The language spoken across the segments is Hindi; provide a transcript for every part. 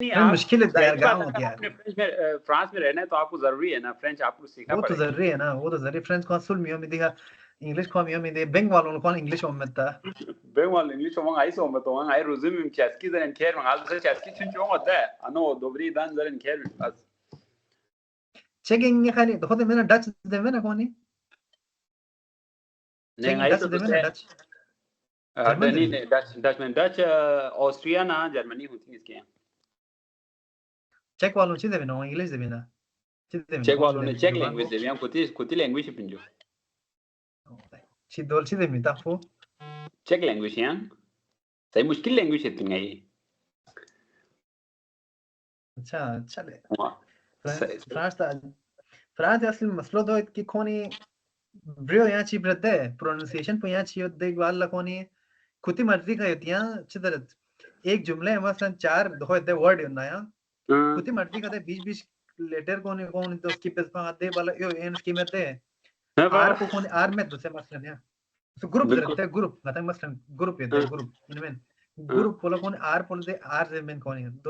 नहीं फ्रेंच आप मुश्किल है यार, पहली बात गाँव अगर होती है यार। आपने फ्रांस में रहना है तो आपको ज़रूरी है ना, फ्रेंच आपको सीखना वो तो पड़ेगा। ज़रूरी है ना, वो तो ज़रूरी। फ्रेंच को sul mio mi diga English ko mio mi de beng walon ko English o metta. Bem mal English omang ai so mato ang ai rozumim česky zaren ker mang al se česky чун чун оте. Ano dobri dan zaren ker as. Checking ni khali khode mena Dutch de mena koni. Ne Checking ngai Dutch to de mena se Dutch. German de नहीं भी। नहीं डच में डच ऑस्ट्रिया ना जर्मनी होती है इसके। Check walon chide भी ना English de भी ना। chide भी ना चेक कौन सी वालों de ने चेक जुबान लैंग्वेज को। दे दिया कुती लैंग्वेज पिंजो। Chidol chide भी था वो। चेक लैंग्वेज यां सही मुश्किल लैंग्वेज है तिंगा ये। अच्छा चले। सही फ्रांस असली मसलो तो कि कोनी ब्रियो यहाँ ची ब्रते प्रोनाउंसिएशन पे यहाँ ची होते वाल लकोनी खुदी मर्जी का होती है चिदरत एक जुमले में मसलन 4 दो होते वर्ड होना है खुदी मर्जी का बीच लेटर कोनी तो स्किप पे आते वाला यो एन स्कीम में ते आर को कोनी आर में तो से मसलन है तो ग्रुप जरते ग्रुप मतलब मसलन ग्रुप है ग्रुप इनमें ग्रुप पोला कोनी आर पोल दे आर ज़मीन कोनी तो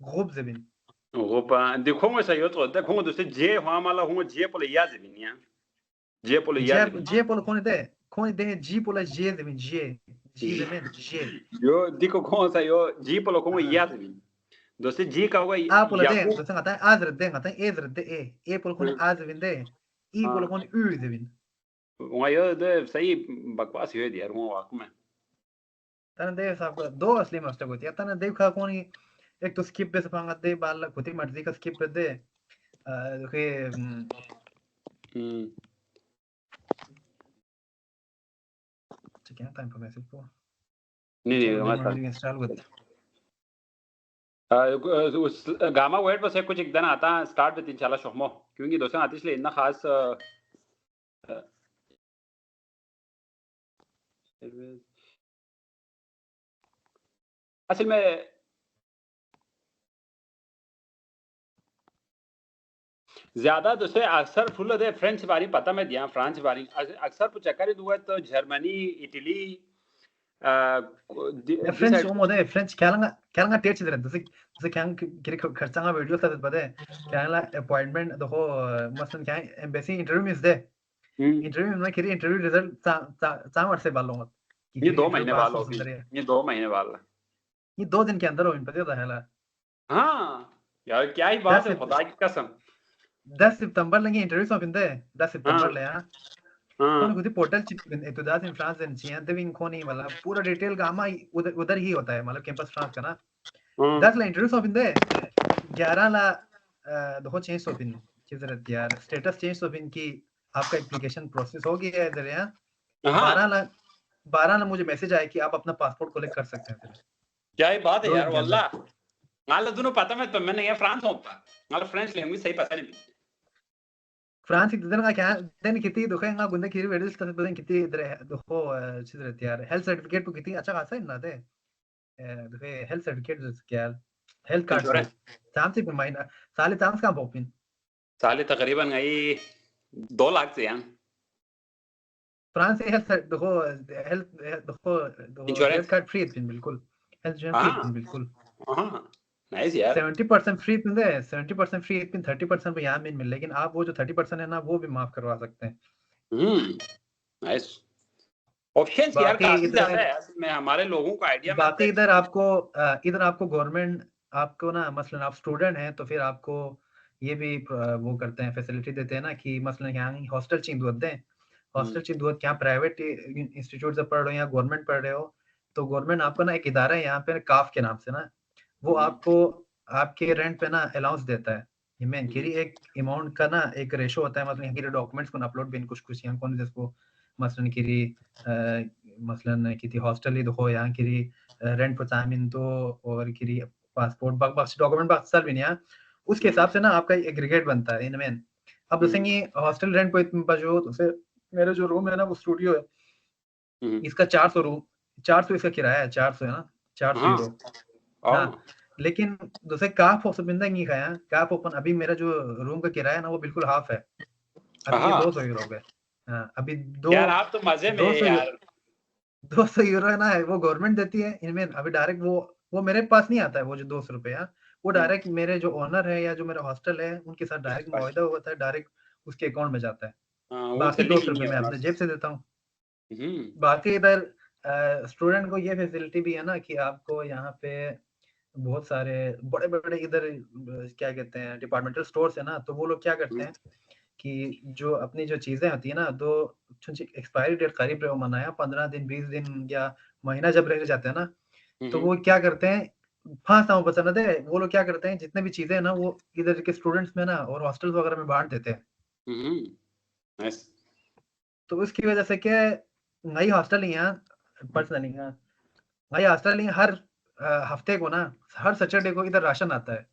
ग्रुप ज़मीन Opa, de como essa aí outro, da como você je mala uma je pole yaze binia. Je pole yaze binia. जे पोल कोनी दे जी पोला जे ज़मीन जी ज़मीन जे Yo dico como essa yo je pole como yaze binia. Doce je का होगा A पोला दे याकू। तो संग आता है आज रद्दे आता है ए रद्दे ए पोल कोनी आज विंदे ई पोल कोनी उ ज़मीन वहाँ यो दे सही बकवास हो दिया वहाँ वाकु में। तने दे सब दो असली मस्टक होती है तने देखा कोनी एक तो स्किप पे सपांग आते बाल खुदी मर्जी का स्किप पे दे के क्या टाइम पर मैसेज को नहीं चलो वहाँ मेमोरी इंस्टॉल करते उस गामा वर्ड बस कुछ एक दिन आता स्टार्ट में 3 शोमो क्योंकि दोस्तों आतिश ले इतना खास असल में ज्यादा दोस्तों अक्सर फुल दे फ्रेंच बारी पता मैं दिया फ्रांस बारी अक्सर तो चक्कर हुआ तो जर्मनी इटली फ्रेंच वो मोदे फ्रेंच क्या टेट चिदर जैसे क्या किरी खर्चांगा वीडियो था बदे क्या अपॉइंटमेंट देखो मसलन क्या एम्बेसी इंटरव्यू मिस दे इंटरव्यू में किरी इंटरव्यू रिजल्ट चा वर्ष से बालों ये 2 महीने बाद होगी ये 2 महीने बाद ये 2 दिन के अंदर हो इन पता होता है हाँ यार क्या ही बात है खुदा की कसम 10 सितंबर लगे इंटरव्यू सब इंदे 10 सितंबर ले हां कौन कुछ पोर्टल इतुदास इन फ्रांस इन चिया तविंग कोनी मतलब पूरा डिटेल का हमा उधर ही होता है मतलब कैंपस फ्रांस का ना 10 ला इंटरव्यू सब इंदे 11 ला देखो चेंज ऑफ इन चीज रहती है यार स्टेटस चेंज ऑफ इन की आपका एप्लीकेशन प्रोसेस हो गया है इधर यहाँ 12 ला मुझे मैसेज आया कि आप अपना पासपोर्ट कलेक्ट कर सकते हैं क्या ही बात है यार वल्लाह माला दोनों पता मैं तो मैंने ये फ्रांस होता माला फ्रेंच लैंग्वेज सही पता नहीं फ्रांस इधर का क्या देन कितनी दुखेगा गुंडे की वेडिस तक बदन कितनी इधर देखो चीज रहती है यार हेल्थ सर्टिफिकेट तो कितनी अच्छा खासा है ना दे दुखे हेल्थ सर्टिफिकेट क्या हेल्थ कार्ड चांस ही महीना साले चांस का पोपिन साले तकरीबन गई 2 लाख से यार फ्रांस हेल्थ देखो हेल्थ कार्ड फ्री है बिल्कुल हेल्थ इंश्योरेंस फ्री बिल्कुल हां नाइस यार 70% फ्री दे 70% फ्री 30% पे यहाँ मिल लेकिन आप वो जो 30% है ना वो भी माफ करवा सकते हैं नाइस ऑप्शंस यार काफी ज्यादा है असल में हमारे लोगों को आइडिया बाकी इधर आपको गवर्नमेंट आपको ना मसलन आप स्टूडेंट हैं तो फिर आपको ये भी वो करते हैं फैसिलिटी देते हैं ना कि मसलन यहाँ हॉस्टल चिंदुअत दें हॉस्टल चिंदुअत क्या प्राइवेट इंस्टीट्यूट से पढ़ रहे हो या गवर्नमेंट पढ़ रहे हो तो गवर्नमेंट आपको ना एक इदारा है यहाँ पे काफ के नाम से ना वो आपको आपके रेंट पे ना अलाउंस देता है मैं किरी एक अमाउंट का ना एक रेशो होता है मतलब यहाँ के डॉक्यूमेंट्स को अपलोड बिन कुछ यहाँ कौन जिसको मसलन किरी मसलन किसी हॉस्टल ही हो यहाँ किरी रेंट पर चामिन तो और किरी पासपोर्ट बक्स डॉक्यूमेंट बक्स भी नहीं उसके हिसाब से ना आपका एग्रीगेट बनता है इनमें अब जैसे कि हॉस्टल रेंट पर इतने बचो तो फिर मेरा जो रूम है ना वो स्टूडियो है इसका 400 रूम 400 इसका किराया है 400 है ना 400 यूरो हाँ लेकिन जैसे काफ हो सुबिंदा नहीं खाया काफ ओपन अभी मेरा जो रूम का किराया है ना वो बिल्कुल हाफ है अभी ये 200 यूरो है हाँ अभी यार आप तो मजे में यार 200 यूरो है ना वो गवर्नमेंट देती है इनमें अभी डायरेक्ट वो वो मेरे पास नहीं आता है वो जो 200 रुपया, वो डायरेक्ट मेरे जो ओनर है या जो मेरा हॉस्टल है उनके साथ डायरेक्ट मुआहिदा होता है, डायरेक्ट उसके अकाउंट में जाता है। वो बाकी सेलिंग 200 ही नहीं रुपये है मैं अपने ऑनर्स। जेब से देता हूँ। हम्म। बाकी इधर स्टूडेंट को ये फैसिलिटी भी है ना कि आपको यहाँ पे बहुत सारे बड़े-बड़े इधर क्या कहते हैं डिपार्टमेंटल स्टोर्स है ना, तो वो लोग क्या करते हैं कि जो अपनी जो चीज़ें होती है ना, तो एक्सपायरी डेट करीब रहे हो मनाया 15 दिन, 20 दिन या महीना जब रह जाते हैं ना, तो वो क्या करते हैं, फाँस ना बचाना दे, वो लोग क्या करते हैं जितने भी चीज़ें हैं ना, वो इधर के स्टूडेंट्स में ना और हॉस्टल्स वगैरह में बाँट देते हैं। नाइस। तो उसकी वजह से क्या है, नई हॉस्टल ही यहाँ पर्सनली हाँ, नई हॉस्टल ही हर हफ्ते को ना, हर सैटरडे को इधर राशन आता है।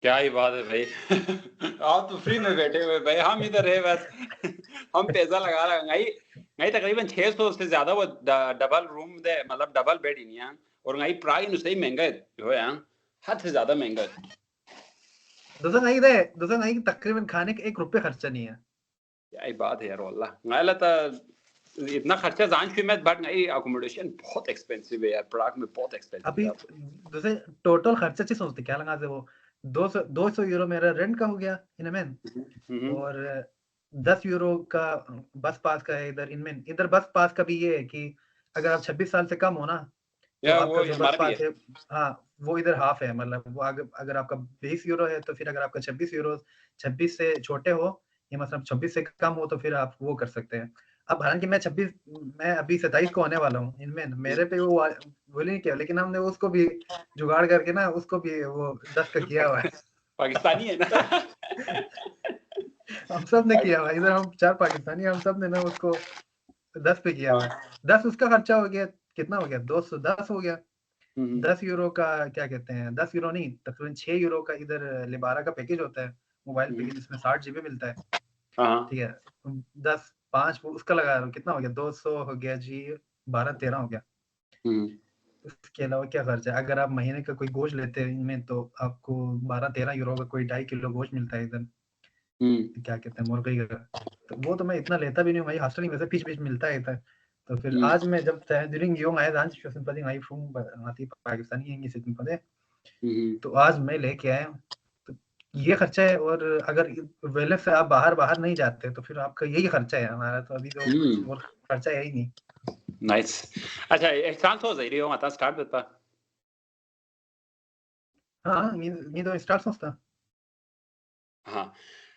क्या ही बात है भाई। आप तो फ्री में बैठे हुए भाई, हम इधर है बस। हम पैसा लगा रहे हैं। नहीं तकरीबन 600 से ज्यादा वो डबल रूम दे, मतलब डबल बेड ही नहीं है। और नहीं प्राइस सही महंगा है जो है, हद से ज्यादा महंगा है। दूसरा नहीं तकरीबन खाने के ₹1 खर्चा नहीं है। क्या ही बात है यार वल्लाह। नाला तो इतना खर्चा जान फिर मैं बट नहीं, अकोमोडेशन बहुत एक्सपेंसिव है यार, प्राग में बहुत एक्सपेंसिव अभी है आपको। जैसे टोटल खर्चा चीज़ सोचते क्या लगा से वो 200 यूरो मेरा रेंट का हो गया इनमें और 10 यूरो का बस पास का है इधर इनमें। इधर बस पास का भी ये है कि अगर आप 26 साल से कम हो ना, तो या आपका वो जो बस हमारा भी पास है। है हाँ, वो इधर हाफ है मतलब वो अगर आपका 20 यूरो है तो फिर अगर आपका 26 यूरो 26 से छोटे हो या मतलब 26 से कम हो तो फिर आप वो कर सकते हैं। अब हालाँकि मैं अभी 27 को होने वाला हूँ इनमें, मेरे पे वो नहीं किया लेकिन हमने उसको भी जुगाड़ करके ना उसको भी वो 10 का किया हुआ है। पाकिस्तानी है ना। हम सब ने किया हुआ है, इधर हम 4 पाकिस्तानी हम सब ने ना उसको 10 पे किया हुआ है। 10 उसका खर्चा हो गया, कितना हो गया? 210 हो गया। 10 यूरो का क्या कहते हैं 10 यूरो नहीं तकरीबन 6 यूरो का इधर लिबारा का पैकेज होता है, मोबाइल पैकेज जिसमें 60 जीबी मिलता है, हाँ। ठीक है? 10 5 वो उसका लगा रहा हूँ कितना हो गया 200 हो गया जी 12-13 हो गया। उसके अलावा क्या खर्चा है? अगर आप महीने का कोई गोश्त लेते हैं इनमें तो आपको 12-13 यूरो का कोई 2.5 किलो गोश्त मिलता है इधर। क्या कहते हैं मुर्गी का, तो वो तो मैं इतना लेता भी नहीं हूँ भाई हॉस्टल में वैसे पीस-पीस मिलता है इधर। तो फिर आज मैं जब during junge Einsatzschuss bei den Einflug आती पाकिस्तानी हैं ये पता है, तो आज मैं लेके आया हूँ। तो ये खर्चा है और अगर वेले से आप बाहर नहीं जाते तो फिर आपका यही खर्चा है हमारा तो अभी तो कुछ और खर्चा है ही नहीं। नाइस। अच्छा एहसान हो जाए रियो माता स्टार्ट देता। हाँ, मी तो स्टार्ट सोचता। हाँ।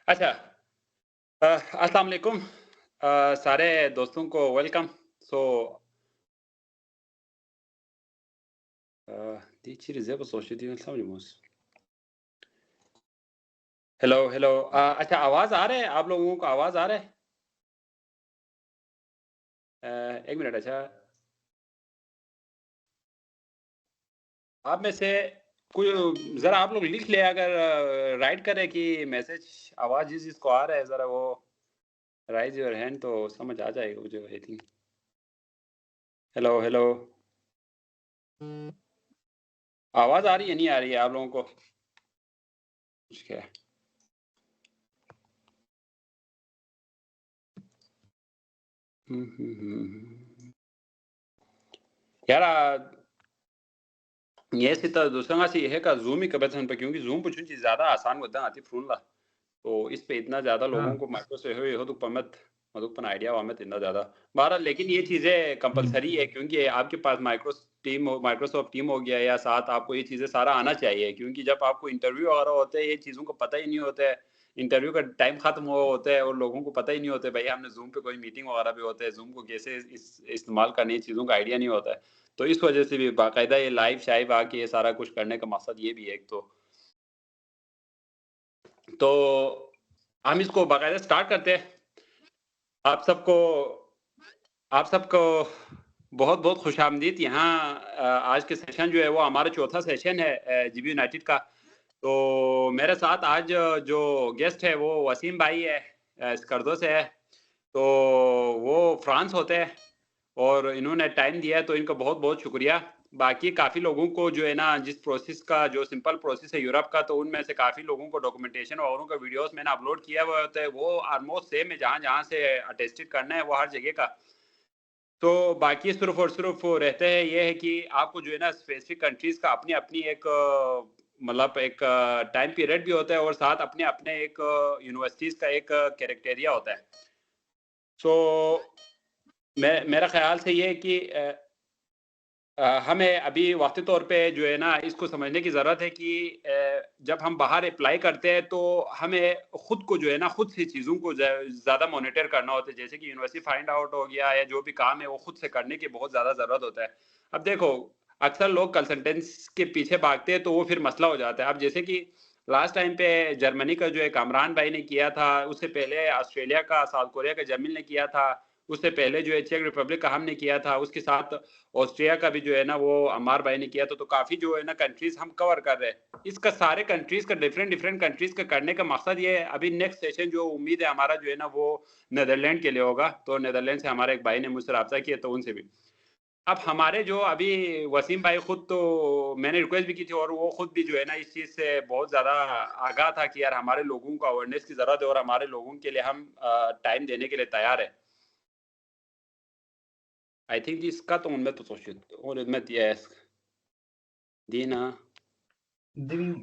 अच्छा अस्सलाम वालेकुम सारे दोस्तों को वेलकम। सो die Tiere selber solche die समझ muss। हेलो हेलो अच्छा आवाज आ रहा है, आप लोगों को आवाज आ रहा है? एक मिनट। अच्छा आप में से कोई जरा आप लोग लिख ले, अगर राइट करें कि मैसेज आवाज जिसको आ रहा है जरा वो राइज योर हैंड तो समझ आ जाएगा मुझे आई थिंक। हेलो हेलो आवाज आ रही है नहीं आ रही है आप लोगों को? क्या है? यार ये सिता दूसरा सी है का जूम ही कबतन पे क्योंकि जूम पुछुन चीज ज्यादा आसान होता आती फोन ला, तो इस पे इतना ज्यादा लोगों को माइक्रो से हो तो परमत मधुक पन आइडिया वामत इतना ज्यादा बहरहाल, लेकिन ये चीजें कंपलसरी है क्योंकि आपके पास माइक्रोसॉफ्ट टीम हो गया या साथ आपको ये चीजें सारा आना चाहिए, क्योंकि जब आपको इंटरव्यू वगैरह होते हैं ये चीजों को पता ही नहीं होता है, इंटरव्यू का टाइम खत्म हो होता है और लोगों को पता ही नहीं होता है भाई हमने जूम पे कोई मीटिंग वगैरह भी होता है, जूम को कैसे इस्तेमाल करनी है चीज़ों का आइडिया नहीं होता है। तो इस वजह से भी बाकायदा ये लाइव शाइव आके ये सारा कुछ करने का मकसद ये भी है एक तो हम इसको बाकायदा स्टार्ट करते हैं। आप सबको बहुत-बहुत खुशामदीद। यहाँ आज के सेशन जो है वो हमारा चौथा सेशन है जीबी यूनाइटेड का। तो मेरे साथ आज जो गेस्ट है वो वसीम भाई है स्कर्दो से है, तो वो फ्रांस होते हैं और इन्होंने टाइम दिया है तो इनका बहुत-बहुत शुक्रिया। बाकी काफ़ी लोगों को जो है ना जिस प्रोसेस का जो सिंपल प्रोसेस है यूरोप का, तो उनमें से काफ़ी लोगों को डॉक्यूमेंटेशन और उनका वीडियोस मैंने अपलोड किया हुआ होता है, वो ऑलमोस्ट सेम है, जहाँ-जहाँ से अटेस्टेड करना है वो हर जगह का। तो बाकी सिर्फ़ और सिर्फ़ रहते हैं ये है कि आपको जो है ना स्पेसिफ़िक कंट्रीज़ का अपनी-अपनी एक मतलब एक टाइम पीरियड भी होता है और साथ अपने-अपने एक यूनिवर्सिटीज़ का एक क्राइटेरिया होता है। सो मेरा ख़्याल से ये है कि हमें अभी वक़्ती तौर पे जो है ना इसको समझने की ज़रूरत है कि जब हम बाहर अप्लाई करते हैं तो हमें खुद को जो है ना खुद से चीज़ों को ज़्यादा मॉनिटर करना होता है। जैसे कि यूनिवर्सिटी फाइंड आउट हो गया या जो भी काम है वो खुद से करने की बहुत ज़्यादा ज़रूरत होता है। अब देखो अक्सर लोग कंसल्टेंट्स के पीछे भागते हैं तो वो फिर मसला हो जाता है। अब जैसे कि लास्ट टाइम पे जर्मनी का जो है कामरान भाई ने किया था, उससे पहले ऑस्ट्रेलिया का, साउथ कोरिया का जमील ने किया था, उससे पहले जो है चेक रिपब्लिक का हमने किया था, उसके साथ ऑस्ट्रिया का भी जो है ना वो अम्मार भाई ने किया था, तो काफ़ी जो है ना कंट्रीज़ हम कवर कर रहे हैं। इसका सारे कंट्रीज़ का डिफरेंट कंट्रीज़ का करने का मकसद ये है, अभी नेक्स्ट सेशन जो उम्मीद है हमारा जो है ना वो नीदरलैंड के लिए होगा, तो नीदरलैंड से हमारे एक भाई ने मुझसे राब्ता किया तो उनसे भी। अब हमारे जो अभी वसीम भाई खुद तो मैंने रिक्वेस्ट भी की थी और वो खुद भी जो है ना इस चीज़ से बहुत ज़्यादा आगाह था कि यार हमारे लोगों को अवेयरनेस की ज़रूरत है और हमारे लोगों के लिए हम टाइम देने के लिए तैयार हैं। I think die Skatteunmöte så shit oder med yes. Dina. Devin,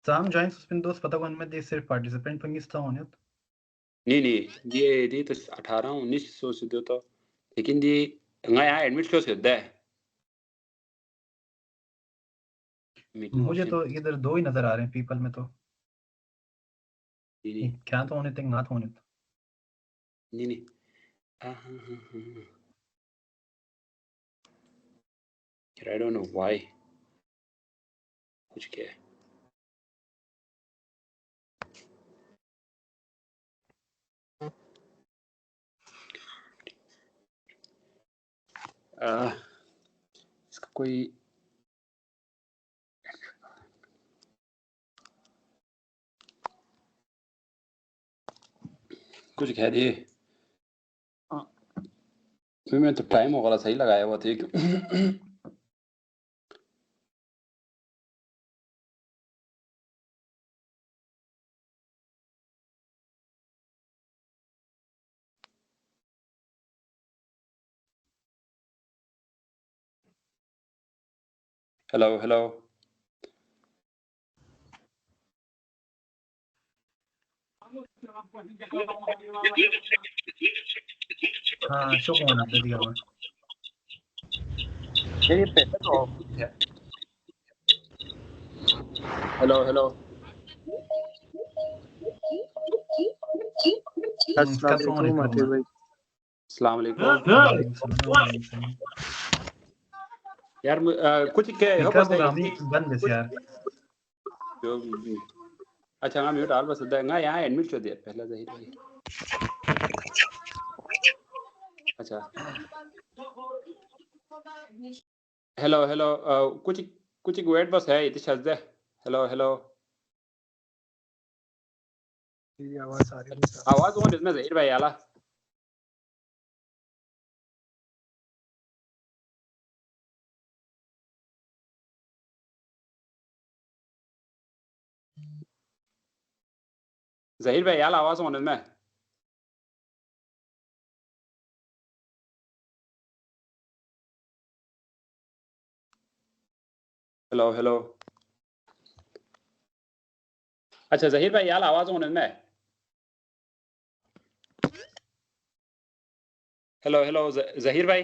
Sam joins Windows पता कौन में दे सिर्फ पार्टिसिपेंट पंगिस्ता होने तो Die das 18 19 so से दो तो लेकिन दी ngai आ एडमिट क्यों से दे मीटिंग मुझे ऑप्शन तो इधर दो ही नजर आ रहे हैं पीपल में तो दी क्या तो होने तक ना तो होने तो नी I don't know why कुछ क्या है इसका कोई कुछ कह दिए फिर मैं तो टाइम वगैरह सही लगाया हुआ था हेलो हेलो हाँ शो होना था दिया हुआ ये पहले तो कुछ है हेलो हेलो इसका अस्सलाम सो होने वालेकुम तो आतिफ भाई। अस्सलाम वालेकुम वालेकुम सलाम यार कुछ क्या हो इका बस है बुगामी इसकी बंद है कुछ यार जो अच्छा हाँ म्यूट आल बस नगा यहाँ एडमिट कर दिया पहला ज़हीर भाई अच्छा हेलो हेलो कुछ कुछ एक वेट बस है इतनी शज़्ज़े हेलो हेलो ये आवाज आ रही है। आवाज़ कौन इसमें ज़हीर भाई आला ज़हीर भाई आला आवाज़ कौन इसमें हेलो हेलो अच्छा ज़हीर भाई आला आवाज़ कौन इसमें हेलो हेलो ज़हीर भाई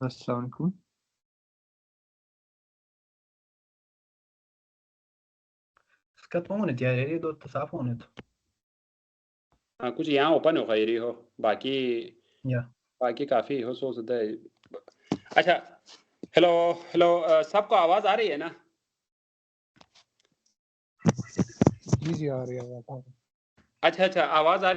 अस्सलाम वालेकुम। इसका तो होने यार ये दो तो साफ होने तो कुछ यहाँ ओपन हो खैरी हो बाकी या बाकी काफ़ी हो सो सकता है अच्छा हेलो हेलो सबको आवाज़ आ रही है ना जी जी आ रही है आवाज। अच्छा अच्छा आवाज़ आ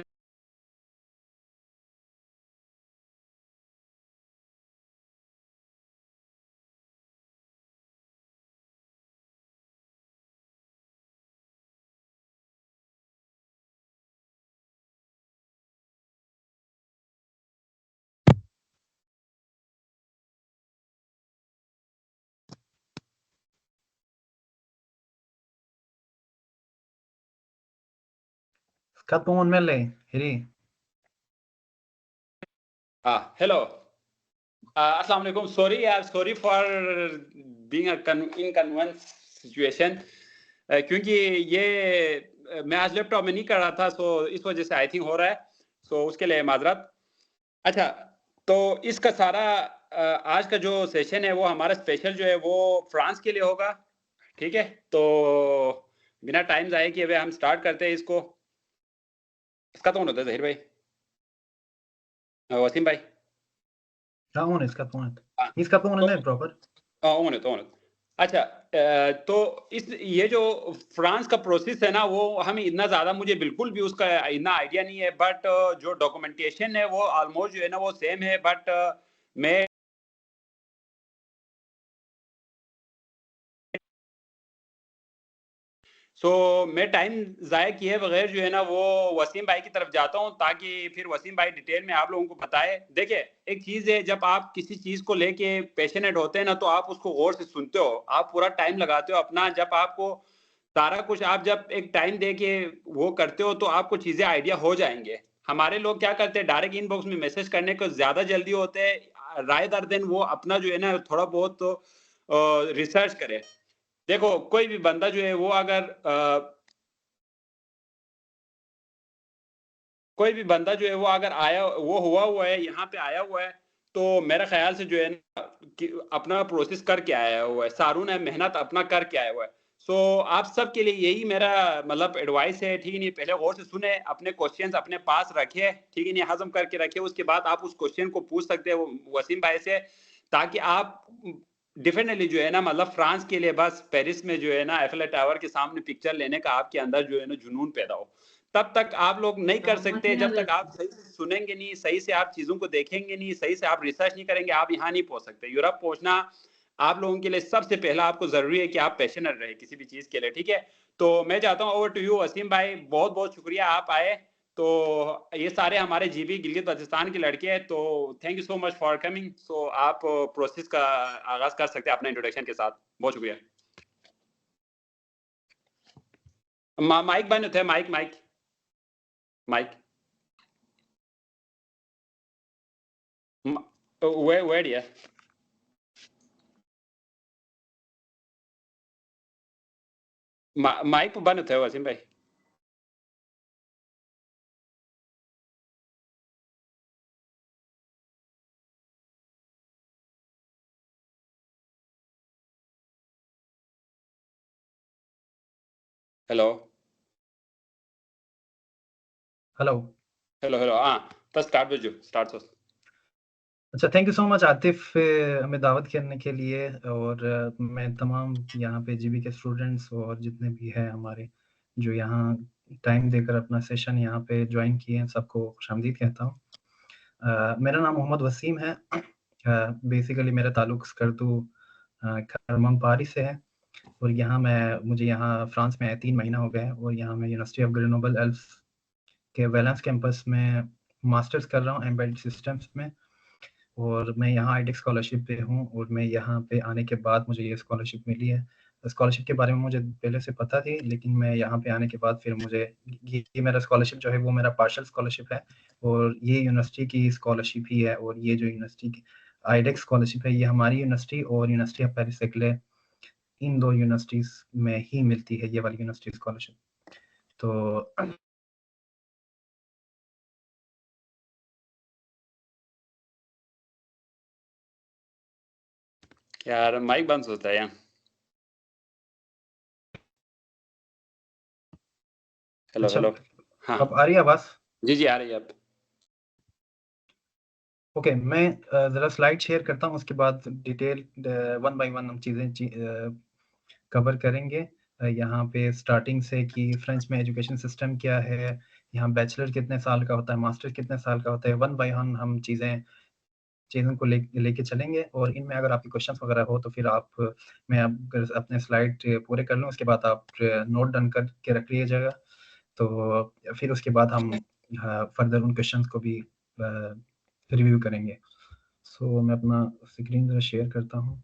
Skatpon Melle, Hiri. Hello. Assalamu alaikum. Sorry यार, sorry for being a inconvenience situation. क्योंकि ये मैं आज लैपटॉप में नहीं कर रहा था, सो इस वजह से आई थिंक हो रहा है, सो उसके लिए माजरत। अच्छा, तो इसका सारा आज का जो सेशन है वो हमारा स्पेशल जो है वो फ्रांस के लिए होगा, ठीक है? तो बिना टाइम ज़ाया किए हुए हम स्टार्ट करते हैं इसको। इसका कौन होता है ज़हीर भाई? वसीम भाई? Raon Skatpon. हाँ, Skatpon तो है proper. ओन। अच्छा, तो इस ये जो फ्रांस का प्रोसेस है ना, वो हमें इतना ज़्यादा मुझे बिल्कुल भी उसका इतना आइडिया नहीं है, बट जो डॉक्यूमेंटेशन है वो ऑलमोस्ट जो है ना वो सेम है, बट मैं मैं टाइम ज़ाया किए बगैर जो है ना वो वसीम भाई की तरफ जाता हूँ, ताकि फिर वसीम भाई डिटेल में आप लोगों को बताए। देखिए, एक चीज़ है, जब आप किसी चीज़ को लेके पैशनेट होते हैं ना, तो आप उसको गौर से सुनते हो, आप पूरा टाइम लगाते हो अपना। जब आपको सारा कुछ आप जब एक टाइम दे के वो करते हो, तो आपको चीज़ें आइडिया हो जाएँगे। हमारे लोग क्या करते हैं, डायरेक्ट इनबॉक्स में मैसेज करने को ज़्यादा जल्दी होते हैं, रादर देन वो अपना जो है ना थोड़ा बहुत तो रिसर्च करे। देखो, कोई भी बंदा जो है वो अगर कोई भी बंदा जो है वो अगर आया वो हुआ है, यहाँ पे आया हुआ है, तो मेरे ख़्याल से जो है ना कि अपना प्रोसेस करके आया हुआ है। सारून है, मेहनत अपना करके आया हुआ है। आप सब के लिए यही मेरा मतलब एडवाइस है, ठीक है नहीं? पहले गौर से सुने, अपने क्वेश्चंस अपने पास रखिए, ठीक है नहीं? हज़म करके रखिए, उसके बाद आप उस क्वेश्चन को पूछ सकते हैं वसीम भाई से, ताकि आप डेफिनेटली जो है ना मतलब फ्रांस के लिए बस पेरिस में जो है ना एफिल टावर के सामने पिक्चर लेने का आपके अंदर जो है ना जुनून पैदा हो। तब तक आप लोग नहीं कर सकते, जब तक आप सही से सुनेंगे नहीं, सही से आप चीज़ों को देखेंगे नहीं, सही से आप रिसर्च नहीं करेंगे, आप यहाँ नहीं पहुँच सकते। यूरोप पहुँचना आप लोगों के लिए सबसे पहला आपको ज़रूरी है कि आप पैशनेट रहें किसी भी चीज़ के लिए, ठीक है? तो मैं चाहता हूँ, ओवर टू यू वसीम भाई, बहुत-बहुत शुक्रिया आप आए। तो ये सारे हमारे जीबी गिलगित-बल्तिस्तान के लड़के हैं, तो thank you so much for coming. आप प्रोसेस का आगाज़ कर सकते हैं अपना इंट्रोडक्शन के साथ। बहुत शुक्रिया। माइक बंद होता है, माइक। Where dear? माइक बंद होता है वसीम भाई। Hello Hello. हेलो हाँ, तो स्टार्ट विद स्टार्ट। अच्छा, thank you so much Atif, हमें दावत करने के लिए। और मैं तमाम यहाँ पे जीबी के स्टूडेंट्स और जितने भी हैं हमारे जो यहाँ टाइम देकर अपना सेशन यहाँ पे ज्वाइन किए हैं, सबको खुशामदीद कहता हूँ। मेरा नाम मोहम्मद वसीम है। बेसिकली मेरा ताल्लुक स्कर्दू खरमंग पारी से है, और यहाँ मुझे यहाँ फ्रांस में 3 महीना हो गया है, और यहाँ मैं यूनिवर्सिटी ऑफ ग्रेनोबल एल्प्स के वैलेंस कैंपस में मास्टर्स कर रहा हूँ एम्बेडेड सिस्टम्स में। और मैं यहाँ आईडिक स्कॉलरशिप पे हूँ, और मैं यहाँ पे आने के बाद मुझे ये स्कॉलरशिप मिली है। स्कॉलरशिप के बारे में मुझे पहले से पता थी, लेकिन मैं यहाँ पे आने के बाद फिर मुझे ये मेरा स्कॉलरशिप जो है वो मेरा पार्शियल स्कॉलरशिप है, और ये यूनिवर्सिटी की स्कॉलरशिप ही है। और ये जो यूनिवर्सिटी की आईडिक स्कॉलरशिप है, ये हमारी यूनिवर्सिटी और यूनिवर्सिटी ऑफ पेरिस सेक्ले, इन 2 यूनिवर्सिटीज़ में ही मिलती है ये वाली यूनिवर्सिटी स्कॉलरशिप। तो यार माइक बंद होता है यहाँ। हेलो अच्छा, हेलो। हाँ अब आ रही है आवाज़? जी आ रही है अब। ओके, मैं ज़रा स्लाइड शेयर करता हूँ, उसके बाद डिटेल वन बाय वन हम चीज़ें कवर करेंगे। यहाँ पे स्टार्टिंग से कि फ्रेंच में एजुकेशन सिस्टम क्या है, यहाँ बैचलर कितने साल का होता है, मास्टर कितने साल का होता है, वन बाय वन हम चीज़ों को लेके चलेंगे। और इनमें अगर आपके क्वेश्चंस वगैरह हो तो फिर मैं अगर अपने स्लाइड पूरे कर लूँ, उसके बाद आप नोट डाउन करके रख लीजिएगा। तो फिर उसके बाद हम फर्दर उन क्वेश्चंस को भी रिव्यू करेंगे। मैं अपना स्क्रीन ज़रा शेयर करता हूँ।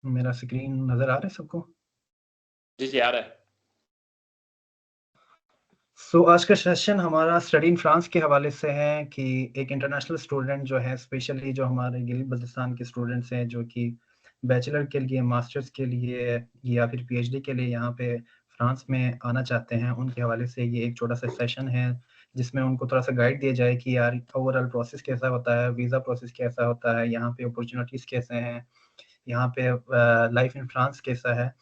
मेरा स्क्रीन नज़र आ रहा है सबको? जी, जी, आ रहा है। आज का सेशन हमारा स्टडी इन फ्रांस के हवाले से है कि एक इंटरनेशनल स्टूडेंट जो है, स्पेशली जो हमारे गिलगित-बल्तिस्तान के स्टूडेंट्स हैं, जो कि बैचलर के लिए, मास्टर्स के लिए या फिर पीएचडी के लिए यहाँ पे फ्रांस में आना चाहते हैं, उनके हवाले से ये एक छोटा-सा सेशन है, जिसमें उनको थोड़ा-सा गाइड दिया जाए कि यार ओवरऑल प्रोसेस कैसा होता है, वीज़ा प्रोसेस कैसा होता है, यहाँ पे अपॉर्च्युनिटीज़ कैसे हैं, यहाँ पे लाइफ इन फ्रांस कैसा है।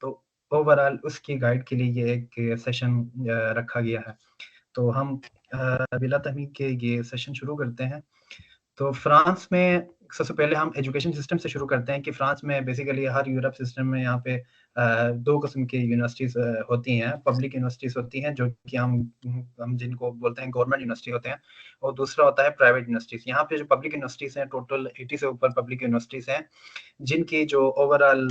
तो ओवरऑल उसकी गाइड के लिए ये एक सेशन रखा गया है। तो हम बिला तहमीग के ये सेशन शुरू करते हैं। तो फ्रांस में सबसे पहले हम एजुकेशन सिस्टम से शुरू करते हैं कि फ्रांस में बेसिकली हर यूरोप सिस्टम में यहाँ पे 2 किस्म की यूनिवर्सिटीज़ होती हैं। पब्लिक यूनिवर्सिटीज़ होती हैं जो कि हम जिनको बोलते हैं गवर्नमेंट यूनिवर्सिटी होते हैं और दूसरा होता है प्राइवेट यूनिवर्सिटीज़। यहाँ पे जो पब्लिक यूनिवर्सिटीज़ हैं टोटल 80 से ऊपर पब्लिक यूनिवर्सिटीज़ हैं, जिनकी जो ओवरऑल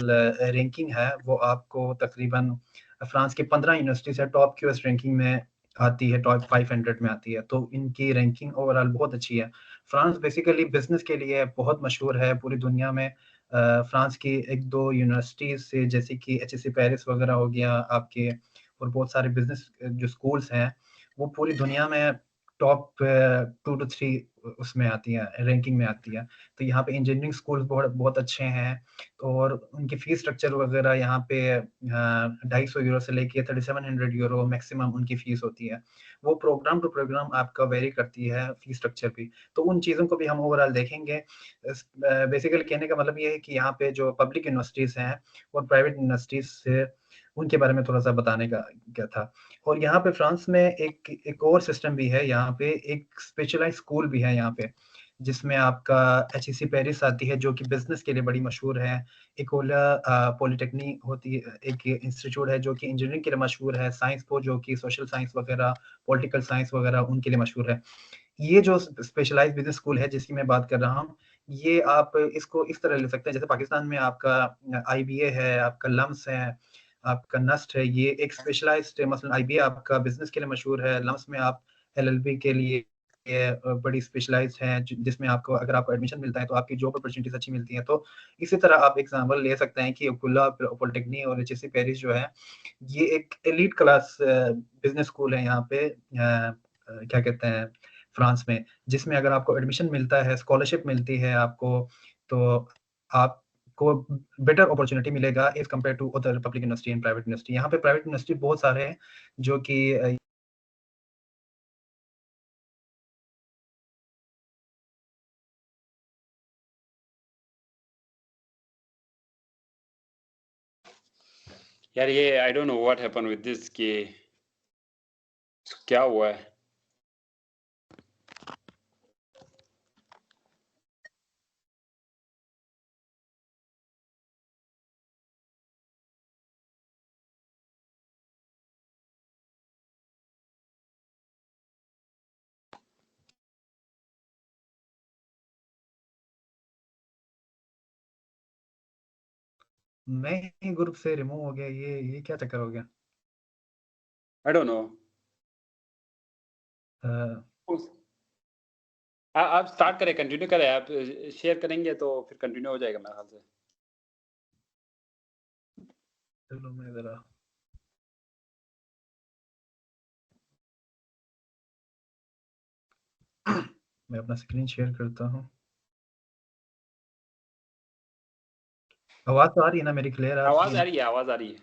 रैंकिंग है वो आपको तकरीबन फ्रांस की 15 यूनिवर्सिटीज़ है टॉप क्यूएस रैंकिंग में आती है, टॉप 500 में आती है, तो इनकी रैंकिंग ओवरऑल बहुत अच्छी है। फ्रांस बेसिकली बिज़नेस के लिए बहुत मशहूर है पूरी दुनिया में। फ्रांस की 1-2 यूनिवर्सिटीज़ से जैसे कि एचएससी पेरिस वगैरह हो गया आपके और बहुत सारे बिज़नेस जो स्कूल्स हैं, वो पूरी दुनिया में टॉप 2 टू 3 उसमें आती है, रैंकिंग में आती है। तो यहाँ पे इंजीनियरिंग स्कूल्स बहुत बहुत अच्छे हैं और उनकी फ़ीस स्ट्रक्चर वगैरह यहाँ पे €250 से लेके 3700 यूरो मैक्सिमम उनकी फ़ीस होती है। वो प्रोग्राम टू प्रोग्राम आपका वेरी करती है फ़ीस स्ट्रक्चर भी। तो उन चीज़ों को भी हम ओवरऑल देखेंगे। बेसिकली कहने का मतलब ये है कि यहाँ पे जो पब्लिक यूनिवर्सिटीज़ हैं और प्राइवेट यूनिवर्सिटीज़ से उनके बारे में थोड़ा-सा बताने का क्या था। और यहाँ पे फ्रांस में एक और सिस्टम भी है, यहाँ पे एक स्पेशलाइज़्ड स्कूल भी है यहाँ पे, जिसमें आपका एचईसी पेरिस आती है जो कि बिज़नेस के लिए बड़ी मशहूर है। इकोला पॉलिटेक्निक होती है, एक इंस्टीट्यूट है जो कि इंजीनियरिंग के लिए मशहूर है, साइंस पो जो कि सोशल साइंस वगैरह, पॉलिटिकल साइंस वगैरह उनके लिए मशहूर है। ये जो स्पेशलाइज़्ड बिज़नेस स्कूल है जिसकी मैं बात कर रहा हूँ, ये आप इसको इस तरह ले सकते हैं जैसे पाकिस्तान में आपका आईबीए है, आपका लम्स है, आपका नस्ट है, ये एक स्पेशलाइज़्ड मसलन आईबीए आपका बिज़नेस के लिए मशहूर है, लम्स में आप एलएलबी के लिए ये बड़ी स्पेशलाइज़्ड है जिसमें आपको अगर आपको एडमिशन मिलता है तो आपकी जॉब अपॉर्च्युनिटीज़ अच्छी मिलती हैं। तो इसी तरह आप एग्ज़ाम्पल ले सकते हैं कि अब्दुल्ला पॉलिटेक्निक और एचएससी पेरिस जो है, ये एक एलीट क्लास बिज़नेस स्कूल है यहाँ पे क्या कहते हैं फ्रांस में, जिसमें अगर आपको एडमिशन मिलता है, स्कॉलरशिप मिलती है आपको, तो आपको बेटर अपॉर्च्युनिटी मिलेगा as compare to other public university and private university. यहाँ पे प्राइवेट यूनिवर्सिटी बहुत सारे हैं, जो कि यार ये I don't know what happened with this कि क्या हुआ है? मैं ही ग्रुप से रिमूव हो गया, ये क्या चक्कर हो गया? I don't know. अ, आप स्टार्ट करें, कंटिन्यू करें, आप शेयर करेंगे तो फिर कंटिन्यू हो जाएगा मेरे ख्याल से। चलो मैं ज़रा मैं अपना स्क्रीन शेयर करता हूँ। आवाज़ तो आ रही है ना मेरी क्लियर आ रही आवाज़ आ है? रही है, आवाज़ आ रही है।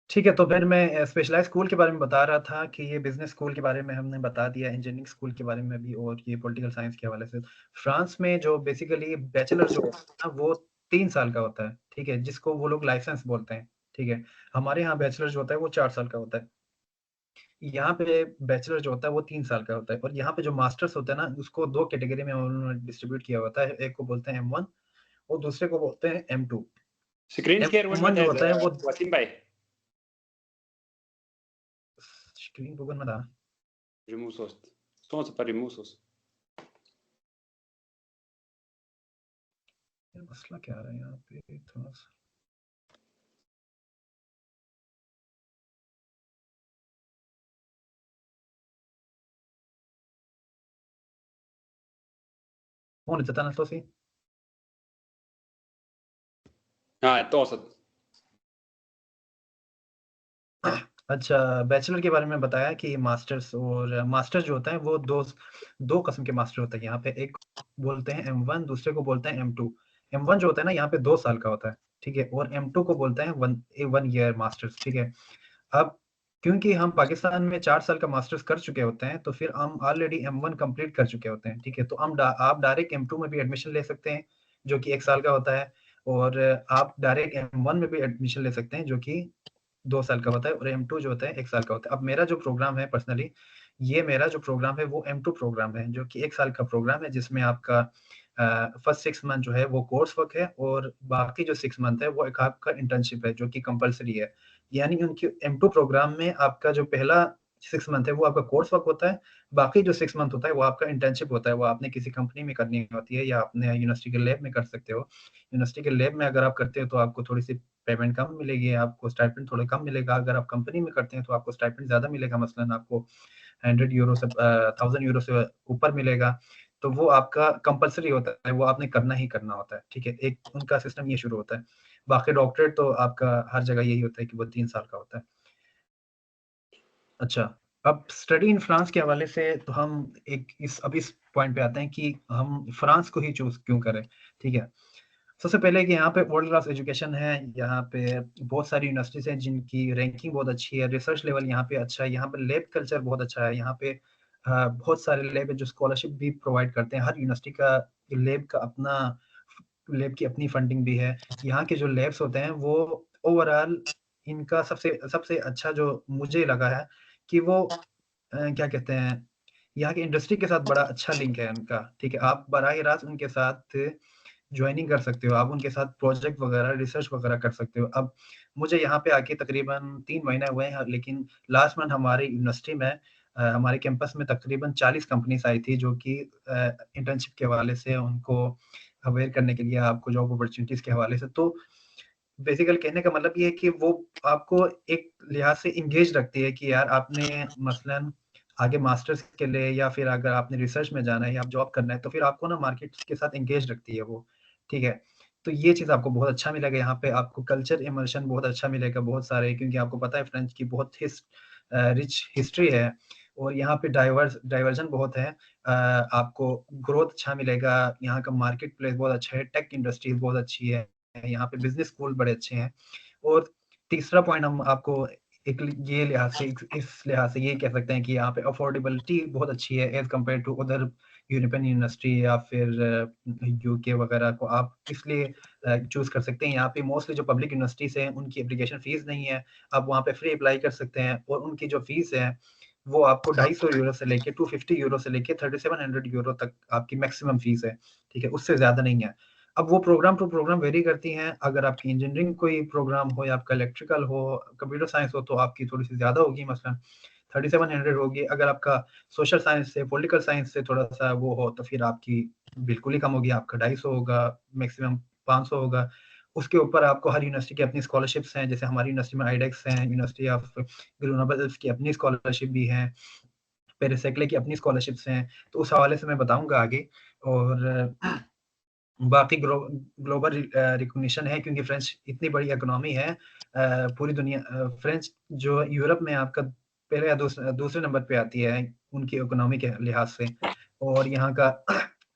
ठीक है, तो फिर मैं स्पेशलाइज़्ड स्कूल के बारे में बता रहा था कि ये बिज़नेस स्कूल के बारे में हमने बता दिया, इंजीनियरिंग स्कूल के बारे में भी और ये पॉलिटिकल साइंस के हवाले से। फ्रांस में जो बेसिकली बैचलर जो होता है ना, वो 3 साल का होता है, ठीक है? जिसको वो लोग लाइसेंस बोलते हैं, ठीक है? हमारे यहाँ बैचलर जो होता है वो 4 साल का होता है। यहाँ पे बैचलर जो होता है वो 3 साल का होता है और यहाँ पे जो मास्टर्स होता है ना, उसको 2 कैटेगरी में उन्होंने डिस्ट्रीब्यूट किया होता है। एक को बोलते हैं M1 और दूसरे को बोलते हैं M2। Screen share what M1 मत जो है होता है वो वसीम भाई। स्क्रीन को करना था। रिमूव सोर्स, सोर्स पर रिमूव सोर्स। ये मसला क्या आ रहा है यहाँ पे थोड़ा-सा? Uno, está tan así. हाँ तो औसत। अच्छा, बैचलर के बारे में बताया कि मास्टर्स, और मास्टर जो होता है वो दो किस्म के मास्टर होते हैं यहाँ पे। एक बोलते हैं M1, दूसरे को बोलते हैं M2। M1 जो होता है ना यहाँ पे 2 साल का होता है, ठीक है, और M2 को बोलते हैं 1 ईयर मास्टर्स, ठीक है। अब क्योंकि हम पाकिस्तान में 4 साल का मास्टर्स कर चुके होते हैं, तो फिर हम ऑलरेडी M1 कंप्लीट कर चुके होते हैं, ठीक है। तो आप डायरेक्ट M2 में भी एडमिशन ले सकते हैं, जो कि 1 साल का होता है, और आप डायरेक्ट M1 में भी एडमिशन ले सकते हैं, जो कि 2 साल का होता है, और M2 जो होता है 1 साल का होता है। अब मेरा जो प्रोग्राम है पर्सनली, ये मेरा जो प्रोग्राम है वो M2 प्रोग्राम है, जो कि 1 साल का प्रोग्राम है, जिसमें आपका फर्स्ट 6 मंथ जो है वो कोर्स वर्क है, और बाकी जो 6 मंथ है वो एक आपका इंटर्नशिप है, जो कि कंपल्सरी है। यानी उनके M2 प्रोग्राम में आपका जो पहला 6 मंथ है वो आपका कोर्स वर्क होता है, बाकी जो 6 मंथ होता है वो आपका इंटर्नशिप होता है। वो आपने किसी कंपनी में करनी होती है, या अपने यूनिवर्सिटी के लैब में कर सकते हो। यूनिवर्सिटी के लैब में अगर आप करते हो तो आपको थोड़ी-सी पेमेंट कम मिलेगी, आपको स्टाइपेंड थोड़ा कम मिलेगा। अगर आप कंपनी में करते हैं तो आपको स्टाइपेंड ज़्यादा मिलेगा, मसलन आपको 100 यूरो से 1000 यूरो से ऊपर मिलेगा। तो वो आपका कंपल्सरी होता है, वो आपने करना ही करना होता है, ठीक है। एक उनका सिस्टम ये शुरू होता है। बाकी डॉक्टरेट तो आपका हर जगह यही होता है कि वो 3 साल का होता है। अच्छा, अब स्टडी इन फ्रांस के हवाले से तो हम इस पॉइंट पे आते हैं कि हम फ्रांस को ही चूज़ क्यों करें, ठीक है। सबसे पहले कि यहाँ पे वर्ल्ड क्लास एजुकेशन है, यहाँ पे बहुत सारी यूनिवर्सिटीज़ हैं जिनकी रैंकिंग बहुत अच्छी है, रिसर्च लेवल यहाँ पे अच्छा है, यहाँ पे लैब कल्चर बहुत अच्छा है, यहाँ पे बहुत सारे लैब है जो स्कॉलरशिप भी प्रोवाइड करते हैं। हर यूनिवर्सिटी का लैब का अपना लैब की अपनी फंडिंग भी है। यहाँ के जो लैब्स होते हैं वो ओवरऑल इनका सबसे सबसे अच्छा जो मुझे लगा है कि वो क्या कहते हैं, यहाँ की इंडस्ट्री के साथ बड़ा अच्छा लिंक है उनका, ठीक है। आप बराह रास्त उनके साथ जॉइनिंग कर सकते हो, आप उनके साथ प्रोजेक्ट वगैरह, रिसर्च वगैरह कर सकते हो। अब मुझे यहाँ पे आके तकरीबन 3 महीने हुए हैं, लेकिन लास्ट मंथ हमारी यूनिवर्सिटी में हमारे कैंपस में तकरीबन 40 कंपनीज़ आई थी, जो कि इंटर्नशिप के हवाले से उनको अवेयर करने के लिए, आपको जॉब अपॉर्च्युनिटीज़ के हवाले से। तो बेसिकली कहने का मतलब ये है कि वो आपको एक लिहाज से एंगेज रखती है कि यार आपने मसलन आगे मास्टर्स के लिए, या फिर अगर आपने रिसर्च में जाना है या आप जॉब करना है, तो फिर आपको ना मार्केट के साथ एंगेज रखती है वो, ठीक है। तो ये चीज़ आपको बहुत अच्छा मिलेगा यहाँ पे, आपको कल्चर इमर्शन बहुत अच्छा मिलेगा, बहुत सारे, क्योंकि आपको पता है फ्रेंच की बहुत रिच हिस्ट्री है, और यहाँ पे डाइवर्जन बहुत है। आपको ग्रोथ अच्छा मिलेगा, यहाँ का मार्केट प्लेस बहुत अच्छा है, टेक इंडस्ट्रीज बहुत अच्छी है, यहाँ पे बिज़नेस स्कूल बड़े अच्छे हैं। और तीसरा पॉइंट हम आपको एक ये लिहाज से, इस लिहाज से ये कह सकते हैं कि यहाँ पे अफोर्डेबिलिटी बहुत अच्छी है as compare to other European university, या फिर यूके वगैरह को आप इसलिए चूज़ कर सकते हैं। यहाँ पे मोस्टली जो पब्लिक यूनिवर्सिटीज़ हैं उनकी एप्लीकेशन फ़ीस नहीं है, आप वहाँ पे फ्री अप्लाई कर सकते हैं, और उनकी जो फ़ीस है वो आपको 250 यूरो से लेके 250 यूरो से लेके 3700 यूरो तक आपकी मैक्सिमम फ़ीस है, ठीक है, उससे ज़्यादा नहीं है। अब वो प्रोग्राम टू प्रोग्राम वेरी करती हैं, अगर आपकी इंजीनियरिंग कोई प्रोग्राम हो, या आपका इलेक्ट्रिकल हो, कंप्यूटर साइंस हो, तो आपकी थोड़ी-सी ज़्यादा होगी, मसलन 3700 होगी। अगर आपका सोशल साइंस से, पॉलिटिकल साइंस से थोड़ा-सा वो हो, तो फिर आपकी बिल्कुल ही कम होगी, आपका 250 होगा, मैक्सिमम 500 होगा। उसके ऊपर आपको हर यूनिवर्सिटी की अपनी स्कॉलरशिप्स हैं, जैसे हमारी यूनिवर्सिटी में आईडेक्स हैं, यूनिवर्सिटी ऑफ ग्रेनोबल्स की अपनी स्कॉलरशिप भी है, पेरेसैक्ले की अपनी स्कॉलरशिप्स हैं, तो उस हवाले से मैं बताऊँगा आगे। और बाकी ग्लोबल रिकॉग्निशन है, क्योंकि फ्रेंच इतनी बड़ी इकोनॉमी है, पूरी दुनिया फ्रेंच जो यूरोप में आपका पहले या दूसरे नंबर पे आती है उनकी इकोनॉमी के लिहाज से, और यहाँ का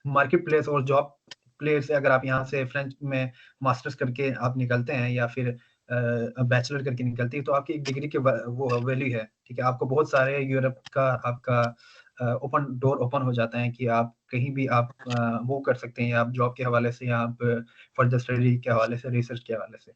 मार्केट प्लेस और जॉब प्लेस से, अगर आप यहाँ से फ्रेंच में मास्टर्स करके आप निकलते हैं, या फिर बैचलर करके निकलती है, तो आपकी एक डिग्री की वो वैल्यू है, ठीक है। आपको बहुत सारे यूरोप का आपका ओपन डोर ओपन हो जाता है कि आप कहीं भी आप मूव कर सकते हैं, या आप जॉब के हवाले से, या आप फर्दर स्टडी के हवाले से, रिसर्च के हवाले से।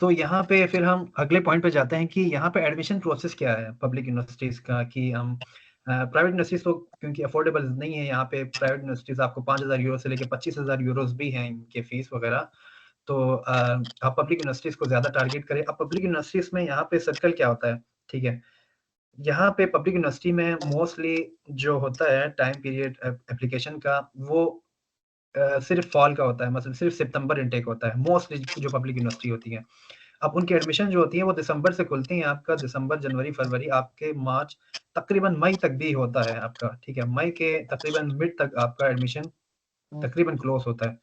तो यहाँ पे फिर हम अगले पॉइंट पे जाते हैं कि यहाँ पे एडमिशन प्रोसेस क्या है पब्लिक यूनिवर्सिटीज़ का, कि हम प्राइवेट यूनिवर्सिटीज़ तो क्योंकि अफोर्डेबल नहीं है, यहाँ पे प्राइवेट यूनिवर्सिटीज़ आपको 5000 यूरो से लेके 25000 यूरोज़ भी हैं इनके फीस वगैरह। तो आप पब्लिक यूनिवर्सिटीज़ को ज़्यादा टारगेट करें। अब पब्लिक यूनिवर्सिटीज़ में यहाँ पे सर्कल क्या होता है, ठीक है? यहाँ पे पब्लिक यूनिवर्सिटी में मोस्टली जो होता है टाइम पीरियड एप्लीकेशन का, वो सिर्फ़ फॉल का होता है, मतलब सिर्फ़ सितंबर इनटेक होता है, मोस्टली जो पब्लिक यूनिवर्सिटी होती है। अब उनकी एडमिशन जो होती है वो दिसंबर से खुलती हैं, आपका दिसंबर, जनवरी, फरवरी, आपके मार्च, तकरीबन मई तक भी होता है आपका, ठीक है? मई के तकरीबन मिड तक आपका एडमिशन तकरीबन क्लोज़ होता है।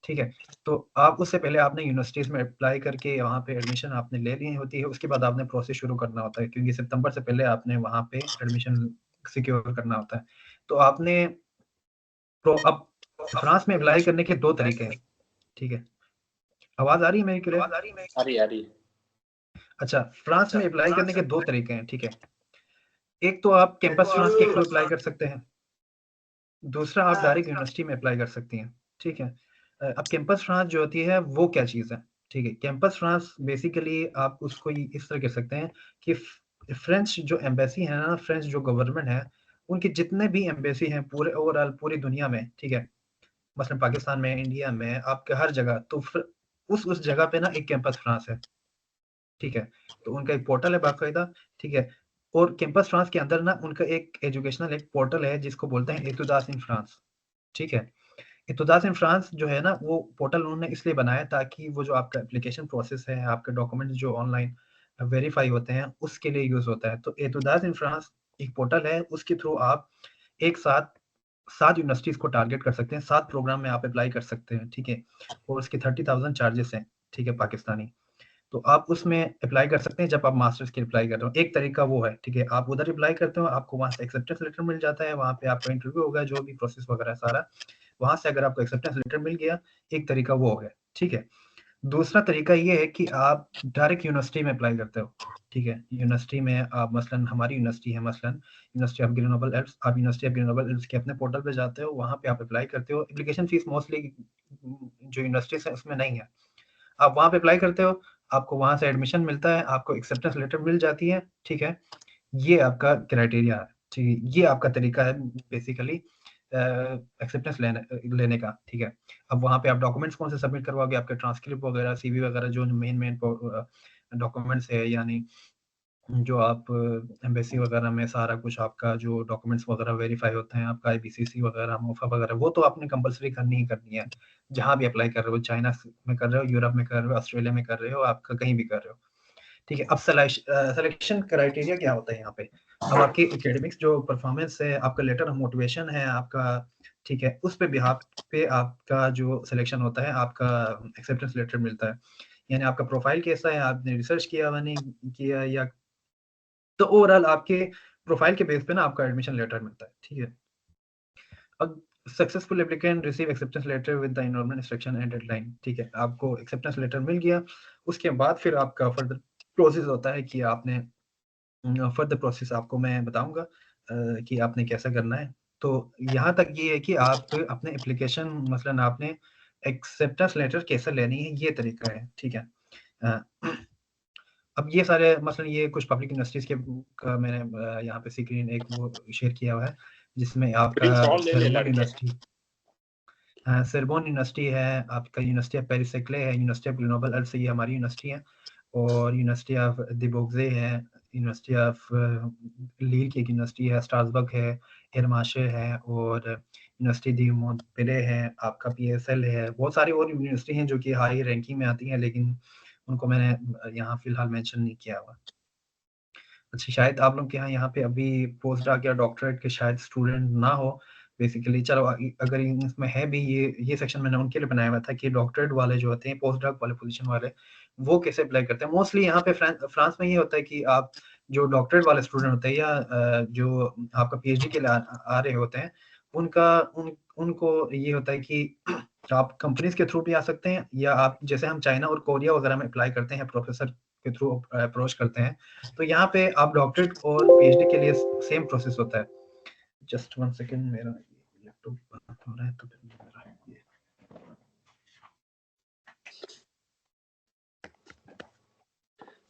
ठीक है। तो आप उससे पहले आपने यूनिवर्सिटीज़ में अप्लाई करके वहाँ पे एडमिशन आपने ले ली होती है, उसके बाद आपने प्रोसेस शुरू करना होता है क्योंकि सितंबर से पहले आपने वहाँ पे एडमिशन सिक्योर करना होता है। तो आपने तो अब फ्रांस में अप्लाई करने के 2 तरीके हैं, ठीक है। आवाज़ आ रही है मेरी क्लियर? आ रही है। अच्छा, फ्रांस में अप्लाई करने के 2 तरीके हैं, ठीक है। एक तो आप कैंपस फ्रांस के थ्रू अप्लाई कर सकते हैं, दूसरा आप डायरेक्ट यूनिवर्सिटी में अप्लाई कर सकती हैं, ठीक है। अब कैंपस फ्रांस जो होती है वो क्या चीज़ है, ठीक है। कैंपस फ्रांस बेसिकली आप उसको इस तरह कह सकते हैं कि फ्रेंच जो एम्बेसी है ना, फ्रेंच जो गवर्नमेंट है, उनके जितने भी एम्बेसी हैं पूरे ओवरऑल पूरी दुनिया में, ठीक है। मसलन पाकिस्तान में, इंडिया में, आपके हर जगह तो उस जगह पे ना एक कैंपस फ्रांस है, ठीक है। तो उनका एक पोर्टल है बाकायदा, ठीक है। और कैंपस फ्रांस के अंदर ना उनका एक एजुकेशनल एक पोर्टल है जिसको बोलते हैं एतुदास इन फ्रांस, ठीक है। एतुदास इन फ्रांस जो है ना वो पोर्टल उन्होंने इसलिए बनाया ताकि वो जो आपका एप्लीकेशन प्रोसेस है, आपके डॉक्यूमेंट्स जो ऑनलाइन वेरीफाई होते हैं उसके लिए यूज़ होता है। तो एतुदास इन फ्रांस एक पोर्टल है, उसके थ्रू आप एक साथ 7 यूनिवर्सिटीज़ को टारगेट कर सकते हैं, 7 प्रोग्राम में आप अप्लाई कर सकते हैं, ठीक है। और उसके 30,000 चार्जेस हैं, ठीक है, पाकिस्तानी। तो आप उसमें अप्लाई कर सकते हैं जब आप मास्टर्स के अप्लाई कर रहे हो। एक तरीका वो है, ठीक है। आप उधर अप्लाई करते हो, आपको वहाँ से एक्सेप्टेंस लेटर मिल जाता है, वहाँ पे आपका इंटरव्यू होगा, जो भी प्रोसेस वगैरह है सारा। वहाँ से अगर आपको एक्सेप्टेंस लेटर मिल गया, एक तरीका वो हो गया, ठीक है। दूसरा तरीका ये है कि आप डायरेक्ट यूनिवर्सिटी में अप्लाई करते हो, ठीक है। यूनिवर्सिटी में आप मसलन हमारी यूनिवर्सिटी है मसलन यूनिवर्सिटी ऑफ ग्रीनोबल एल्प्स, आप यूनिवर्सिटी ऑफ ग्रीनोबल एल्प्स के अपने पोर्टल पे जाते हो, वहाँ पे आप अप्लाई करते हो। एप्लीकेशन फीस मोस्टली जो यूनिवर्सिटीज़ है उसमें नहीं है। आप वहाँ पे अप्लाई करते हो, आपको वहाँ से एडमिशन मिलता है, आपको एक्सेप्टेंस लेटर मिल जाती है, ठीक है। ये आपका क्राइटेरिया है, ठीक है। ये आपका तरीका है बेसिकली एक्सेप्टेंस लेने का, ठीक है। अब वहाँ पे आप डॉक्यूमेंट्स कौन से सबमिट करवाओगे, आपके ट्रांसक्रिप्ट वगैरह, सीवी वगैरह जो मेन डॉक्यूमेंट्स है, यानी जो आप एम्बेसी वगैरह में सारा कुछ आपका जो डॉक्यूमेंट्स वगैरह वेरीफाई होते हैं, आपका आईबीसीसी वगैरह, मोफा वगैरह, वो तो आपने कंपल्सरी करनी ही करनी है। जहाँ भी अप्लाई कर रहे हो, चाइना में कर रहे हो, यूरोप में कर रहे हो, ऑस्ट्रेलिया में कर रहे हो, आपका कहीं भी कर रहे हो, ठीक है। अब सिलेक्शन क्राइटेरिया क्या होता है यहाँ पे? अब आपकी एकेडमिक्स जो परफॉर्मेंस है, आपका लेटर ऑफ मोटिवेशन है आपका, ठीक है, उस पे बिहाफ पे आपका जो सिलेक्शन होता है, आपका एक्सेप्टेंस लेटर मिलता है। यानी आपका प्रोफाइल कैसा है, आपने रिसर्च किया हुआ नहीं किया, या तो ओवरऑल आपके प्रोफाइल के बेस पे ना आपका एडमिशन लेटर मिलता है, ठीक है। अब successful applicant receive acceptance letter with the enrolment instruction and deadline, ठीक है। आपको एक्सेप्टेंस लेटर मिल गया, उसके बाद फिर आपका फर्दर प्रोसेस होता है कि आपने फर्दर प्रोसेस आपको मैं बताऊंगा कि आपने कैसा करना है। तो यहाँ तक ये है कि आप अपने एप्लीकेशन मसलन आपने एक्सेप्टेंस लेटर कैसे लेनी है, ये तरीका है, ठीक है। अ, अब ये सारे मसलन ये कुछ पब्लिक यूनिवर्सिटीज़ के का मैंने यहाँ पे स्क्रीन एक वो शेयर किया हुआ है, जिसमें आपका प्रिंस ऑल ले ले सोरबोन लड़के। यूनिवर्सिटी सोरबोन यूनिवर्सिटी है, आपका यूनिवर्सिटी ऑफ पेरिस सेक्ले है, यूनिवर्सिटी ऑफ ग्रेनोबल एल्स ये हमारी यूनिवर्सिटी है, और यूनिवर्सिटी ऑफ दिबोगजे है, यूनिवर्सिटी ऑफ लील की एक यूनिवर्सिटी है, स्ट्रासबर्ग है, एरमाशे है, और यूनिवर्सिटी दी मोंटपेले है, आपका पीएसएल है। बहुत सारी और यूनिवर्सिटी हैं जो कि हाई रैंकिंग में आती हैं, लेकिन उनको मैंने यहाँ फिलहाल मेंशन नहीं किया हुआ। अच्छा, शायद आप लोग के यहाँ पे अभी पोस्ट डॉक या डॉक्टरेट के शायद स्टूडेंट ना हो बेसिकली। चलो अगर इसमें है भी, ये सेक्शन मैंने उनके लिए बनाया हुआ था कि डॉक्टरेट वाले जो होते हैं, पोस्ट डॉक वाले पोजीशन वाले, वो कैसे अप्लाई करते हैं। मोस्टली यहाँ पे फ्रांस में ये होता है कि आप जो डॉक्टरेट वाले स्टूडेंट होते हैं, या जो आपका पीएचडी के लिए आ रहे होते हैं, उनको ये होता है कि आप कंपनीज के थ्रू भी आ सकते हैं, या आप जैसे हम चाइना और कोरिया वगैरह में अप्लाई करते हैं, प्रोफेसर के थ्रू अप्रोच करते हैं। तो यहाँ पे आप डॉक्टरेट और पीएचडी के लिए सेम प्रोसेस होता है। जस्ट 1 सेकंड, मेरा लैपटॉप बंद हो रहा है तो फिर मेरा ये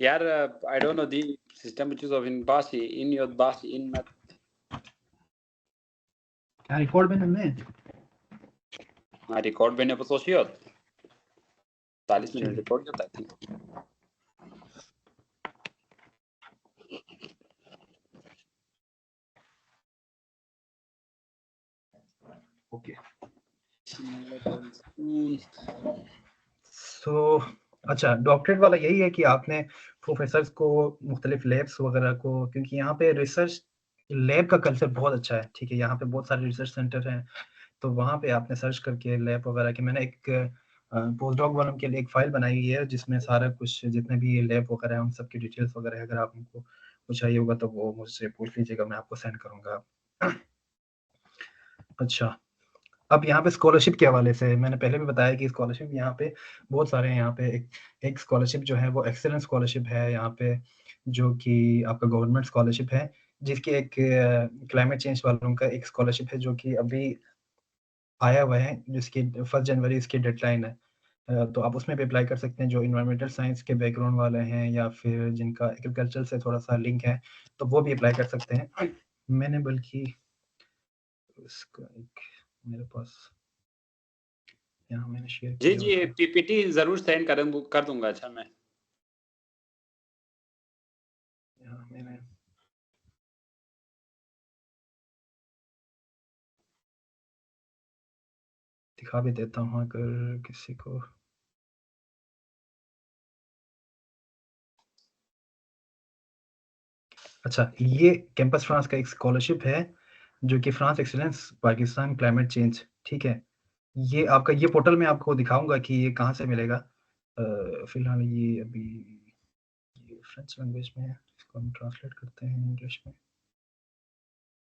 यार। I don't know the system which is of in Basi in your Basi in math क्या रिकॉर्ड में हमने रिकॉर्ड मैंने पर सोचियो 40 मिनट रिकॉर्ड होता है। ओके। सो अच्छा, डॉक्टरेट वाला यही है कि आपने प्रोफेसर्स को, मुख्तलिफ लैब्स वगैरह को, क्योंकि यहाँ पे रिसर्च लैब का कल्चर बहुत अच्छा है, ठीक है। यहाँ पे बहुत सारे रिसर्च सेंटर हैं, तो वहाँ पे आपने सर्च करके लैब वगैरह की, मैंने एक पोस्ट डॉक वालों के लिए एक फाइल बनाई हुई है जिसमें सारा कुछ जितने भी लैब वगैरह है उन सब की डिटेल्स वगैरह है। अगर आपको कुछ चाहिए होगा तो वो मुझसे पूछ लीजिएगा, मैं आपको सेंड करूँगा। अच्छा, अब यहाँ पे स्कॉलरशिप के हवाले से मैंने पहले भी बताया कि स्कॉलरशिप यहाँ पे बहुत सारे हैं। यहाँ पे एक स्कॉलरशिप जो है वो एक्सीलेंस स्कॉलरशिप है यहाँ पे, जो कि आपका गवर्नमेंट स्कॉलरशिप है, जिसकी एक क्लाइमेट चेंज वालों का एक स्कॉलरशिप है जो कि अभी आया हुआ है, जिसकी 1 जनवरी इसकी डेडलाइन है। तो आप उसमें भी अप्लाई कर सकते हैं, जो एनवायरमेंटल साइंस के बैकग्राउंड वाले हैं या फिर जिनका एग्रीकल्चर से थोड़ा-सा लिंक है, तो वो भी अप्लाई कर सकते हैं। मैंने बल्कि इसका एक मेरे पास यहाँ मैंने शेयर जी, किया जी, हुआ था। पीपीटी ज़रूर सेंड कर दूँगा अच्छा मैं। यहाँ मैंने दिखा भी देता हूँ अगर किसी को। अच्छा, ये कैंपस फ्रांस का एक स्कॉलरशिप है, जो कि France excellence Pakistan climate change, ठीक है? ये आपका ये पोर्टल में आपको दिखाऊँगा कि ये कहाँ से मिलेगा। फिलहाल ये अभी ये फ्रेंच लैंग्वेज में है, इसको हम ट्रांसलेट करते हैं इंग्लिश में।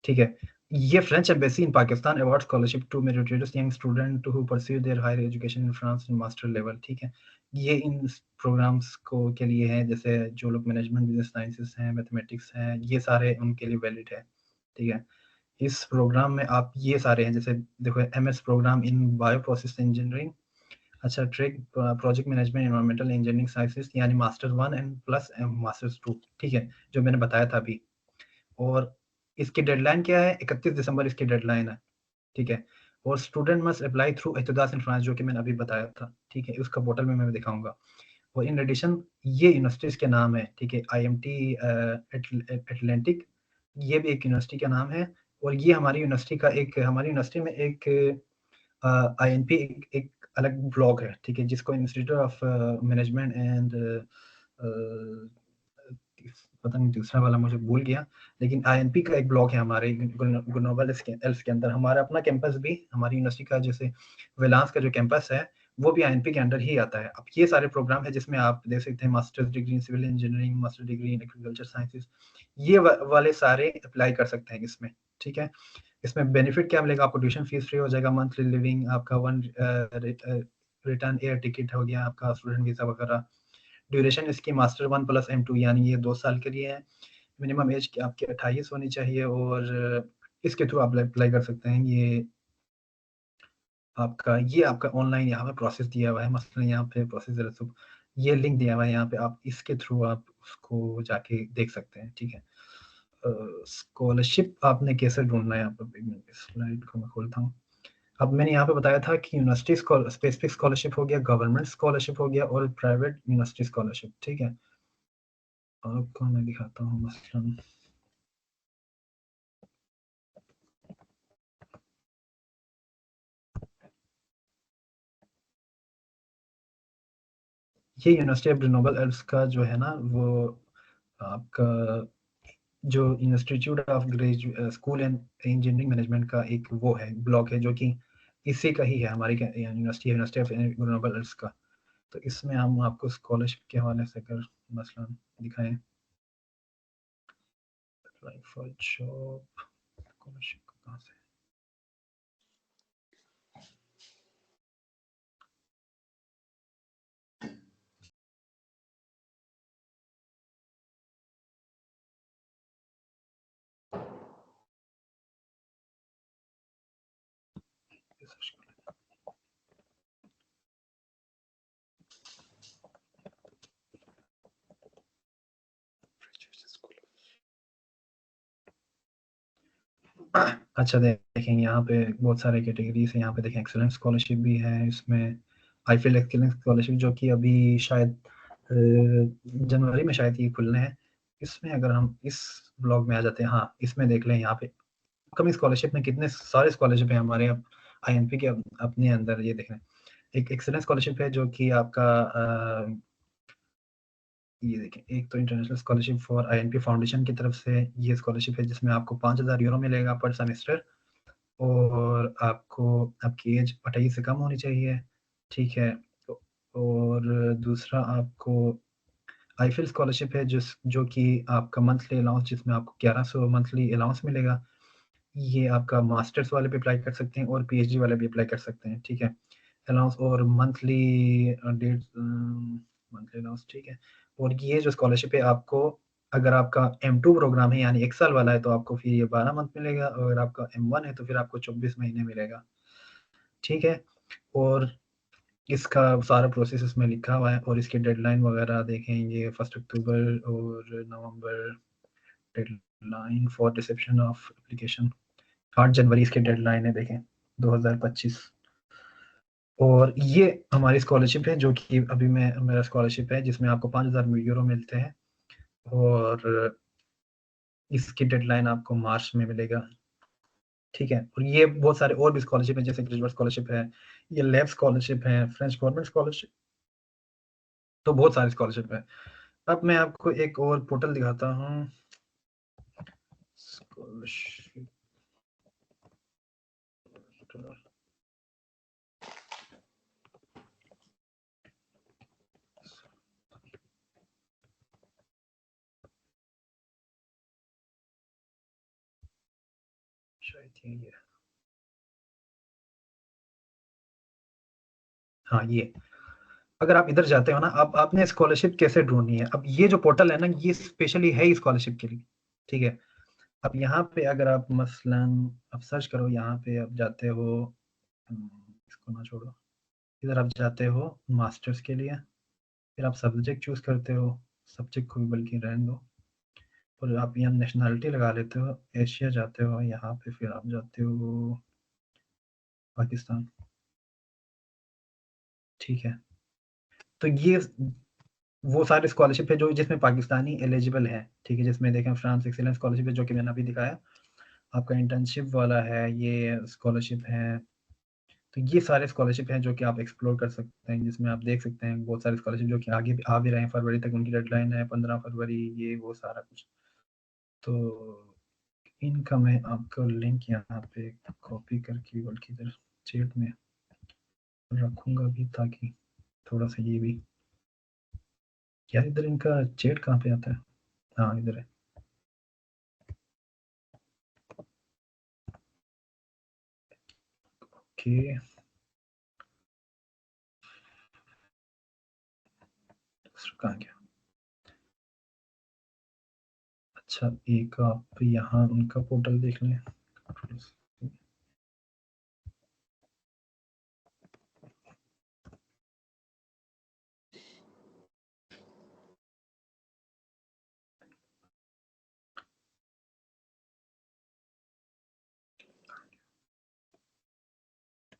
ठीक है, ये French embassy in Pakistan award scholarship to meritorious young student who pursue their higher education in France in master level, ठीक है? ये इन प्रोग्राम्स को के लिए है, जैसे जो लोग मैनेजमेंट, बिज़नेस साइंसेज़ हैं, मैथमेटिक्स हैं, ये सारे उनके लिए वैलिड है, ठीक है? इस प्रोग्राम में आप ये सारे हैं, जैसे देखो MS programme in bio process engineering, अच्छा track project management environmental engineering sciences यानी मास्टर 1 एंड प्लस मास्टर्स 2, ठीक है? जो मैंने बताया था अभी। और इसकी डेडलाइन क्या है? 31 दिसंबर इसकी डेडलाइन है, ठीक है? और स्टूडेंट मस्ट अप्लाई थ्रू इत्तेदास इन फ्रांस, जो कि मैंने अभी बताया था, ठीक है? उसका पोर्टल में मैं दिखाऊँगा। और इन एडिशन ये यूनिवर्सिटीज़ के नाम है, ठीक है? आईएमटी एटलांटिक, ये भी एक यूनिवर्सिटी का नाम है। और ये हमारी यूनिवर्सिटी में एक आईएनपी एक अलग ब्लॉक है, ठीक है? जिसको इंस्टीट्यूट ऑफ मैनेजमेंट एंड पता नहीं दूसरा वाला मुझे भूल गया, लेकिन आईएनपी का एक ब्लॉक है हमारे ग्लोबल एल्स के अंदर। हमारा अपना कैंपस भी हमारी यूनिवर्सिटी का, जैसे वेलांस का जो कैंपस है, वो भी आईएनपी के अंडर ही आता है। अब ये सारे प्रोग्राम है जिसमें आप देख सकते हैं masters degree in civil engineering, master degree in agriculture sciences, ये वाले सारे अप्लाई कर सकते हैं इसमें, ठीक है? इसमें बेनिफिट क्या मिलेगा आपको? ट्यूशन फीस फ्री हो जाएगा, मंथली लिविंग आपका रिटर्न एयर टिकट हो गया आपका, स्टूडेंट वीज़ा वगैरह। ड्यूरेशन इसकी मास्टर 1 प्लस M2 यानी ये 2 साल के लिए है। मिनिमम एज की आपकी 28 होनी चाहिए और इसके थ्रू आप अप्लाई कर सकते हैं। ये आपका ऑनलाइन यहाँ पे प्रोसेस दिया हुआ है, मसलन यहाँ पे प्रोसेस ये लिंक दिया हुआ है यहाँ पे, आप इसके थ्रू आप उसको जाके देख सकते हैं, ठीक है? स्कॉलरशिप आपने कैसे ढूँढना है यहाँ पे? एक मिनट स्लाइड को मैं खोलता हूँ। अब मैंने यहाँ पे बताया था कि यूनिवर्सिटी स्पेसिफिक स्कॉलरशिप हो गया, गवर्नमेंट स्कॉलरशिप हो गया और प्राइवेट यूनिवर्सिटी स्कॉलरशिप, ठीक है? आपको मैं दिखाता हूँ मसलन ये यूनिवर्सिटी ऑफ ग्रेनोबल एल्प्स का जो है ना, वो आपका जो institute of school and engineering management का एक वो है, ब्लॉक है, जो कि इसी का ही है, हमारी यूनिवर्सिटी ऑफ ग्रेनोबल एल्प्स का। तो इसमें हम आपको स्कॉलरशिप के हवाले से अगर मसलन दिखाएं, अप्लाई फॉर जॉब स्कॉलरशिप कहाँ से? अच्छा देखें यहाँ पे बहुत सारे कैटेगरीज हैं, यहाँ पे देखें एक्सेलेंस स्कॉलरशिप भी है, इसमें आईफीएल एक्सेलेंस स्कॉलरशिप जो कि अभी शायद जनवरी में शायद ये खुलने हैं। इसमें अगर हम इस ब्लॉग में आ जाते हैं, हाँ इसमें देख लें यहाँ पे अपकमिंग स्कॉलरशिप में कितने सारे स्कॉलरशिप है हमारे आईएनपी के अपने अंदर, ये देख लें। एक एक्सेलेंस स्कॉलरशिप है जो कि आपका ये देखें, एक तो international scholarship for INP foundation की तरफ से ये स्कॉलरशिप है जिसमें आपको 5,000 यूरो मिलेगा पर सेमेस्टर, और आपको आपकी एज 28 से कम होनी चाहिए, ठीक है। और दूसरा आपको आईफिल स्कॉलरशिप है जो कि आपका मंथली अलाउंस, जिसमें आपको 1100 मंथली अलाउंस मिलेगा। ये आपका मास्टर्स वाले भी अप्लाई कर सकते हैं और पीएचडी वाले भी अप्लाई कर सकते हैं, ठीक है। अलाउंस और मंथली डेट मंथली अलाउंस, ठीक है। और ये जो स्कॉलरशिप है आपको, अगर आपका M2 प्रोग्राम है यानी 1 साल वाला है तो आपको फिर ये 12 मंथ मिलेगा, और अगर आपका M1 है तो फिर आपको 24 महीने मिलेगा, ठीक है। और इसका सारा प्रोसेस इसमें लिखा हुआ है, और इसकी डेडलाइन वगैरह देखेंगे 1 अक्टूबर और नवंबर, deadline for reception of application 8 जनवरी इसकी डेडलाइन है, देखें 2025। और ये हमारी स्कॉलरशिप है जो कि अभी मेरा स्कॉलरशिप है जिसमें आपको 5,000 यूरो मिलते हैं, और इसकी डेडलाइन आपको मार्च में मिलेगा, ठीक है। और ये बहुत सारे और भी स्कॉलरशिप है, जैसे ग्रेजुएट स्कॉलरशिप है, ये लैब स्कॉलरशिप है, फ्रेंच गवर्नमेंट स्कॉलरशिप, तो बहुत सारी स्कॉलरशिप है। अब मैं आपको एक और पोर्टल दिखाता हूँ, स्कॉलरशिप शायद ये, हाँ ये, अगर आप इधर जाते हो ना, अब आपने स्कॉलरशिप कैसे ढूंढनी है, अब ये जो पोर्टल है ना ये स्पेशली है स्कॉलरशिप के लिए, ठीक है। अब यहाँ पे अगर आप मसलन आप सर्च करो, यहाँ पे आप जाते हो, इसको ना छोड़ो, इधर आप जाते हो मास्टर्स के लिए, फिर आप सब्जेक्ट चूज करते हो, सब्जेक्ट को भी बल्कि रहने दो, और आप यहाँ नेशनैलिटी लगा लेते हो, एशिया जाते हो, यहाँ पे फिर आप जाते हो पाकिस्तान, ठीक है। तो ये वो सारे स्कॉलरशिप है जो जिसमें पाकिस्तानी एलिजिबल है, ठीक है। जिसमें देखें फ्रांस एक्सीलेंस स्कॉलरशिप है जो कि मैंने अभी दिखाया, आपका इंटर्नशिप वाला है, ये स्कॉलरशिप है। तो ये सारे स्कॉलरशिप हैं जो कि आप एक्सप्लोर कर सकते हैं, जिसमें आप देख सकते हैं बहुत सारे स्कॉलरशिप जो कि आगे भी आ भी रहे हैं, फरवरी तक उनकी डेडलाइन है, 15 फरवरी, ये वो सारा कुछ। तो इनका मैं आपको लिंक यहाँ पे कॉपी करके बल्कि इधर चैट में रखूंगा भी, ताकि थोड़ा सा ये भी, क्या इधर इनका चैट कहाँ पे आता है, हाँ इधर है। ओके, कहाँ गया, अच्छा एक आप यहाँ उनका पोर्टल देख लें,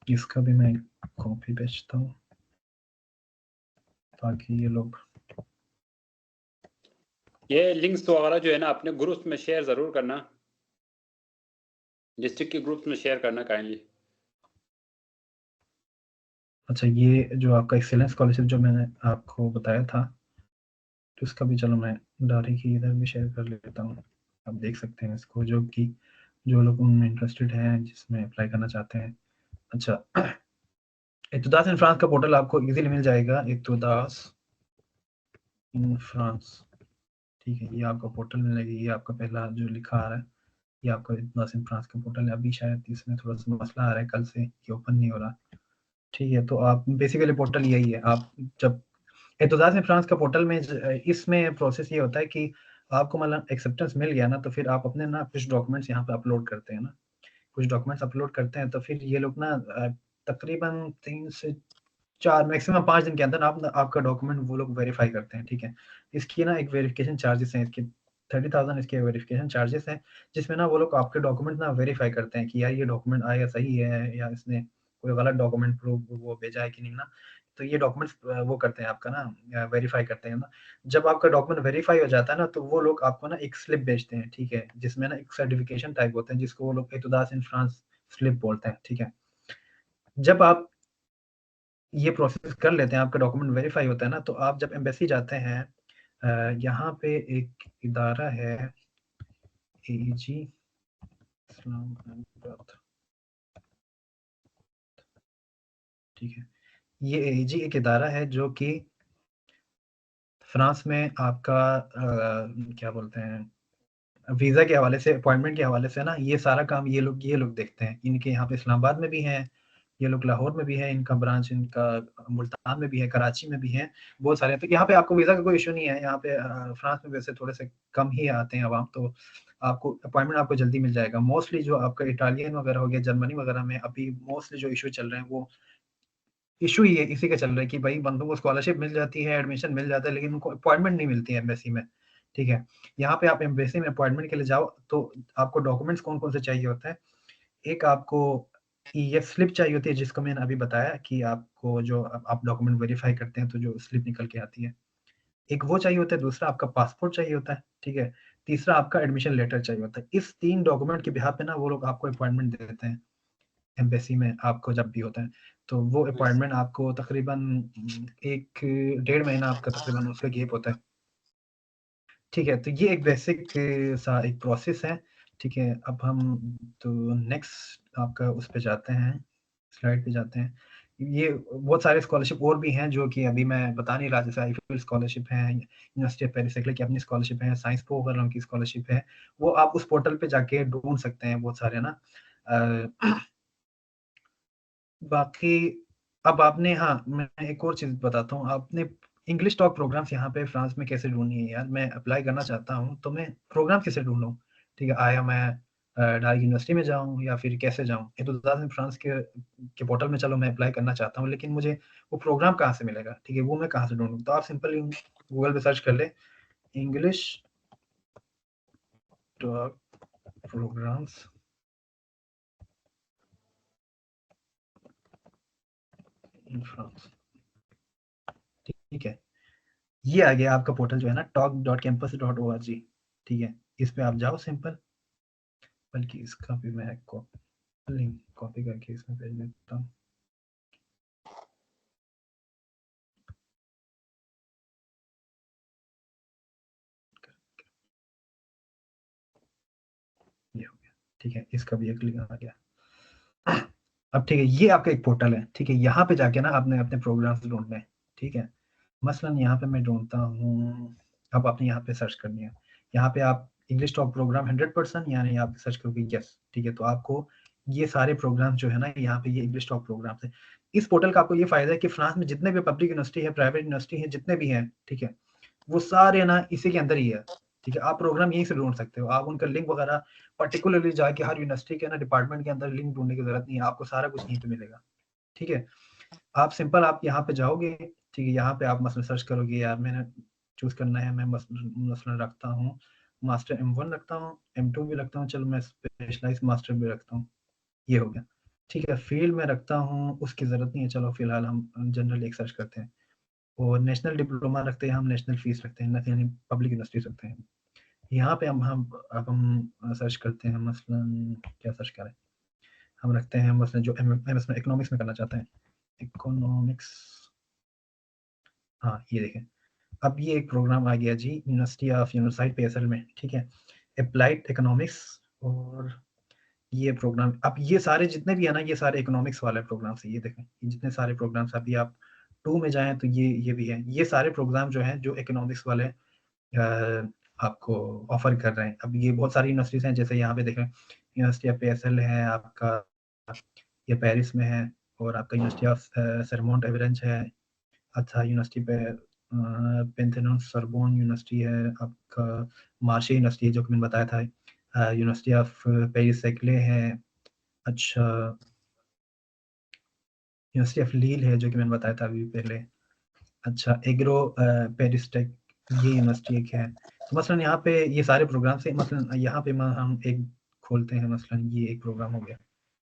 इसका भी मैं कॉपी भेजता हूँ ताकि ये लोग, ये लिंक्स वगैरह जो है ना अपने ग्रुप्स में शेयर जरूर करना, डिस्ट्रिक्ट के ग्रुप्स में शेयर करना काइंडली। अच्छा ये जो आपका एक्सीलेंस स्कॉलरशिप जो मैंने आपको बताया था, तो इसका भी चलो मैं डायरेक्ट ही इधर भी शेयर कर लेता हूँ, आप देख सकते हैं इसको, जो कि जो लोग उनमें इंटरेस्टेड हैं जिसमें अप्लाई करना चाहते हैं। अच्छा इक्तदास इन फ्रांस का पोर्टल आपको इजीली मिल जाएगा, इक्तदास इन फ्रांस, ठीक है। ये आपका पोर्टल मिलेगा, ये आपका पहला जो लिखा आ रहा है ये आपका इक्तदास इन फ्रांस का पोर्टल है। अभी शायद इसमें थोड़ा सा मसला आ रहा है, कल से ये ओपन नहीं हो रहा, ठीक है। तो आप बेसिकली पोर्टल यही है, आप जब एतजाज में फ्रांस का पोर्टल में इसमें प्रोसेस ये होता है कि आपको मतलब एक्सेप्टेंस मिल गया ना, तो फिर आप अपने ना कुछ डॉक्यूमेंट्स यहाँ पे अपलोड करते हैं ना, कुछ डॉक्यूमेंट्स अपलोड करते हैं, तो फिर ये लोग ना तकरीबन 3 से 4 मैक्सिमम 5 दिन के अंदर आप आपका डॉक्यूमेंट वो लोग वेरीफाई करते हैं, ठीक है। इसकी ना एक वेरिफिकेशन चार्जेस हैं, इसके 30,000 इसके वेरिफिकेशन चार्जेस हैं, जिसमें ना वो लोग आपके डॉक्यूमेंट ना वेरीफाई करते हैं कि यार ये डॉक्यूमेंट आया सही है या इसने कोई गलत डॉक्यूमेंट प्रूफ वो भेजा है कि नहीं ना। तो ये डॉक्यूमेंट्स वो करते हैं आपका ना वेरीफाई करते हैं ना। जब आपका डॉक्यूमेंट वेरीफाई हो जाता है ना, तो वो लोग आपको ना एक स्लिप भेजते हैं, ठीक है, जिसमें ना एक सर्टिफिकेशन टाइप होता है जिसको वो लोग इतुदास इन फ्रांस स्लिप बोलते हैं, ठीक है। जब आप ये प्रोसेस कर लेते हैं, आपका डॉक्यूमेंट वेरीफाई होता है ना, तो आप जब एम्बेसी जाते हैं यहाँ पे एक इदारा है AEG इस्लामाबाद, ठीक है। ये AEG एक इदारा है जो कि फ्रांस में आपका क्या बोलते हैं वीज़ा के हवाले से, अपॉइंटमेंट के हवाले से ना, ये सारा काम ये लोग देखते हैं। इनके यहाँ पे इस्लामाबाद में भी हैं, ये लोग लाहौर में भी है, इनका ब्रांच, इनका मुल्तान में भी है, कराची में भी है, बहुत सारे हैं। तो यहाँ पे आपको वीज़ा का कोई इश्यू नहीं है। यहाँ पे फ्रांस में वैसे थोड़े से कम ही आते हैं अवाम, तो आपको अपॉइंटमेंट आपको जल्दी मिल जाएगा। मोस्टली जो आपका इटालियन वगैरह हो गया, जर्मनी वगैरह में अभी मोस्टली जो इश्यू चल रहे हैं वो इश्यू ही है, इसी का चल रहा है कि भाई बंदों को स्कॉलरशिप मिल जाती है, एडमिशन मिल जाता है, लेकिन उनको अपॉइंटमेंट नहीं मिलती है एम्बेसी में, ठीक है। यहाँ पे आप एम्बेसी में अपॉइंटमेंट के लिए जाओ तो आपको डॉक्यूमेंट्स कौन-कौन से चाहिए होते हैं। एक आपको ये स्लिप चाहिए होती है जिसको मैंने अभी बताया कि आपको जो आप डॉक्यूमेंट वेरीफाई करते हैं तो जो स्लिप निकल के आती है। एक वो चाहिए होता है, दूसरा आपका पासपोर्ट चाहिए होता है, ठीक है। तीसरा आपका एडमिशन लेटर चाहिए होता है। इस 3 डॉक्यूमेंट के बिहाफ़ पे ना वो लोग आपको अपॉइंटमेंट देते हैं। एम्बेसी में आपको जब भी होता है, तो वो अपॉइंटमेंट आपको तकरीबन 1 डेढ़ महीना आपका तकरीबन उसका गैप होता है। ठीक है, तो ये एक बेसिक सा एक प्रोसेस है, ठीक है। अब हम तो नेक्स्ट आपका उस पे जाते हैं, स्लाइड पे जाते हैं। ये बहुत सारे स्कॉलरशिप और भी हैं जो कि अभी मैं बता नहीं रहा, जैसे आईफिल स्कॉलरशिप है, यूनिवर्सिटी ऑफ पेरिस की अपनी स्कॉलरशिप है, साइंस पो वालों की स्कॉलरशिप है, वो आप उस पोर्टल पे जाके ढूँढ सकते हैं बहुत सारे ना। बाकी अब आपने, हाँ, मैं एक और चीज़ बताता हूँ, आपने इंग्लिश टॉक प्रोग्राम्स यहाँ पे फ्रांस में कैसे ढूँढनी है यार? मैं अप्लाई करना चाहता हूँ, तो मैं प्रोग्राम कैसे ढूँढूँ? ठीक है, आया मैं डायरेक्ट यूनिवर्सिटी में जाऊँ या फिर कैसे जाऊँ? ये तो ज़्यादा मैं फ्रांस के पोर्टल में चलो मैं अप्लाई करना चाहता हूँ, लेकिन मुझे वो प्रोग्राम कहाँ से मिलेगा? ठीक है, वो मैं कहाँ से ढूँढूँ? तो आप सिंपली गूगल पे सर्च कर लें, English talk programmes in France, ठीक है। ये आ गया आपका पोर्टल जो है ना talk.campus.org, ठीक है। इस पे आप जाओ सिंपल, बल्कि इसका भी मैं लिंक कॉपी करके इसमें भेज देता हूँ। ये हो गया, ठीक है, इसका भी एक लिंक आ गया। अब ठीक है, ये आपका एक पोर्टल है, ठीक है। यहाँ पे जाके ना आपने अपने प्रोग्राम्स ढूँढने हैं, ठीक है। मसलन यहाँ पे मैं ढूँढता हूँ, अब आपने यहाँ पे सर्च करनी है। यहाँ पे आप इंग्लिश टॉक प्रोग्राम 100% यानी आप सर्च करोगे यस, ठीक है। तो आपको ये सारे प्रोग्राम जो है ना, यहाँ पे ये इंग्लिश टॉक प्रोग्राम्स है। इस पोर्टल का आपको ये फ़ायदा है कि फ्रांस में जितने भी पब्लिक यूनिवर्सिटी है, प्राइवेट यूनिवर्सिटी है, जितने भी हैं, ठीक है, वो सारे ना इसी के अंदर ही है, ठीक है। आप प्रोग्राम यहीं से ढूँढ सकते हो। आप उनका लिंक वगैरह पर्टिकुलरली जाके हर यूनिवर्सिटी के ना डिपार्टमेंट के अंदर लिंक ढूँढने की ज़रूरत नहीं है, आपको सारा कुछ यहीं पे मिलेगा, ठीक है। आप सिंपल आप यहाँ पे जाओगे, ठीक है, यहाँ पे आप मसलन सर्च करोगे, यार मैंने चूज़ करना है, मैं मसलन रखता हूँ मास्टर M1 रखता हूँ, M2 भी रखता हूँ, चलो मैं स्पेशलाइज़्ड मास्टर भी रखता हूँ, ये हो गया, ठीक है। फ़ील्ड में रखता हूँ, उसकी ज़रूरत नहीं है, चलो फिलहाल हम जनरल एक सर्च करते हैं। और नेशनल डिप्लोमा रखते हैं हम, नेशनल फीस रखते हैं, यानी पब्लिक यूनिवर्सिटीज़ रखते हैं। यहाँ पे हम सर्च करते हैं, मसलन क्या सर्च करें? हम रखते हैं मसलन जो एमएस में इकोनॉमिक्स में करना चाहते हैं, इकोनॉमिक्स, हाँ, ये देखें। अब ये एक प्रोग्राम आ गया जी, यूनिवर्सिटी ऑफ यूनिवर्साइट PSL में, ठीक है। एप्लाइड इकोनॉमिक्स, और ये प्रोग्राम, अब ये सारे जितने भी है ना, ये सारे इकोनॉमिक्स वाले प्रोग्राम्स हैं, ये देखें। ये जितने सारे प्रोग्राम्स, अभी आप 2 में जाएँ तो ये भी है। ये सारे प्रोग्राम जो हैं, जो इकोनॉमिक्स वाले आपको ऑफ़र कर रहे हैं। अब ये बहुत सारी यूनिवर्सिटीज़ हैं, जैसे यहाँ पे देखें, यूनिवर्सिटी ऑफ PSL है आपका, ये पेरिस में है, और आपका यूनिवर्सिटी ऑफ सरमोंट एवरेंज है। अच्छा, यूनिवर्सिटी पे पेंथेनॉन सोरबोन यूनिवर्सिटी है, आपका मार्शे यूनिवर्सिटी है जो कि मैंने बताया था। यूनिवर्सिटी ऑफ पेरिस सेक्ले है। अच्छा, यूनिवर्सिटी ऑफ लील है जो कि मैंने बताया था अभी पहले। अच्छा, एग्रो पेरिस टेक, ये यूनिवर्सिटी एक है। तो मसलन यहाँ पे ये सारे प्रोग्राम्स हैं, मसलन यहाँ पे हम एक खोलते हैं, मसलन ये एक प्रोग्राम हो गया।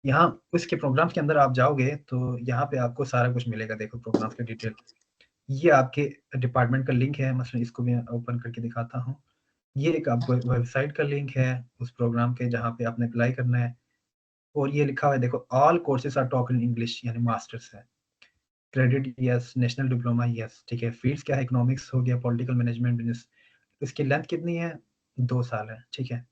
यहाँ उसके प्रोग्राम्स के अंदर आप जाओगे तो यहाँ पे आपको सारा कुछ मिलेगा, देखो प्रोग्राम्स की डिटेल। ये आपके डिपार्टमेंट का लिंक है, मसलन इसको मैं ओपन करके दिखाता हूँ। ये एक आपको वेबसाइट का लिंक है उस प्रोग्राम के जहाँ पे आपने अप्लाई करना है, और ये लिखा हुआ है देखो, all courses are taught in English, यानी मास्टर्स है। Credit yes, national diploma yes, ठीक है। फील्ड्स क्या है, इकोनॉमिक्स हो गया, पॉलिटिकल मैनेजमेंट, बिजनेस। इसकी लेंथ कितनी है, 2 साल है, ठीक है।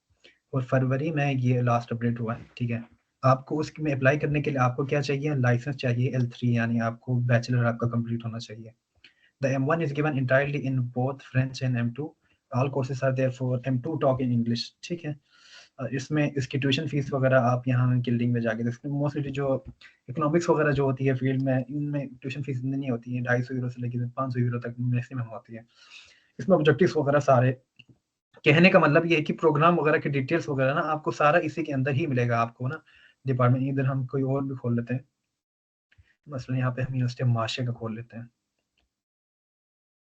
और फरवरी में ये लास्ट अपडेट हुआ है, ठीक है। आपको उसमें अप्लाई करने के लिए आपको क्या चाहिए, लाइसेंस चाहिए L3, यानी आपको बैचलर आपका कंप्लीट होना चाहिए। The M1 is given entirely in both French and M2, all courses are there for M2 talk in English, ठीक है। इसमें इसकी ट्यूशन फीस वगैरह आप यहाँ की लिंक में जाके देखते हैं। मोस्टली जो इकोनॉमिक्स वगैरह जो होती है फील्ड में, इनमें ट्यूशन फीस इतनी नहीं होती है, 250 यूरो से लेकर 500 यूरो तक मैक्सिमम होती है। इसमें ऑब्जेक्टिव्स वगैरह सारे, कहने का मतलब ये है कि प्रोग्राम वगैरह की डिटेल्स वगैरह ना आपको सारा इसी के अंदर ही मिलेगा आपको ना, डिपार्टमेंट। इधर हम कोई और भी खोल लेते हैं, मसलन यहाँ पे हम यूनिवर्सिटी ऑफ मार्शे का खोल लेते हैं,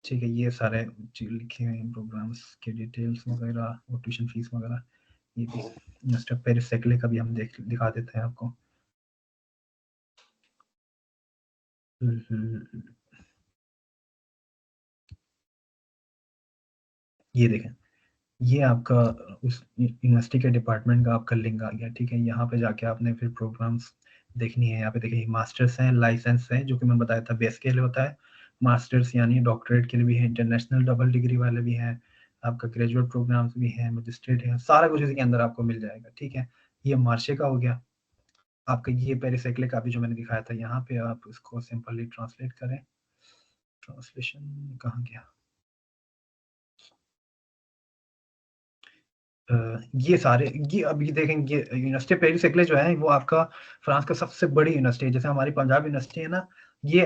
ठीक है। ये सारे लिखे हुए हैं प्रोग्राम्स के डिटेल्स वगैरह और ट्यूशन फीस वगैरह। ये भी यूनिवर्सिटी ऑफ पेरिस सेकले का भी हम दिखा देते हैं आपको। ये देखें, ये आपका उस यूनिवर्सिटी के डिपार्टमेंट का आपका लिंक आ गया, ठीक है। यहाँ पे जाके आपने फिर प्रोग्राम्स देखनी है। यहाँ पे देखिए मास्टर्स हैं, लाइसेंस है, जो कि मैंने बताया था बेस के लिए होता है। मास्टर्स यानी डॉक्टरेट के लिए भी है, इंटरनेशनल डबल डिग्री वाले भी हैं, आपका ग्रेजुएट प्रोग्राम्स भी हैं, मजिस्ट्रेट है, सारा कुछ इसके अंदर आपको मिल जाएगा, ठीक है। ये मार्शे का हो गया आपका। ये पेरिसाइक्लिक का भी जो मैंने दिखाया था, यहाँ पे आप इसको सिंपली ट्रांसलेट करें। ट्रांसलेशन कहाँ गया, ये सारे, ये अभी देखेंगे यूनिवर्सिटी पेरिस सेक्ले जो है वो आपका फ्रांस का सबसे बड़ी यूनिवर्सिटी है। जैसे हमारी पंजाब यूनिवर्सिटी है ना, ये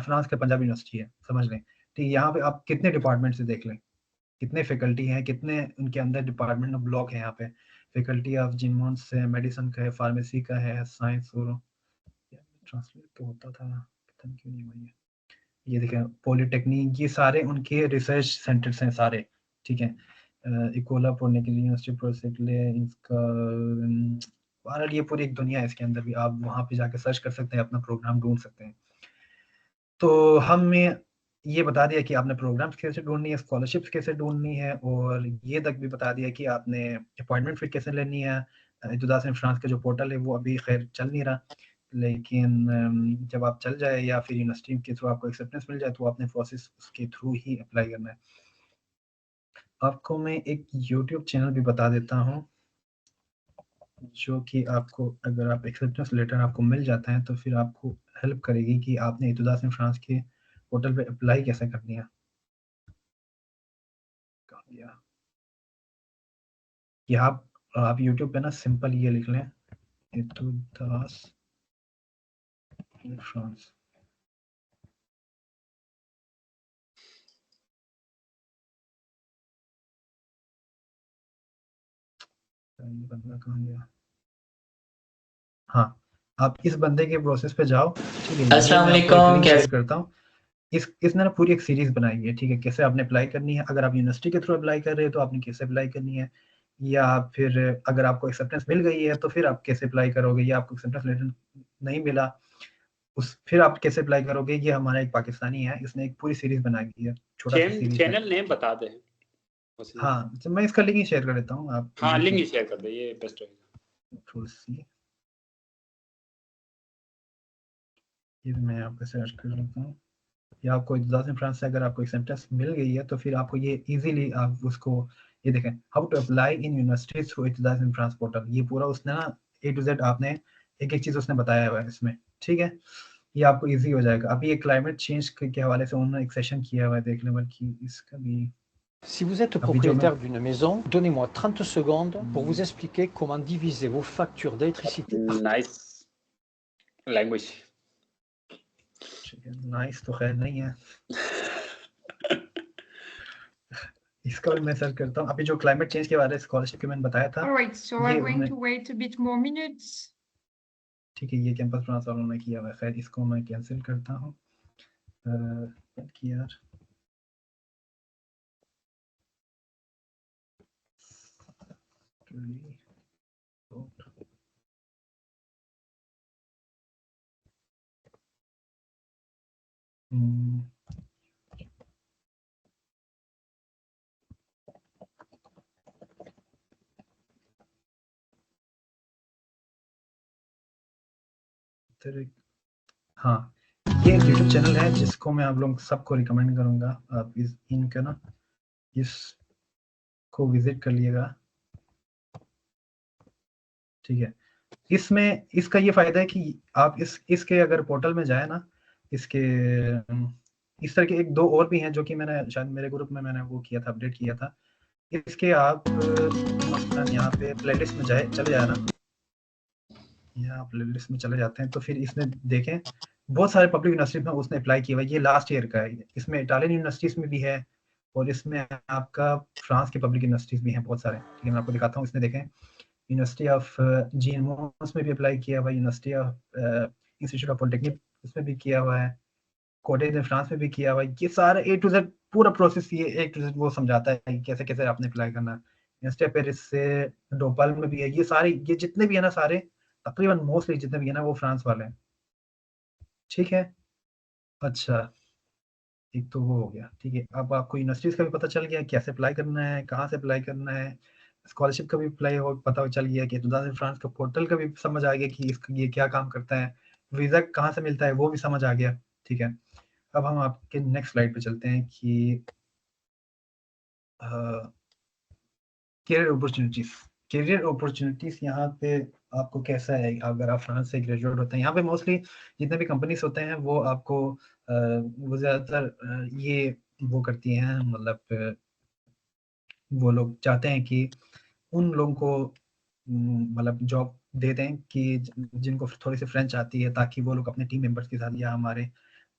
फ्रांस का पंजाब यूनिवर्सिटी है, समझ लें। ठीक है, यहाँ पे आप कितने डिपार्टमेंट से देख लें, कितने फैकल्टी हैं, कितने उनके अंदर डिपार्टमेंट ऑफ ब्लॉक है। यहाँ पे फैकल्टी ऑफ जिनमोन्स है, मेडिसिन का है, फार्मेसी का है, साइंस और ट्रांसलेट तो होता था, पता नहीं क्यों नहीं हुआ ये देखें पॉलिटेक्निक, ये सारे उनके रिसर्च सेंटर्स हैं सारे, ठीक है। इकोला पढ़ने के लिए यूनिवर्सिटी प्रोजेक्ट ले इसका, बहरहाल ये पूरी एक दुनिया है इसके अंदर भी, आप वहाँ पे जाके सर्च कर सकते हैं, अपना प्रोग्राम ढूंढ सकते हैं। तो हमें ये बता दिया कि आपने प्रोग्राम्स कैसे ढूंढनी है, स्कॉलरशिप्स कैसे ढूंढनी है, और ये तक भी बता दिया कि आपने अपॉइंटमेंट फिर कैसे लेनी है। जुदास इन फ्रांस का जो पोर्टल है वो अभी खैर चल नहीं रहा, लेकिन जब आप चल जाए या फिर यूनिवर्सिटी के थ्रू आपको एक्सेप्टेंस मिल जाए तो आपने प्रोसेस उसके थ्रू ही अप्लाई करना है। आपको मैं एक यूट्यूब चैनल भी बता देता हूँ, जो कि आपको अगर आप एक्सेप्टेंस लेटर आपको मिल जाता है तो फिर आपको हेल्प करेगी कि आपने इतुदास इन फ्रांस के पोर्टल पे अप्लाई कैसे करनी है। कि आप यूट्यूब पे ना सिंपल ये लिख लें, इतुदास इन फ्रांस। ये बंदा कहाँ गया, हाँ, आप इस बंदे के प्रोसेस पे जाओ, ठीक है। ये मैं आपको एक लिंक शेयर करता हूँ। इसने ना पूरी एक सीरीज बनाई है, ठीक है, कैसे आपने अप्लाई करनी है। अगर आप यूनिवर्सिटी के थ्रू अप्लाई कर रहे हो तो आपने कैसे अप्लाई करनी है, या फिर अगर आपको एक्सेप्टेंस मिल गई है तो फिर आप कैसे अप्लाई करोगे, या आपको एक्सेप्टेंस लेटर नहीं मिला उस फिर आप कैसे अप्लाई करोगे। ये हमारा एक पाकिस्तानी है, इसने एक पूरी सीरीज बनाई है, छोटा सा सीरीज है। चैनल नेम बता दें। हाँ, तो मैं इसका लिंक ही शेयर कर देता हूँ, आप हाँ लिंक ही शेयर कर दे, ये बेस्ट रहेगा। ये मैं आपको सर्च कर लेता हूँ। या आपको इजाज़त इन फ्रांस से अगर आपको एक्सेप्टेंस मिल गई है तो फिर आपको ये इजीली आप उसको, ये देखें how to apply in university through इजाज़त इन फ्रांस पोर्टल। ये पूरा उसने ना A to Z आपने एक एक चीज उसने बताया हुआ है इसमें, ठीक है। ये आपको इजी हो जाएगा। अभी ये क्लाइमेट चेंज के हवाले से उन्होंने एक सेशन किया हुआ है, देख लें, बल्कि इसका भी। Si vous êtes propriétaire d'une maison, donnez-moi 30 secondes pour vous expliquer comment diviser vos factures d'électricité. Nice language. Nice तो खैर नहीं है। इसका भी मैं सर्च करता हूँ। अभी जो क्लाइमेट चेंज के बारे में स्कॉलरशिप के मैंने बताया था। Alright, so I'm going to wait a bit more minutes. ठीक है, ये कैंपस फ्रांस वालों ने किया हुआ है, खैर इसको मैं कैंसिल करता हूँ। यार हाँ, ये एक यूट्यूब चैनल है जिसको मैं आप लोग सबको रिकमेंड करूंगा, आप इनका ना इसको विजिट कर लिएगा, ठीक है। इसमें इसका ये फायदा है कि आप इसके अगर पोर्टल में जाए ना, इसके इस तरह के एक दो और भी हैं जो कि मैंने शायद मेरे ग्रुप में मैंने वो किया था, अपडेट किया था। इसके आप मसलन यहाँ पे प्लेलिस्ट में चले जाए ना, यहाँ प्लेलिस्ट में चले जाते हैं तो फिर इसमें देखें बहुत सारे पब्लिक यूनिवर्सिटी में उसने अप्लाई किया हुआ है। ये लास्ट ईयर का है। इसमें इटालियन यूनिवर्सिटीज में भी है और इसमें आपका फ्रांस के पब्लिक यूनिवर्सिटीज भी हैं बहुत सारे, ठीक है। मैं आपको दिखाता हूँ। इसमें देखें यूनिवर्सिटी ऑफ जीएमओस में भी अप्लाई किया हुआ है, university of institute of polytechnic उसमें भी किया हुआ है, कॉटेज इन फ्रांस में भी किया हुआ है। ये सारा ए टू जेड पूरा प्रोसेस ये ए टू जेड वो समझाता है कि कैसे कैसे आपने अप्लाई करना है। यूनिवर्सिटी ऑफ पेरिस से डोपाल में भी है। ये सारे ये जितने भी है ना, सारे तकरीबन मोस्टली जितने भी है ना वो फ्रांस वाले हैं, ठीक है। अच्छा, एक तो वो हो गया, ठीक है। अब आपको यूनिवर्सिटीज का भी पता चल गया कैसे अप्लाई करना है, कहाँ से अप्लाई करना है, स्कॉलरशिप का भी अप्लाई हो पता चल गया कि फ्रांस का पोर्टल का भी समझ आ गया कि इसका ये क्या काम करता है, वीज़ा कहाँ से मिलता है वो भी समझ आ गया, ठीक है। अब हम आपके नेक्स्ट स्लाइड पे चलते हैं कि करियर अपॉर्चुनिटीज यहाँ पे आपको कैसा है अगर आप फ्रांस से ग्रेजुएट होते हैं। यहाँ पे मोस्टली जितने भी कंपनीज होते हैं वो आपको वो ज़्यादातर ये वो करती हैं, मतलब वो लोग चाहते हैं कि उन लोगों को मतलब जॉब दे दें कि जिनको थोड़ी सी फ्रेंच आती है, ताकि वो लोग अपने टीम मेंबर्स के साथ या हमारे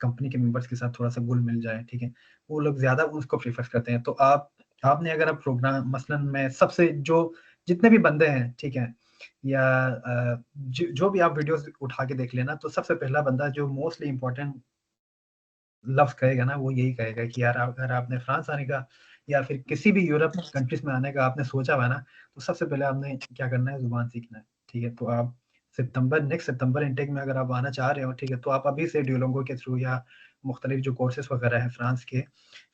कंपनी के मेंबर्स के साथ थोड़ा सा घुल मिल जाए, ठीक है। वो लोग ज़्यादा उसको प्रेफर करते हैं। तो आपने अगर आप प्रोग्राम मसलन में सबसे जो जितने भी बंदे हैं, ठीक है, या जो भी आप वीडियोस उठा के देख लेना, तो सबसे पहला बंदा जो मोस्टली इम्पोर्टेंट लफ्ज़ कहेगा ना, वो यही कहेगा कि यार अगर आपने फ्रांस आने का या फिर किसी भी यूरोप कंट्रीज में आने का आपने सोचा हुआ है ना, तो सबसे पहले आपने क्या करना है, ज़ुबान सीखना है, ठीक है। तो आप नेक्स्ट सितंबर इनटेक में अगर आप आना चाह रहे हो, ठीक है, तो आप अभी से ड्यूओलिंगो के थ्रू या मुख्तलिफ जो कोर्सेज वगैरह हैं फ्रांस के,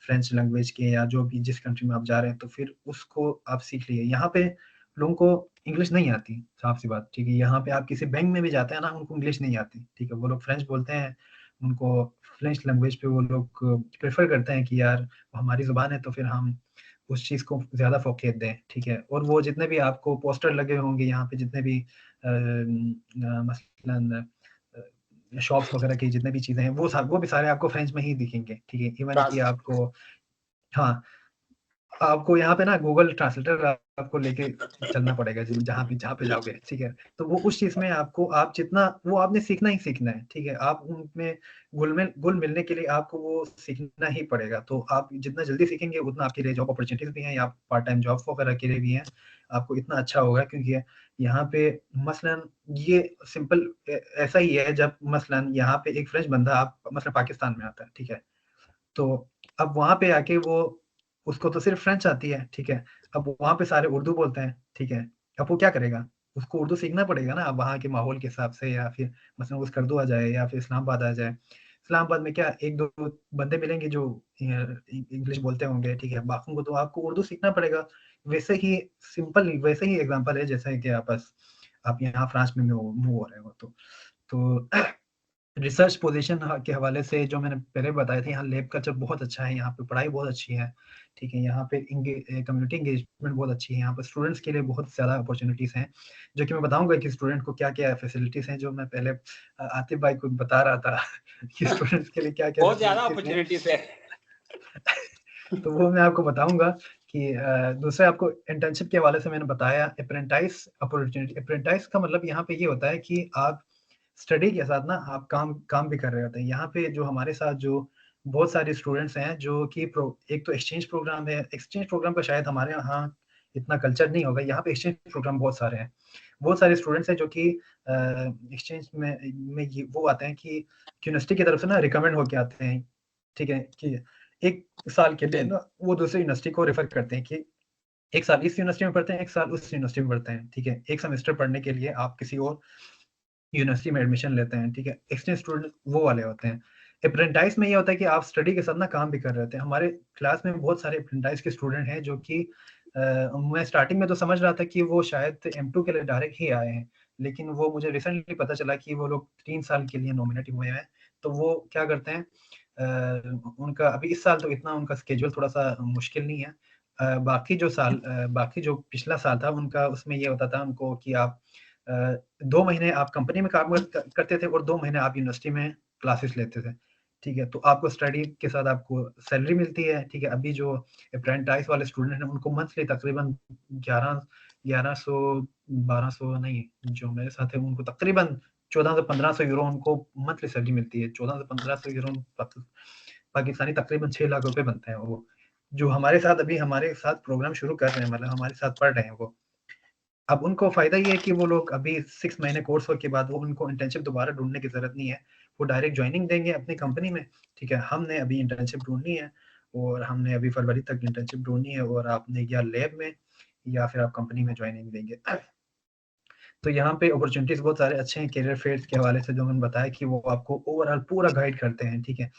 फ्रेंच लैंग्वेज के, या जो भी जिस कंट्री में आप जा रहे हैं, तो फिर उसको आप सीख लिए। यहाँ पे लोगों को इंग्लिश नहीं आती, साफ सी बात, ठीक है। यहाँ पे आप किसी बैंक में भी जाते हैं ना, उनको इंग्लिश नहीं आती, ठीक है। वो लोग फ्रेंच बोलते हैं, उनको फ्रेंच लैंग्वेज पे वो लोग प्रेफर करते हैं कि यार हमारी ज़ुबान है तो फिर हम उस चीज़ को ज़्यादा फ़ोक़ियत दें, ठीक है। और वो जितने भी आपको पोस्टर लगे होंगे यहाँ पे, जितने भी मसलन शॉप्स वगैरह की जितने भी चीज़ें हैं, वो भी सारे आपको फ्रेंच में ही दिखेंगे, ठीक है। इवन कि आपको, हाँ, आपको यहाँ पे ना गूगल ट्रांसलेटर आपको लेके चलना पड़ेगा जहाँ पे जाओगे, ठीक है। तो वो उस चीज़ में आपको आप जितना वो आपने सीखना ही सीखना है, ठीक है। आप उनमें घुल मिलने के लिए आपको वो सीखना ही पड़ेगा। तो आप जितना जल्दी सीखेंगे उतना आपके लिए जॉब अपॉर्चुनिटीज़ भी हैं, या पार्ट टाइम जॉब वगैरह के लिए भी हैं, आपको इतना अच्छा होगा। क्योंकि यहाँ पे मसलन ये सिंपल ऐसा ही है, जब मसलन यहाँ पे एक फ्रेंच बंदा आप मसलन पाकिस्तान में आता है, ठीक है। तो अब वहाँ पे आके उसको तो सिर्फ फ्रेंच आती है, ठीक है। अब वहाँ पे सारे उर्दू बोलते हैं, ठीक है। अब वो क्या करेगा, उसको उर्दू सीखना पड़ेगा ना, अब वहाँ के माहौल के हिसाब से, या फिर मसलन वो स्कर्दू आ जाए या फिर इस्लामाबाद आ जाए। इस्लामाबाद में क्या एक दो बंदे मिलेंगे जो इंग्लिश बोलते होंगे, ठीक है। बाकियों को तो आपको उर्दू सीखना पड़ेगा। वैसे ही एग्जाम्पल है जैसे कि आप यहाँ फ्रांस में मूव हो रहे हो। तो रिसर्च पोजीशन के हवाले से जो मैंने पहले बताया था, यहाँ लैब कल्चर बहुत अच्छा है, यहाँ पे पढ़ाई बहुत अच्छी है, ठीक है। यहाँ पे कम्युनिटी इंगेजमेंट बहुत अच्छी है। यहाँ पे स्टूडेंट्स के लिए बहुत ज़्यादा अपॉर्चुनिटीज़ हैं, जो कि मैं बताऊंगा कि स्टूडेंट को क्या क्या फैसिलिटीज़ हैं, जो मैं पहले आतिफ भाई को बता रहा था कि स्टूडेंट्स के लिए क्या क्या बहुत ज्यादा अपॉर्चुनिटीज है। तो वो मैं आपको बताऊंगा कि दूसरे आपको इंटर्नशिप के हवाले से मैंने बताया अप्रेंटाइज अपॉर्चुनिटी। अप्रेंटाइज का मतलब यहाँ पे ये होता है कि आप स्टडी के साथ ना आप काम भी कर रहे होते हैं। यहाँ पे जो हमारे साथ जो बहुत सारे स्टूडेंट्स हैं जो कि एक तो एक्सचेंज प्रोग्राम है। एक्सचेंज प्रोग्राम का शायद हमारे यहाँ इतना कल्चर नहीं होगा, यहाँ पे एक्सचेंज प्रोग्राम बहुत सारे हैं। बहुत सारे स्टूडेंट्स हैं जो कि एक्सचेंज में ये वो आते हैं कि यूनिवर्सिटी की तरफ से ना रिकमेंड होके आते हैं, ठीक है, कि एक साल के लिए ना वो दूसरी यूनिवर्सिटी को रेफर करते हैं कि एक साल इस यूनिवर्सिटी में पढ़ते हैं, एक साल उस यूनिवर्सिटी में पढ़ते हैं, ठीक है। एक सेमेस्टर पढ़ने के लिए आप किसी और यूनिवर्सिटी में एडमिशन लेते हैं, ठीक है। एक्सचेंज स्टूडेंट वो वाले होते हैं। अप्रेंटाइज में ये होता है कि आप स्टडी के साथ ना काम भी कर रहे होते हैं। हमारे क्लास में बहुत सारे अप्रेंटाइज के स्टूडेंट हैं जो कि मैं स्टार्टिंग में तो समझ रहा था कि वो शायद M2 के लिए डायरेक्ट ही आए हैं, लेकिन वो मुझे रिसेंटली पता चला कि वो लोग 3 साल के लिए नॉमिनेट हुए हैं। तो वो क्या करते हैं, उनका अभी इस साल तो इतना उनका स्केड्यूल थोड़ा सा मुश्किल नहीं है। बाकी जो पिछला साल था उनका, उसमें ये होता था उनको कि आप 2 महीने आप कंपनी में काम करते थे और 2 महीने आप यूनिवर्सिटी में क्लासेस लेते थे, ठीक है। तो आपको स्टडी के साथ आपको सैलरी मिलती है, ठीक है। अभी जो अप्रेंटिस वाले स्टूडेंट हैं उनको मंथली तकरीबन 1100 नहीं, जो मेरे साथ है उनको तकरीबन 1400 1500 यूरो उनको मंथली सैलरी मिलती है। 1400 1500 यूरो पाकिस्तानी तकरीबन 6 लाख रुपए बनते हैं वो, जो हमारे साथ प्रोग्राम शुरू कर रहे हैं, मतलब हमारे साथ पढ़ रहे हैं वो। अब उनको फायदा ये है कि वो लोग अभी 6 महीने कोर्स के बाद वो उनको इंटर्नशिप दोबारा ढूंढने की जरूरत नहीं है, वो डायरेक्ट ज्वाइनिंग देंगे अपनी कंपनी में, ठीक है। हमने अभी इंटर्नशिप ढूंढनी है और हमने अभी फरवरी तक इंटर्नशिप ढूंढनी है, और आपने या लैब में या फिर आप कंपनी में ज्वाइनिंग देंगे। तो यहाँ पे अपॉर्चुनिटीज बहुत सारे अच्छे हैं कैरियर फेयर्स के हवाले से, जो मैंने बताया कि वो आपको ओवरऑल पूरा गाइड करते हैं, ठीक है।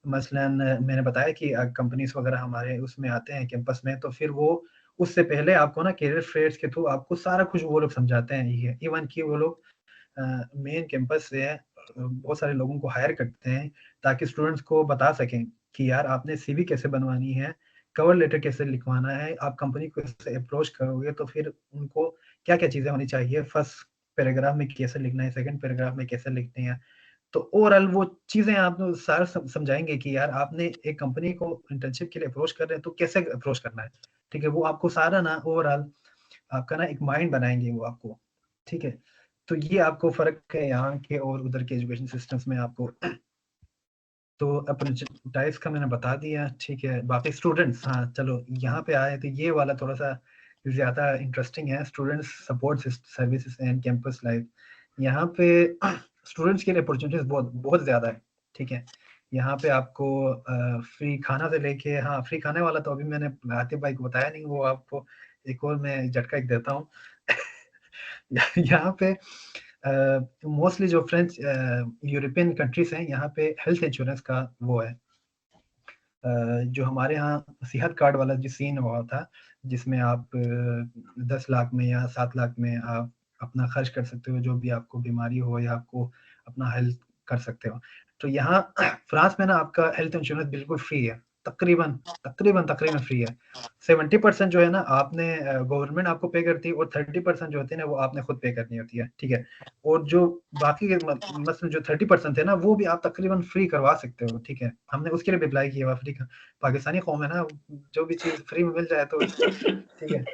मसलन मैंने बताया कि कंपनीज वगैरह हमारे उसमें आते हैं कैंपस में, तो फिर वो उससे पहले आपको ना कैरियर फेयर्स के थ्रू आपको सारा कुछ वो लोग समझाते हैं। ये इवन कि वो लोग मेन कैंपस से बहुत सारे लोगों को हायर करते हैं ताकि स्टूडेंट्स को बता सकें कि यार आपने सीवी कैसे बनवानी है, कवर लेटर कैसे लिखवाना है, आप कंपनी को कैसे अप्रोच करोगे, तो फिर उनको क्या क्या चीजें होनी चाहिए, फर्स्ट पैराग्राफ में कैसे लिखना है, सेकंड पैराग्राफ में कैसे लिखनी है। तो ओवरऑल वो चीजें आप सारा समझाएंगे कि यार आपने एक कंपनी को इंटर्नशिप के लिए अप्रोच कर रहे हैं तो कैसे अप्रोच करना है, ठीक है। वो आपको सारा ना ओवरऑल आपका ना एक माइंड बनाएंगे वो आपको, ठीक है। तो ये आपको फर्क है यहाँ के और उधर के एजुकेशन सिस्टम्स में आपको। तो अपॉर्चुनिटीज का मैंने बता दिया, ठीक है। बाकी स्टूडेंट्स, हाँ चलो यहाँ पे आए तो ये वाला थोड़ा सा ज्यादा इंटरेस्टिंग है, students support services and campus life. यहाँ पे स्टूडेंट्स के लिए अपॉर्चुनिटीज बहुत बहुत ज्यादा है, ठीक है। यहाँ पे आपको फ्री खाना से लेके, हाँ फ्री खाने वाला तो अभी मैंने आतिफ भाई को बताया नहीं, वो आपको एक और मैं झटका एक देता हूँ। यहाँ पे मोस्टली जो फ्रेंच यूरोपियन कंट्रीज हैं, यहाँ पे हेल्थ इंश्योरेंस का वो है, जो हमारे यहाँ सेहत कार्ड वाला जो सीन हुआ था, जिसमें आप 10 लाख में या 7 लाख में आप अपना खर्च कर सकते हो, जो भी आपको बीमारी हो या आपको अपना हेल्थ कर सकते हो। तो यहाँ फ्रांस में ना आपका हेल्थ इंश्योरेंस बिल्कुल फ्री है, तकरीबन तकरीबन फ्री है। 70% जो है ना आपने गवर्नमेंट आपको पे करती है, और 30% जो होती है ना वो आपने खुद पे करनी होती है, ठीक है। और जो बाकी के मतलब जो 30% है ना वो भी आप तकरीबन फ्री करवा सकते हो, ठीक है। हमने उसके लिए भी अप्लाई किया हुआ, फ्री का। पाकिस्तानी कौम है ना, जो भी चीज फ्री में मिल जाए तो ठीक है,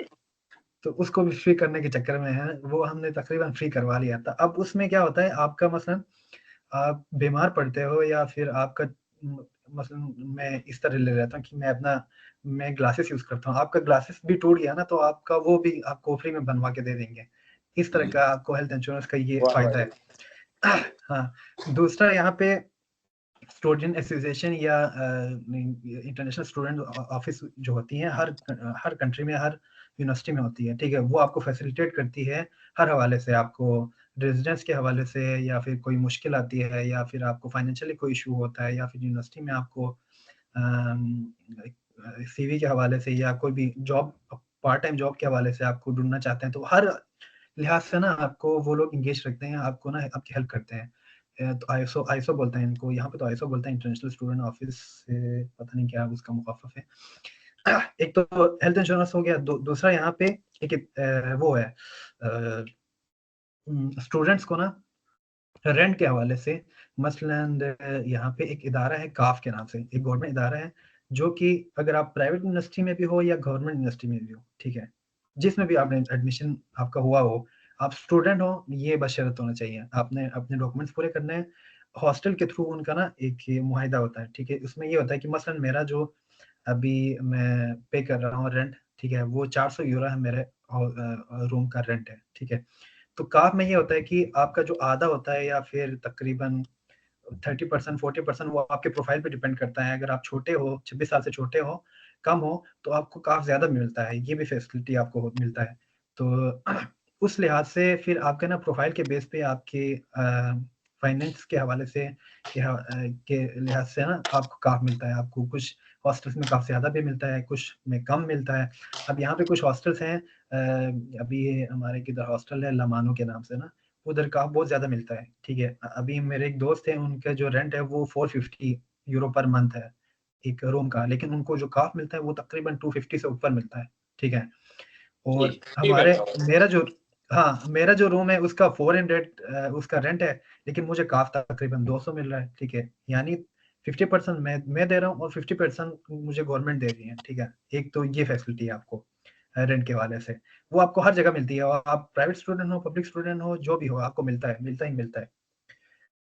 तो उसको भी फ्री करने के चक्कर में है, वो हमने तकरीबन फ्री करवा लिया था। अब उसमें क्या होता है, आपका मसलन आप बीमार पड़ते हो या फिर आपका मसलन मैं इस तरह ले लेता हूँ कि मैं ग्लासेस यूज करता हूँ, आपका ग्लासेस भी टूट गया ना तो आपका वो भी आपको फ्री में बनवा के दे देंगे। इस तरह का आपको हेल्थ इंश्योरेंस का ये फायदा है। हाँ, दूसरा यहाँ पे स्टूडेंट एसोसिएशन या इंटरनेशनल स्टूडेंट ऑफिस जो होती हैं हर कंट्री में, हर यूनिवर्सिटी में होती है, ठीक है। वो आपको फैसिलिटेट करती है हर हवाले से, आपको रेजिडेंस के हवाले से, या फिर कोई मुश्किल आती है, या फिर आपको फाइनेंशियली कोई इशू होता है, या फिर यूनिवर्सिटी में आपको सीवी के हवाले से या कोई भी जॉब पार्ट टाइम जॉब के हवाले से आपको ढूंढना चाहते हैं, तो हर लिहाज से ना आपको वो लोग इंगेज रखते हैं, आपको ना आपकी हेल्प करते हैं। तो आईएसओ बोलते हैं इनको, यहाँ पे तो आईएसओ बोलते हैं, इंटरनेशनल स्टूडेंट ऑफिस से पता नहीं क्या उसका मुखाफफ है। एक तो हेल्थ इंश्योरेंस हो गया, दूसरा यहाँ पे एक वो है स्टूडेंट्स को ना रेंट के हवाले से, मसलन यहाँ पे एक इदारा है काफ के नाम से, एक गवर्नमेंट इदारा है, जो कि अगर आप प्राइवेट यूनिवर्सिटी में भी हो या गवर्नमेंट यूनिवर्सिटी में भी हो, ठीक है, जिसमें भी आपने एडमिशन आपका हुआ हो, आप स्टूडेंट हो, ये बशर्त होना चाहिए, आपने अपने डॉक्यूमेंट्स पूरे करने हैं। हॉस्टल के थ्रू उनका ना एक मुआहिदा होता है, ठीक है। उसमें ये होता है कि मसलन मेरा जो अभी मैं पे कर रहा हूँ रेंट, ठीक है, वो 400 यूरो है मेरे रूम का रेंट है, ठीक है। तो काफ में ये होता है कि आपका जो आधा होता है या फिर तकरीबन 30% 40% वो आपके प्रोफाइल पे डिपेंड करता है। अगर आप छोटे हो, 26 साल से छोटे हो, कम हो, तो आपको काफ ज्यादा मिलता है, ये भी फैसिलिटी आपको मिलता है। तो उस लिहाज से फिर आपके ना प्रोफाइल के बेस पे आपके फाइनेंस के हवाले से के लिहाज से ना आपको काफ मिलता है। आपको कुछ हॉस्टल्स में काफी ज्यादा भी मिलता है, कुछ में कम मिलता है। अब यहाँ पे कुछ हॉस्टल्स हैं, अभी हमारे किधर हॉस्टल है लमानो के नाम से ना, उधर काफ बहुत ज्यादा मिलता है, ठीक है। अभी मेरे एक दोस्त है, उनका जो रेंट है वो 450 यूरो पर मंथ है एक रूम का, लेकिन उनको जो काफ मिलता है वो तकरीबन 250 से ऊपर मिलता है, ठीक है। और ठीक हमारे बैठा हुआ। मेरा जो हाँ मेरा जो रूम है उसका 400 उसका रेंट है, लेकिन मुझे काफ तकरीबन 200 मिल रहा है, ठीक है। यानी 50% मैं दे रहा हूँ और 50% मुझे गवर्नमेंट दे रही है, ठीक है। एक तो ये फैसिलिटी है आपको रेंट के वाले से, वो आपको हर जगह मिलती है, और आप प्राइवेट स्टूडेंट हो, पब्लिक स्टूडेंट हो, जो भी हो, आपको मिलता है, मिलता ही मिलता है।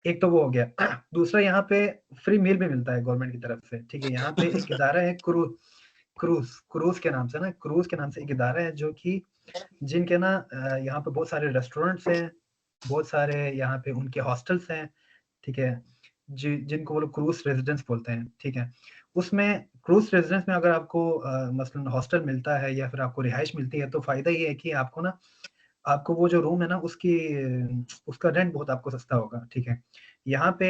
एक तो वो हो गया। दूसरा, यहाँ पे फ्री मील भी मिलता है गवर्नमेंट की तरफ से, ठीक है। यहाँ पे एक इदारा है क्रूज क्रूज के नाम से ना, क्रूज के नाम से एक इदारा है, जो कि जिनके ना यहाँ पे बहुत सारे रेस्टोरेंट्स हैं, बहुत सारे यहाँ पे उनके हॉस्टल्स हैं, ठीक है। जिनको वो लोग क्रूज रेजिडेंस बोलते हैं, ठीक है। उसमें क्रूज रेजिडेंस में अगर आपको मसलन हॉस्टल मिलता है या फिर आपको रिहाइश मिलती है, तो फायदा ये है कि आपको ना, आपको वो जो रूम है ना उसका रेंट बहुत आपको सस्ता होगा, ठीक है। यहाँ पे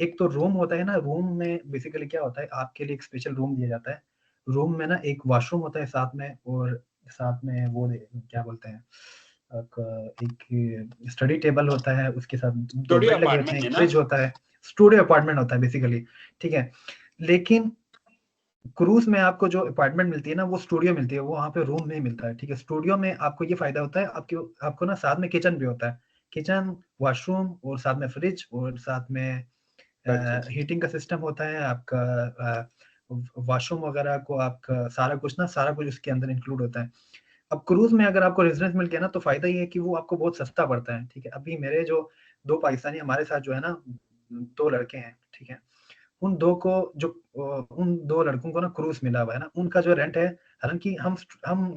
एक तो रूम होता है ना, रूम में बेसिकली क्या होता है, आपके लिए एक स्पेशल रूम दिया जाता है। रूम में ना एक वॉशरूम होता है साथ में, और साथ में वो क्या बोलते हैं, एक स्टडी टेबल होता है, उसके साथ 2 स्टूडियो बेड लगे होते हैं, अपार्टमेंट है एक ना। फ्रिज होता है। स्टूडियो अपार्टमेंट होता है बेसिकली, ठीक है। लेकिन क्रूज में आपको जो अपार्टमेंट मिलती है ना, वो स्टूडियो मिलती है, वो वहाँ पे रूम नहीं मिलता है, ठीक है। स्टूडियो में आपको ये फायदा होता है, आपको ना साथ में किचन भी होता है, किचन, वॉशरूम, और साथ में फ्रिज, और साथ में अच्छा हीटिंग का सिस्टम होता है आपका। वॉशरूम वगैरह को आपका सारा कुछ उसके अंदर इंक्लूड होता है। अब क्रूज में अगर आपको रेजिडेंस मिल गया ना, तो फायदा ये है कि वो आपको बहुत सस्ता पड़ता है, ठीक है। अभी मेरे जो 2 पाकिस्तानी हमारे साथ जो है ना, 2 लड़के हैं, ठीक है। उन 2 लड़कों को ना क्रूज मिला हुआ है ना, उनका जो रेंट है, हालांकि हम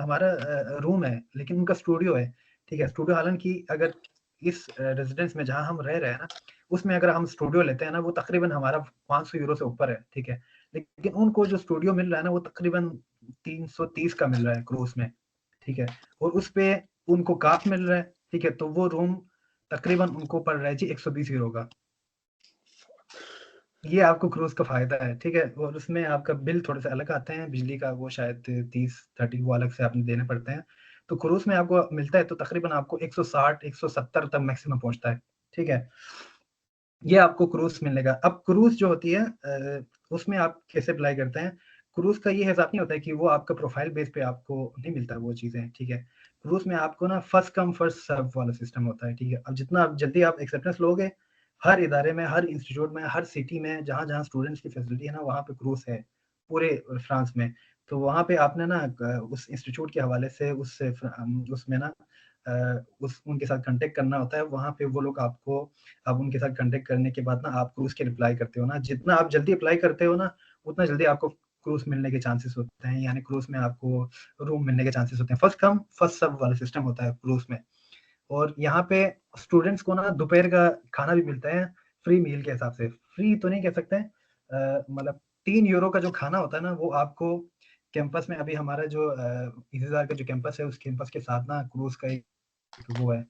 हमारा रूम है, लेकिन उनका स्टूडियो है, ठीक है। स्टूडियो, हालांकि अगर इस रेजिडेंस में जहाँ हम रह रहे हैं ना, उसमें अगर हम स्टूडियो लेते हैं ना, वो तकरीबन हमारा 500 यूरो से ऊपर है, ठीक है। लेकिन उनको जो स्टूडियो मिल रहा है ना, वो तकरीबन 330 का मिल रहा है क्रूज में, ठीक है। और उस पे उनको काफ मिल रहा है, ठीक है। तो वो रूम तकरीबन उनको पड़ रहा है जी 120 यूरो का। ये आपको क्रूज का फायदा है, ठीक है। और उसमें आपका बिल थोड़े से अलग आते हैं, बिजली का वो शायद 30-30 वो अलग से आपने देने पड़ते हैं। तो क्रूज में आपको मिलता है तो तकरीबन आपको 160-170 तक मैक्सिमम पहुंचता है, ठीक है। ये आपको क्रूज मिलने का। अब क्रूज जो होती है उसमें आप कैसे अप्लाई करते हैं, क्रूज का ये हिसाब नहीं होता है कि वो आपका प्रोफाइल बेस पे आपको नहीं मिलता वो चीजें, ठीक है। क्रूज में आपको ना फर्स्ट कम फर्स्ट सर्व वाला सिस्टम होता है, ठीक है। अब जितना आप जल्दी आप एक्सेप्टेंस लोगे, हर इदारे में, हर इंस्टीट्यूट में, हर सिटी में, जहाँ जहाँ स्टूडेंट्स की फैसिलिटी है ना, वहाँ पे क्रूज है पूरे फ्रांस में। तो वहाँ पे आपने ना उस इंस्टीट्यूट के हवाले से उसमें ना उस उनके साथ कांटेक्ट करना होता है। वहाँ पे वो लोग आपको, आप उनके साथ कांटेक्ट करने के बाद ना आप क्रूज के अप्लाई करते हो ना, जितना आप जल्दी अप्लाई करते हो ना, उतना जल्दी आपको क्रूज मिलने के चांसेस होते हैं। यानी क्रूज में आपको रूम मिलने के चांसेस होते हैं। फर्स्ट कम फर्स्ट सर्व वाला सिस्टम होता है क्रूज में। और यहाँ पे स्टूडेंट्स को ना दोपहर का खाना भी मिलता है फ्री मील के हिसाब से। फ्री तो नहीं कह सकते हैं, मतलब 3 यूरो का जो खाना होता है ना, वो आपको कैंपस में, अभी हमारा जो इंतजार का जो कैंपस है, उस कैंपस के साथ ना क्रूज का एक वो है,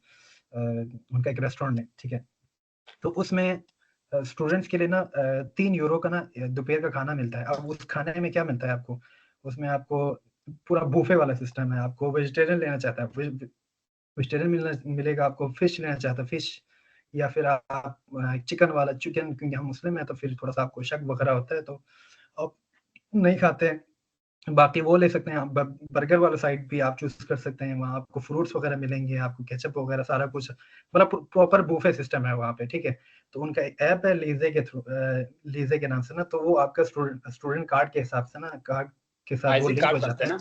उनका एक रेस्टोरेंट है, ठीक है। तो उसमें स्टूडेंट्स के लिए ना 3 यूरो का ना दोपहर का खाना मिलता है। अब उस खाने में क्या मिलता है आपको, उसमें आपको पूरा बूफे वाला सिस्टम है। आपको वेजिटेरियन लेना चाहता है वेजिटेरियन मिलेगा, आपको फिश लेना चाहता है फिश, या फिर आप चिकन वाला चिकन, क्योंकि हम मुस्लिम है तो फिर थोड़ा सा आपको शक वगैरह होता है, तो आप नहीं खाते हैं। बाकी वो ले सकते हैं आप। बर्गर वाला साइड भी आप चूज कर सकते हैं, वहाँ आपको फ्रूट्स वगैरह मिलेंगे, आपको केचप वगैरह सारा कुछ, मतलब प्रॉपर बूफे सिस्टम है वहाँ पे, ठीक है। तो उनका एक ऐप है लीजे के थ्रू, लीजे के नाम से ना, तो वो आपका स्टूडेंट कार्ड के हिसाब से ना, कार्ड के साथ वो आईसी लिंक हो कार्ड बनते जाता हैं है।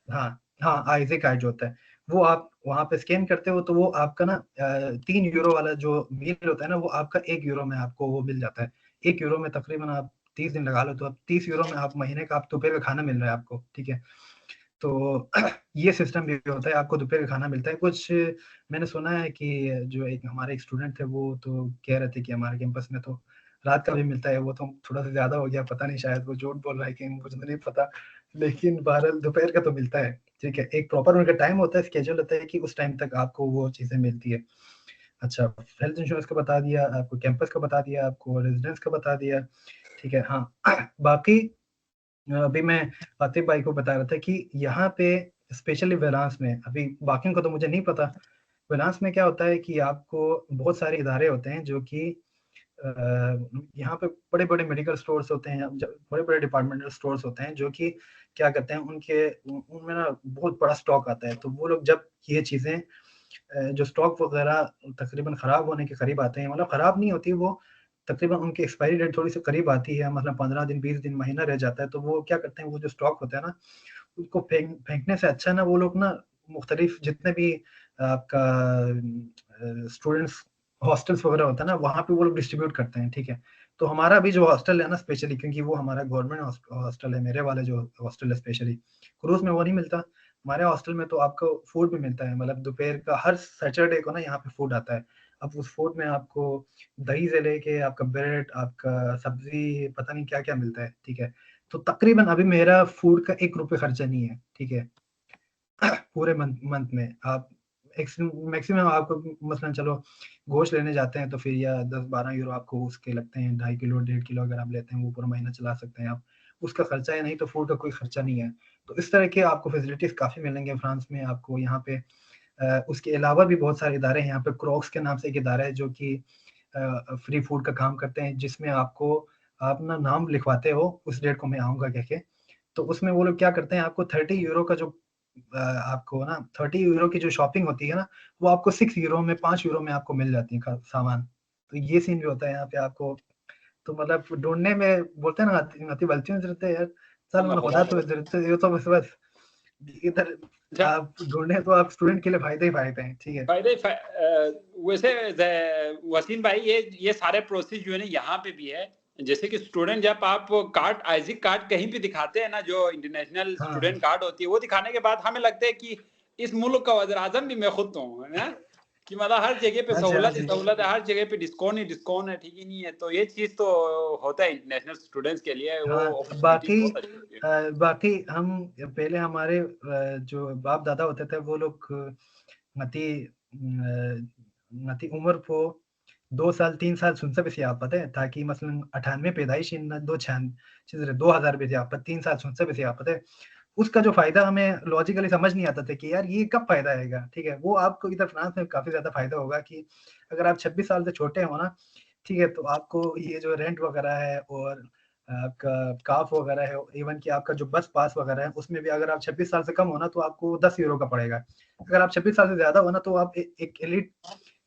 ना। हाँ हाँ, आईजे कार्ड जो होता है, वो आप वहाँ पे स्कैन करते हो, तो वो आपका ना 3 यूरो वाला जो मील होता है ना, वो आपका 1 यूरो में आपको वो मिल जाता है। 1 यूरो में तकरीबन आप 30 दिन लगा लो, तो अब 30 यूरो में आप महीने का आप दोपहर का खाना मिल रहा है आपको, ठीक है। तो ये सिस्टम भी होता है, आपको दोपहर का खाना मिलता है। कुछ मैंने सुना है कि जो एक हमारे एक स्टूडेंट थे, वो तो कह रहे थे कि हमारे कैंपस में तो रात का भी मिलता है। वो तो थोड़ा सा ज्यादा हो गया, पता नहीं, शायद वो झूठ बोल रहा है कि मुझे तो नहीं पता, लेकिन बहरहाल दोपहर का तो मिलता है, ठीक है। एक प्रॉपर उनका टाइम होता है, स्केड्यूल होता है कि उस टाइम तक आपको वो चीजें मिलती है। अच्छा, हेल्थ इंश्योरेंस का बता दिया आपको, कैंपस का बता दिया आपको, रेजिडेंस का बता दिया, ठीक है। हाँ बाकी अभी मैं आतिफ भाई को बता रहा था कि यहाँ पे स्पेशली वेलांस में, अभी बाकियों को तो मुझे नहीं पता, फाइनेंस में क्या होता है कि आपको बहुत सारे इदारे होते हैं जो कि यहाँ पे बड़े-बड़े मेडिकल स्टोर्स होते हैं, बड़े-बड़े डिपार्टमेंटल स्टोर्स होते हैं जो कि क्या करते हैं उनमें ना बहुत बड़ा स्टॉक आता है। तो वो लोग जब ये चीज़ें जो स्टॉक वगैरह तकरीबन ख़राब होने के करीब आते हैं, मतलब ख़राब नहीं होती वो, तकरीबन उनकी एक्सपायरी डेट थोड़ी-सी करीब आती है, मतलब 15 दिन, 20 दिन, महीना रह जाता है, तो वो क्या करते हैं, वो जो स्टॉक होता है ना, उसको फेंकने से अच्छा ना वो लोग ना मुख्तलिफ जितने भी आपका स्टूडेंट्स हॉस्टल्स वगैरह होता है ना, वहाँ पे वो लोग डिस्ट्रीब्यूट करते हैं, ठीक है? तो हमारा भी जो हॉस्टल है ना स्पेशली, क्योंकि वो हमारा गवर्नमेंट हॉस्टल है, मेरे वाले जो हॉस्टल है स्पेशली, क्रूज़ में वो नहीं मिलता। हमारे हॉस्टल में तो आपको फूड भी मिलता है, मतलब दोपहर का हर सैटरडे को ना यहाँ पे फूड आता है। अब उस फूड में आपको दही से लेके आपका ब्रेड, आपका सब्ज़ी, पता नहीं क्या-क्या मिलता है, ठीक है? तो तकरीबन अभी मेरा फूड का ₹1 खर्चा नहीं है, ठीक है? पूरे मंथ मंथ में आप मैक्सिमम आपको मसलन चलो गोश्त लेने जाते हैं तो फिर या 10-12 यूरो आपको उसके लगते हैं, 2.5 किलो, 1.5 किलो अगर आप लेते हैं, वो पूरा महीना चला सकते हैं आप। उसका खर्चा है, नहीं तो फूड का कोई खर्चा नहीं है। तो इस तरह के आपको फैसिलिटीज़ काफ़ी मिलेंगे फ्रांस में, आपको यहाँ पे उसके अलावा भी बहुत सारे इदारे हैं, यहाँ पे क्रॉक्स के नाम से एक इदारा है जो कि फ्री फूड का काम करते हैं, जिसमें आपको आप अपना नाम लिखवाते हो, उस डेट को मैं आऊँगा कह के। तो उसमें वो लोग क्या करते हैं, आपको 30 यूरो का जो आपको ना 30 यूरो की जो शॉपिंग होती है ना, वो आपको 6 यूरो में, 5 यूरो में आपको मिल जाती है ख सामान। तो ये सीन भी होता है यहाँ पे आपको, तो मतलब ढूँढने में बोलते हैं ना अति बलचियों रहते यार, चल Allah मैंने खुदा तो ये तो बस इधर अच्छा आप ढूँढे तो आप स्टूडेंट के लिए फ़ायदे ही फ़ायदे हैं, ठीक है? वैसे वसीम भाई ये सारे प्रोसेस जो है ना यहाँ पे भी है। जैसे कि स्टूडेंट जब आप कार्ड आइजिक कार्ड कहीं भी दिखाते हैं ना, जो इंटरनेशनल हाँ, स्टूडेंट कार्ड होती है, वो दिखाने के बाद हमें लगता है कि इस मुल्क का वज़ीर आज़म भी मैं खुद तो हूँ, है ना? कि मतलब हर जगह पे हाँ जी, हाँ सहूलत ही जी। सहूलत है, हर जगह पे डिस्काउंट है, ठीक ही नहीं है। तो ये चीज़ तो होता है इंटरनेशनल स्टूडेंट्स के लिए, वो हाँ, अपॉर्चुनिटीज़ बहुत अच्छी होती है। बाकी हम पहले हमारे जो बाप-दादा होते थे वो लोग नती नती उम्र को 2 साल 3 साल सुनसे भी आप पता है ताकि मसलन 98 पैदाइश इन 2 छान चीज़ 2000 भी आप 3 साल सुनसे भी आप पता है उसका जो फ़ायदा हमें लॉजिकली समझ नहीं आता था कि यार ये कब फ़ायदा आएगा, ठीक है? वो आपको इधर फ्रांस में काफ़ी ज़्यादा फ़ायदा होगा कि अगर आप 26 साल से छोटे हो ना, ठीक है? तो आपको ये जो रेंट वगैरह है और आपका काफ वगैरह है, इवन कि आपका जो बस पास वगैरह है, उसमें भी अगर आप 26 साल से कम हो ना, तो आपको 10 यूरो का पड़ेगा। अगर आप 26 साल से ज़्यादा हो ना, तो आप एक एलीट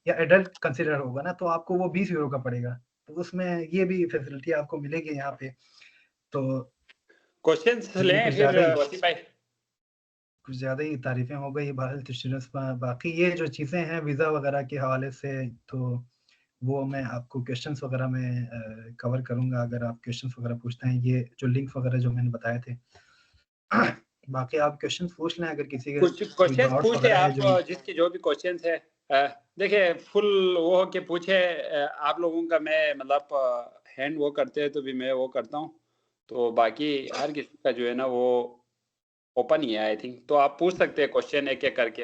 या एडल्ट कंसिडर होगा ना, तो आपको वो 20 यूरो का पड़ेगा। तो उसमें ये भी फैसिलिटी आपको मिलेगी यहाँ पे। तो क्वेश्चंस ये लें फिर वसीम भाई। कुछ ज़्यादा ही तारीफ़ें हो गई भारत स्टूडेंट्स बाकी ये जो चीज़ें हैं वीज़ा वगैरह के हवाले से, तो वो मैं आपको क्वेश्चंस वगैरह में कवर करूँगा अगर आप क्वेश्चंस वगैरह पूछते हैं, ये जो लिंक्स वगैरह जो मैंने बताए थे। बाकी आप क्वेश्चंस पूछ लें अगर किसी के कुछ कोई क्वेश्चंस डाउट्स पूछ ले वगैरह है आप, जो जिसके जो भी क्वेश्चंस है। देखिए फुल वो हो के पूछे, आप लोगों का मैं मतलब हैंड वो करते हैं तो भी मैं वो करता हूँ। तो बाकी हर किसी का जो है ना वो ओपन ही है आई थिंक, तो आप पूछ सकते हैं क्वेश्चन एक एक करके।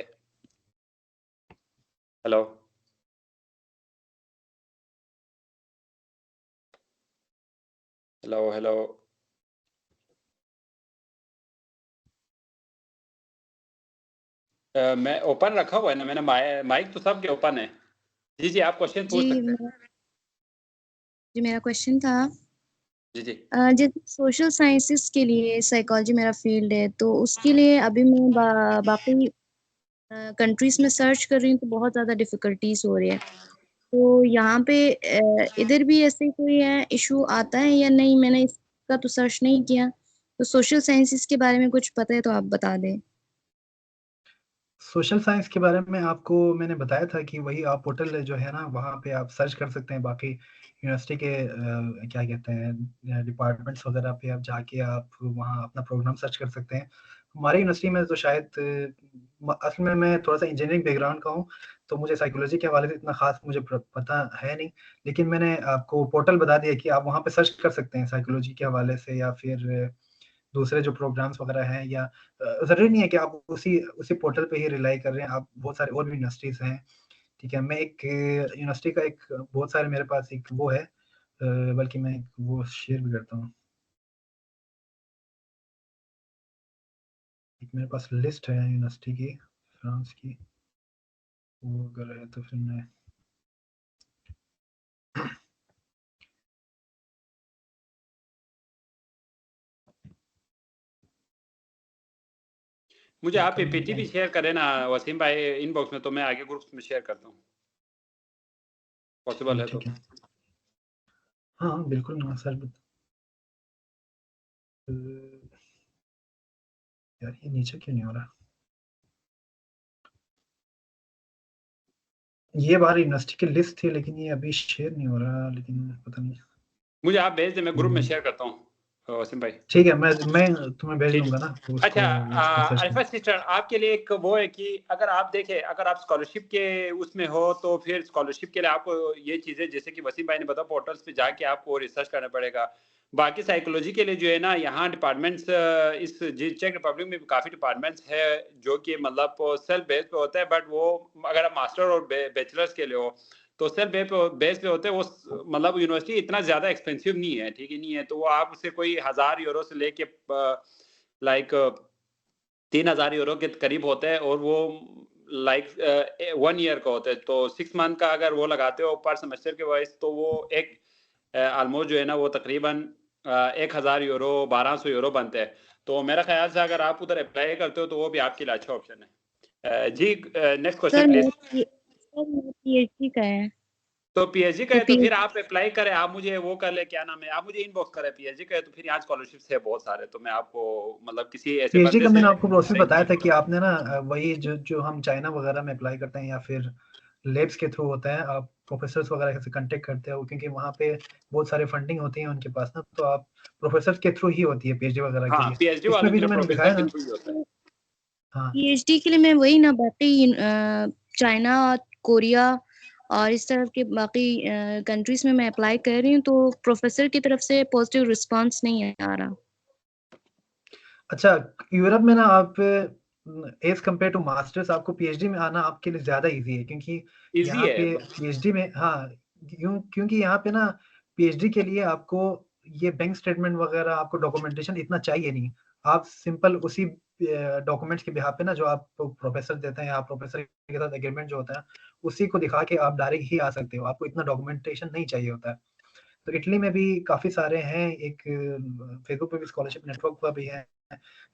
Hello hello hello. मैं ओपन रखा हुआ है ना, मैंने माइक तो सबके ओपन है। जी जी आप क्वेश्चन पूछ जी सकते हैं। मेरा क्वेश्चन था जी जी जैसे सोशल साइंसेस के लिए साइकोलॉजी मेरा फील्ड है तो उसके लिए अभी मैं बाकी कंट्रीज में सर्च कर रही हूँ तो बहुत ज़्यादा डिफ़िकल्टीज हो रही है। तो यहाँ पे इधर भी ऐसे कोई है इशू आता है या नहीं? मैंने इसका तो सर्च नहीं किया। तो सोशल साइंसेस के बारे में कुछ पता है तो आप बता दें। सोशल साइंस के बारे में आपको मैंने बताया था कि वही आप पोर्टल जो है ना, वहाँ पे आप सर्च कर सकते हैं। बाकी यूनिवर्सिटी के क्या कहते हैं डिपार्टमेंट्स वगैरह पे आप जाके आप वहाँ अपना प्रोग्राम सर्च कर सकते हैं। हमारी यूनिवर्सिटी में तो शायद असल में मैं थोड़ा-सा इंजीनियरिंग बैकग्राउंड का हूँ, तो मुझे साइकोलॉजी के हवाले से इतना ख़ास मुझे पता है नहीं। लेकिन मैंने आपको पोर्टल बता दिया कि आप वहाँ पे सर्च कर सकते हैं साइकोलॉजी के हवाले से या फिर दूसरे जो प्रोग्राम्स वगैरह हैं या ज़रूरी नहीं है कि आप उसी उसी पोर्टल पे ही रिलाई कर रहे हैं, आप बहुत सारे और भी यूनिवर्सिटीज़ हैं, ठीक है? मैं एक यूनिवर्सिटी का एक बहुत सारे मेरे पास एक वो है बल्कि मैं एक वो शेयर भी करता हूँ। एक मेरे पास लिस्ट है यूनिवर्सिटी की, फ्रांस की। वो अगर है तो फिर मैं मुझे आप करूँ पीपीटी भी शेयर करें ना वसीम भाई इनबॉक्स में, तो मैं आगे ग्रुप्स में शेयर करता हूँ, पॉसिबल है तो। ठीक है। हाँ बिल्कुल ना सर। यार ये नीचे क्यों नहीं हो रहा? ये बाहर यूनिवर्सिटी की लिस्ट थी लेकिन ये अभी शेयर नहीं हो रहा, लेकिन पता नहीं। मुझे आप भेज दें, मैं ग्रुप में शेयर करता हूँ वसीम भाई। ठीक है, मैं तुम्हें भेज ठीक दूंगा है। ना तो उसको अच्छा रिसर्च अल्फा सिस्टर, आपके लिए एक वो है कि अगर आप देखें, अगर आप स्कॉलरशिप के उसमें हो तो फिर स्कॉलरशिप के लिए आपको ये चीज़ें जैसे कि वसीम भाई ने बताया, पोर्टल्स पे जाके आपको रिसर्च करना पड़ेगा। बाकी साइकोलॉजी के लिए जो है ना, यहाँ डिपार्टमेंट्स इस चेक रिपब्लिक में भी काफ़ी डिपार्टमेंट्स है जो कि मतलब सेल्फ बेस पे होता है, बट वो अगर आप मास्टर और बैचलर्स के लिए हो तो सेल्फ बेस पे होते हैं वो, मतलब यूनिवर्सिटी इतना ज़्यादा एक्सपेंसिव नहीं है, ठीक है, नहीं है, तो वो आप उसे कोई 1000 यूरो से लेके लाइक 3000 यूरो के करीब होते हैं, और वो लाइक 1 ईयर का होता है, तो 6 मंथ का अगर वो लगाते हो पर सेमेस्टर के वाइज, तो वो एक ऑलमोस्ट जो है ना वो तकरीबन 1000 यूरो 1200 यूरो बनते हैं। तो मेरा ख्याल से अगर आप उधर अप्लाई करते हो तो वो भी आपके लिए अच्छा ऑप्शन है। जी नेक्स्ट क्वेश्चन सर प्लीज। मेरा पीएचडी का है। तो पीएचडी का तो है तो फिर आप अप्लाई करें, आप मुझे वो कर ले, क्या नाम है, आप मुझे इनबॉक्स करें। पीएचडी का है तो फिर यहाँ स्कॉलरशिप है बहुत सारे, तो मैं आपको मतलब किसी ऐसे पीएचडी बंदे का से मैंने आपको प्रोसेस arrange बताया था कर कि आपने ना वही जो हम चाइना वगैरह में अप्लाई करते हैं या फिर लैब्स के थ्रू होता है, आप प्रोफेसर्स वगैरह से कांटेक्ट करते हो क्योंकि वहाँ पे बहुत सारे फंडिंग होती है उनके पास ना, तो आप प्रोफेसर के थ्रू ही होती है पीएचडी वगैरह के हाँ, लिए। पीएचडी इसमें वालों भी के जो लिए मैंने प्रोफेसर दिखाया के ना, थ्रू ही होता है। हाँ पीएचडी के लिए मैं वही ना बाकी चाइना, कोरिया और इस तरह के बाकी कंट्रीज में मैं अप्लाई कर रही हूँ, तो प्रोफेसर की तरफ से पॉजिटिव रिस्पांस नहीं आ रहा। अच्छा, यूरोप में ना आप एज कम्पेयर टू मास्टर्स आपको पीएचडी में आना आपके लिए ज्यादा इजी है क्योंकि इजी यहाँ है पे पीएचडी में, हाँ क्योंकि यहाँ पे ना पीएचडी के लिए आपको ये बैंक स्टेटमेंट वगैरह आपको डॉक्यूमेंटेशन इतना चाहिए नहीं। आप सिंपल उसी डॉक्यूमेंट्स के बिहाफ पे ना जो आप प्रोफेसर देते हैं या प्रोफेसर के साथ एग्रीमेंट जो होता है उसी को दिखा के आप डायरेक्ट ही आ सकते हो, आपको इतना डॉक्यूमेंटेशन नहीं चाहिए होता है। तो इटली में भी काफी सारे हैं, एक फेसबुक पे भी स्कॉलरशिप नेटवर्क पर भी है,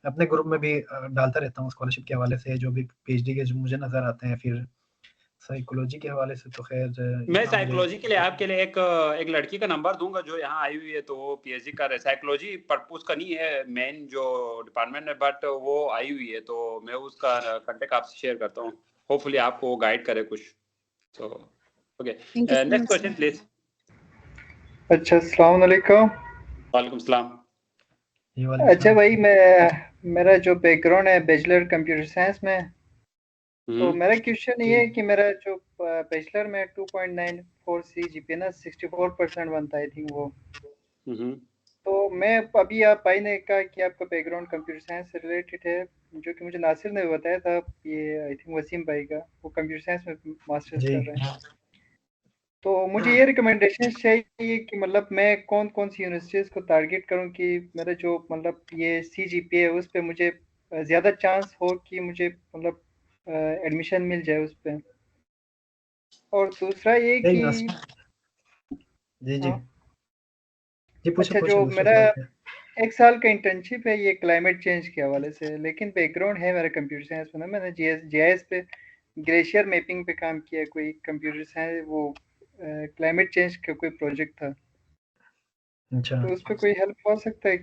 अपने ग्रुप में भी डालता रहता हूँ स्कॉलरशिप के हवाले से जो भी पीएचडी के जो मुझे नजर आते हैं। फिर साइकोलॉजी के हवाले से तो खैर मैं इतना मुझे साइकोलॉजी के लिए आपके लिए एक लड़की का नंबर दूंगा जो यहाँ आई हुई है, तो वो पीएचडी कर रहे, साइकोलॉजी पर्पस का नहीं है मेन जो डिपार्टमेंट है, बट वो आई हुई है, तो मैं उसका कांटेक्ट आपसे शेयर करता हूँ, होपफुली आपको गाइड करे कुछ। तो ओके, नेक्स्ट क्वेश्चन प्लीज। अच्छा, अस्सलाम वालेकुम। वालेकुम सलाम। अच्छा भाई, मेरा जो बैकग्राउंड है बैचलर कंप्यूटर साइंस में, तो मेरा क्वेश्चन ये है कि मेरा जो बैचलर में 2.94 CGPA ना 64% बनता है आई थिंक वो। तो मैं अभी आप भाई ने कहा कि आपका बैकग्राउंड कंप्यूटर साइंस से रिलेटेड है, जो कि मुझे नासिर ने बताया था, ये आई थिंक वसीम भाई का, वो कंप्यूटर साइंस में मास्टर्स जी कर रहे हैं। तो मुझे ये रिकमेंडेशन चाहिए कि मतलब मैं कौन कौन सी यूनिवर्सिटीज़ को टारगेट करूं कि मेरा जो मतलब ये CGPA है उस पे मुझे ज़्यादा चांस हो कि मुझे मतलब एडमिशन मिल जाए उस पे। और दूसरा ये यही कि ना जी जी हाँ, जी, पूछे अच्छा, पूछे जो दूसरा मेरा सवाल क्या? 1 साल का इंटर्नशिप है ये क्लाइमेट चेंज के हवाले से, लेकिन बैकग्राउंड है मेरा कंप्यूटर साइंस में ना, मैंने जीआईएस पे ग्लेशियर मैपिंग पे काम किया है, कोई कंप्यूटर साइंस वो क्लाइमेट चेंज का कोई प्रोजेक्ट था, अच्छा तो उस पे कोई हेल्प हो सकता है?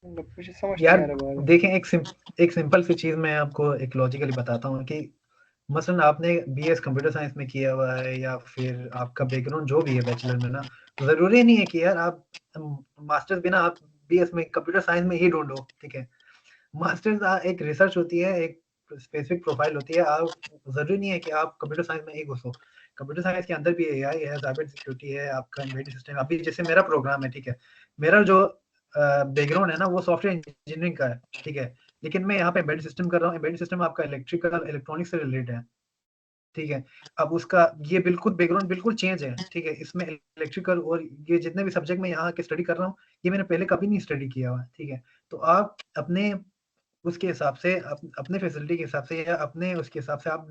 मतलब मुझे समझ नहीं यार आ रहा बात। देखें, एक सिंपल सी चीज मैं आपको एक लॉजिकली बताता हूँ कि मसलन आपने बीएस कंप्यूटर साइंस में किया हुआ है या फिर आपका बैकग्राउंड जो भी है बैचलर में ना, जरूरी नहीं है कि यार आप मास्टर्स बिना आप बीएस में कंप्यूटर साइंस में ही ढूंढो, ठीक है। मास्टर्स एक रिसर्च होती है, एक स्पेसिफिक प्रोफाइल होती है, आप जरूरी नहीं है कि आप कंप्यूटर साइंस में ही घुसो। कंप्यूटर साइंस के अंदर भी एआई है, साइबर सिक्योरिटी है, आपका एम्बेडेड सिस्टम, अभी जैसे मेरा प्रोग्राम है, ठीक है, मेरा जो बैकग्राउंड है ना वो सॉफ्टवेयर इंजीनियरिंग का है, ठीक है, लेकिन मैं यहाँ पे एम्बेडेड सिस्टम कर रहा हूँ। एम्बेडेड सिस्टम आपका इलेक्ट्रिकल इलेक्ट्रॉनिक्स से रिलेटेड है, ठीक है। अब उसका ये बिल्कुल बैकग्राउंड बिल्कुल चेंज है, ठीक है। इसमें इलेक्ट्रिकल और ये जितने भी सब्जेक्ट मैं यहाँ के स्टडी कर रहा हूँ ये मैंने पहले कभी नहीं स्टडी किया हुआ, ठीक है। तो आप अपने उसके हिसाब से अपने फैसिलिटी के हिसाब से या अपने उसके हिसाब से आप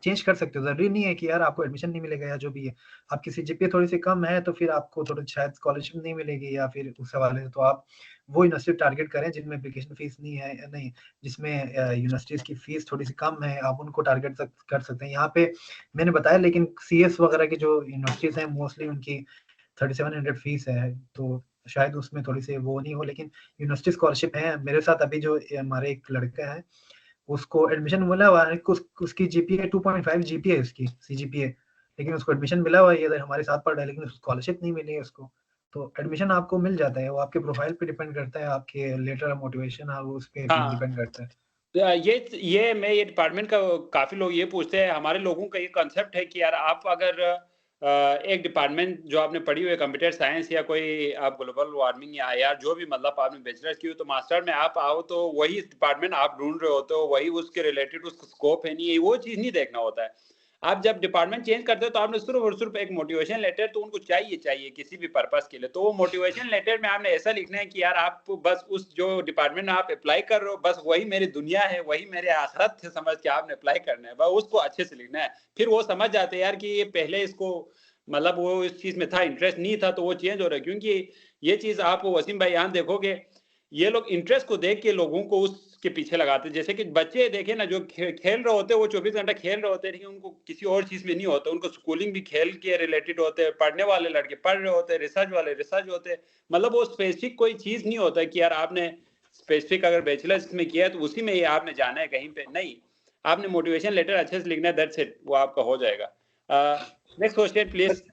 चेंज कर सकते हो। जरूरी नहीं है कि यार आपको एडमिशन नहीं मिलेगा या जो भी है, आपकी सीजीपीए थोड़ी सी कम है तो फिर आपको थोड़ा शायद स्कॉलरशिप नहीं मिलेगी या फिर उस हवाले से, तो आप वो यूनिवर्सिटी टारगेट करें जिनमें एप्लीकेशन फीस नहीं है, नहीं जिसमें यूनिवर्सिटीज की फीस थोड़ी सी कम है, आप उनको टारगेट कर सकते हैं। यहाँ पे मैंने बताया, लेकिन सीएस वगैरह की जो यूनिवर्सिटीज हैं मोस्टली उनकी 3700 फीस है, तो शायद उसमें थोड़ी सी वो नहीं हो, लेकिन यूनिवर्सिटी स्कॉलरशिप है। मेरे साथ अभी जो हमारे एक लड़का है उसको एडमिशन मिला हुआ है, उसकी जीपीए 2.5 जीपीए उसकी सीजीपीए, लेकिन उसको एडमिशन मिला हुआ है, ये हमारे साथ पढ़ रहा है, लेकिन स्कॉलरशिप नहीं मिली है उसको। तो एडमिशन आपको मिल जाता है, वो आपके प्रोफाइल पे डिपेंड करता है, आपके लेटर ऑफ मोटिवेशन है वो उस पे डिपेंड करता है। ये मैं ये डिपार्टमेंट का काफी लोग ये पूछते हैं, हमारे लोगों का ये कॉन्सेप्ट है कि यार आप अगर एक डिपार्टमेंट जो आपने पढ़ी हुई है कंप्यूटर साइंस या कोई आप ग्लोबल वार्मिंग या यार जो भी मतलब आपने बैचलर्स की हो, तो मास्टर में आप आओ तो वही डिपार्टमेंट आप ढूंढ रहे होते हो, वही उसके रिलेटेड उसका स्कोप है, नहीं वो चीज नहीं देखना होता है। आप जब डिपार्टमेंट चेंज करते हो तो आपने सिर्फ और सिर्फ एक मोटिवेशन लेटर तो उनको चाहिए किसी भी पर्पस के लिए, तो वो मोटिवेशन लेटर में आपने ऐसा लिखना है कि यार आप बस उस जो डिपार्टमेंट में आप अप्लाई कर रहे हो बस वही मेरी दुनिया है, वही मेरे आखिरत से समझ के आपने अप्लाई करना है, बस उसको अच्छे से लिखना है। फिर वो समझ जाते हैं यार कि ये पहले इसको मतलब वो इस चीज में था, इंटरेस्ट नहीं था, तो वो चेंज हो रहा है। क्योंकि ये चीज आप वसीम भाई यहाँ देखोगे, ये लोग इंटरेस्ट को देख के लोगों को उसके पीछे लगाते हैं। जैसे कि बच्चे देखे ना जो खेल रहे होते हैं, वो 24 घंटा खेल रहे होते हैं, लेकिन उनको किसी और चीज में नहीं होता, उनको स्कूलिंग भी खेल के रिलेटेड होते हैं, पढ़ने वाले लड़के पढ़ रहे होते हैं, रिसर्च वाले रिसर्च होते हैं। मतलब वो स्पेसिफिक कोई चीज नहीं होता कि यार आपने स्पेसिफिक अगर बैचलर्स में किया है तो उसी में ही आपने जाना है कहीं पे, नहीं, आपने मोटिवेशन लेटर अच्छे से लिखना है, दैट्स इट, वो आपका हो जाएगा। Next question please.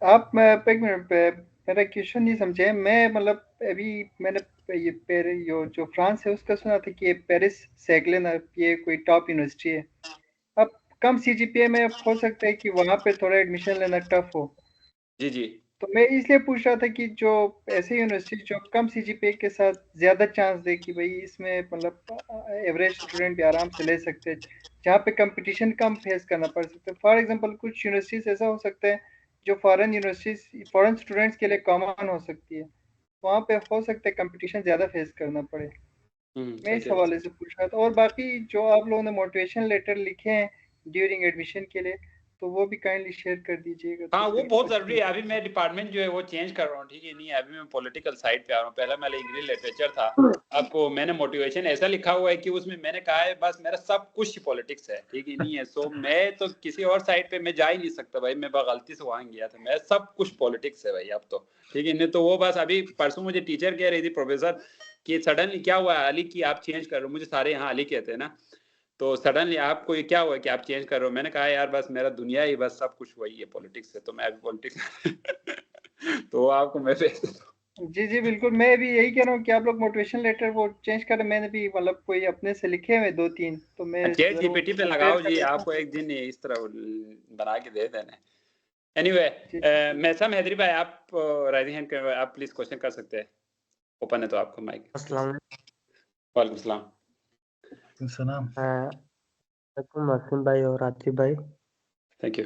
आप एक मिनट पे मेरा क्वेश्चन नहीं समझे। मैं मतलब अभी मैंने ये जो फ्रांस है उसका सुना था कि ये पेरिस सैगलेन ये कोई टॉप यूनिवर्सिटी है। अब कम सीजीपीए में हो सकता है कि वहाँ पे थोड़ा एडमिशन लेना टफ हो। जी जी, तो मैं इसलिए पूछ रहा था कि जो ऐसे यूनिवर्सिटी जो कम सीजीपीए के साथ ज़्यादा चांस दे कि भाई इसमें मतलब एवरेज स्टूडेंट भी आराम से ले सकते हैं, जहाँ पे कंपटीशन कम फेस करना पड़ सकता है। फॉर एग्जांपल कुछ यूनिवर्सिटीज ऐसा हो सकता है जो फॉरेन स्टूडेंट्स के लिए कॉमन हो सकती है, वहाँ पे हो सकता है कंपटीशन ज़्यादा फेस करना पड़े। मैं इस हवाले से पूछ रहा था। और बाकी जो आप लोगों ने मोटिवेशन लेटर लिखे हैं ड्यूरिंग एडमिशन के लिए, तो वो भी काइंडली शेयर कर दीजिएगा। हाँ तो वो फिर बहुत जरूरी है। अभी मैं डिपार्टमेंट जो है वो चेंज कर रहा हूँ, ठीक है, नहीं है अभी मैं पॉलिटिकल साइड पे आ रहा हूँ। पहले मेरा इंग्लिश लिटरेचर था, आपको मैंने मोटिवेशन ऐसा लिखा हुआ है कि उसमें मैंने कहा है बस मेरा सब कुछ पॉलिटिक्स है, ठीक है, नहीं है सो मैं तो किसी और साइड पे मैं जा ही नहीं सकता भाई, मैं गलती से वहां गया था, मैं सब कुछ पॉलिटिक्स है भाई अब तो, ठीक है। नहीं तो वो बस अभी परसों मुझे टीचर कह रही थी प्रोफेसर कि सडनली क्या हुआ अली की आप चेंज कर रहे हो, मुझे सारे यहाँ अली कहते हैं ना, तो सडनली आपको ये क्या हुआ कि आप चेंज कर रहे हो। मैंने कहा यार बस मेरा दुनिया ही बस सब कुछ वही है पॉलिटिक्स है, तो मैं अभी पॉलिटिक्स तो आपको मैं जी जी बिल्कुल, मैं भी यही कह रहा हूँ कि आप लोग मोटिवेशन लेटर वो चेंज करें। मैंने भी मतलब कोई अपने से लिखे हुए 2-3, तो मैं चैट जरूर जीपीटी पे कंपेयर लगाओ कर जी, लेता हूँ। आपको एक दिन इस तरह बना के दे देना। एनीवे मैसम हैदरी भाई आप राइजिंग हैंड कर, आप प्लीज क्वेश्चन कर सकते हैं, ओपन है तो आपको माइक। अस्सलाम वालेकुम सलाम। सलाम। वसीम भाई और आतिफ भाई। Thank you.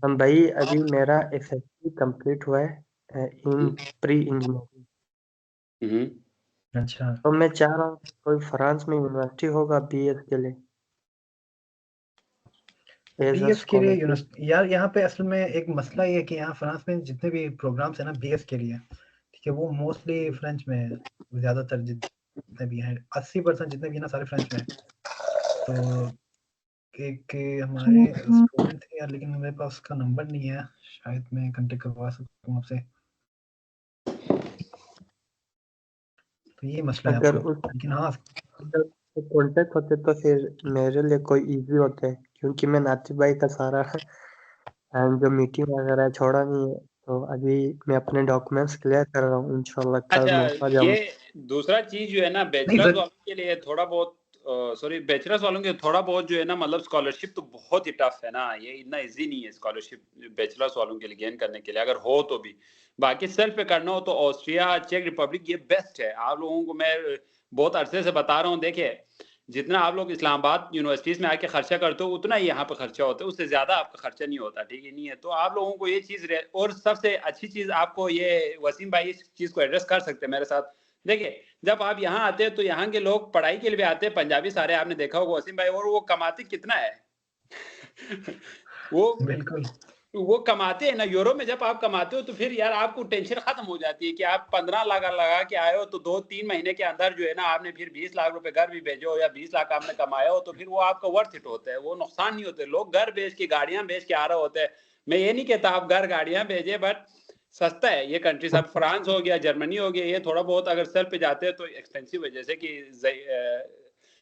हम भाई अभी मेरा एसएससी कंप्लीट हुआ है इन प्री इंजीनियरिंग। अच्छा, तो मैं चाह रहा हूँ कोई फ्रांस में यूनिवर्सिटी होगा बीएस के लिए, बीएस के लिए यूनिवर्सिटी यार, यहाँ पे असल में एक मसला ये है कि यहाँ फ्रांस में जितने भी प्रोग्राम्स है ना बीएस के लिए, ठीक है, वो मोस्टली फ्रेंच में है, ज्यादातर जितने भी हैं 80% जितने भी हैं ना सारे फ्रेंच में है। तो एक हमारे स्टूडेंट थे यार, लेकिन मेरे पास उसका नंबर नहीं है, शायद मैं कांटेक्ट करवा सकता हूँ आपसे। तो ये मसला है अगर आपको, उस लेकिन हाँ कॉन्टेक्ट होते तो फिर मेरे लिए कोई इजी होते है, क्योंकि मैं आतिफ भाई का सारा जो मीटिंग वगैरह छोड़ा नहीं है, तो अभी मैं अपने डॉक्यूमेंट्स क्लियर कर रहा हूँ इंशाल्लाह कल अच्छा मौका जब ये दूसरा चीज जो है ना बैचलर्स वालों के लिए थोड़ा बहुत बैचलर्स वालों के थोड़ा बहुत जो है ना मतलब स्कॉलरशिप तो बहुत ही टफ है ना, ये इतना इजी नहीं है स्कॉलरशिप बैचलर्स वालों के लिए गेन करने के लिए, अगर हो तो भी। बाकी सेल्फ पे करना हो तो ऑस्ट्रिया चेक रिपब्लिक ये बेस्ट है। आप लोगों को मैं बहुत अरसे से बता रहा हूँ, देखिए जितना आप लोग इस्लामाबाद यूनिवर्सिटीज में आके खर्चा करते हो उतना ही यहाँ पे खर्चा होता है, उससे ज्यादा आपका खर्चा नहीं होता, ठीक है, नहीं है। तो आप लोगों को ये चीज और सबसे अच्छी चीज आपको ये वसीम भाई इस चीज को एड्रेस कर सकते हैं मेरे साथ, देखिए जब आप यहाँ आते हैं तो यहाँ के लोग पढ़ाई के लिए आते हैं, पंजाबी सारे आपने देखा होगा वसीम भाई, और वो कमाते कितना है वो बिल्कुल वो कमाते हैं ना यूरो में। जब आप कमाते हो तो फिर यार आपको टेंशन खत्म हो जाती है कि आप 15 लाख लगा के आए हो तो 2-3 महीने के अंदर जो है ना आपने फिर 20 लाख रुपए घर भी भेजो या 20 लाख आपने कमाया हो तो फिर वो आपका वर्थ इट होता है, वो नुकसान नहीं होते। लोग घर बेच के गाड़ियां बेच के आ रहे होते हैं। मैं ये नहीं कहता आप घर गाड़ियां भेजे, बट सस्ता है ये कंट्री। सब फ्रांस हो गया, जर्मनी हो गया, ये थोड़ा बहुत अगर सेल पे जाते हैं तो एक्सपेंसिव है। जैसे कि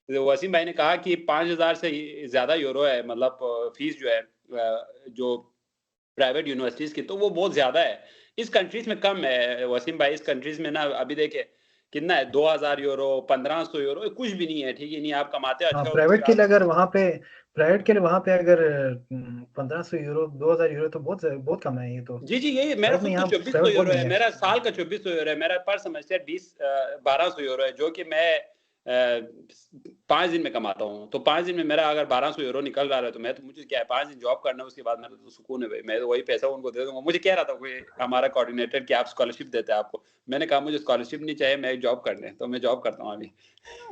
वसीम भाई ने कहा कि 5,000 से ज्यादा यूरो है, मतलब फीस जो है जो प्राइवेट यूनिवर्सिटीज की, तो वो बहुत ज्यादा है। इस कंट्रीज में कम है वसीम भाई। इस कंट्रीज में ना अभी देखे कितना है, 2,000 यूरो, 1,500 यूरो, कुछ भी नहीं है। ठीक है, नहीं आप कमाते अच्छा हो प्राइवेट तो के लिए अगर वहाँ पे प्राइवेट के लिए वहाँ पे अगर 1,500 यूरो 2,000 यूरो तो बहुत बहुत कम है ये तो। जी यही मेरा खुद का 2,400 यूरो है, मेरा साल का 2,400 यूरो है, मेरा पर सेमेस्टर 1,200 यूरो है, जो कि मैं 5 दिन में कमाता हूँ। तो 5 दिन में मेरा अगर 1,200 यूरो निकल रहा है तो मैं तो मुझे क्या है 5 दिन जॉब करना है, उसके बाद मेरा तो सुकून है भाई। मैं तो वही पैसा उनको दे दूंगा। मुझे कह रहा था कोई हमारा कोऑर्डिनेटर कि आप स्कॉलरशिप देते हैं आपको, मैंने कहा मुझे स्कॉलरशिप नहीं चाहिए, मैं जॉब करने, तो मैं जॉब करता हूँ अभी।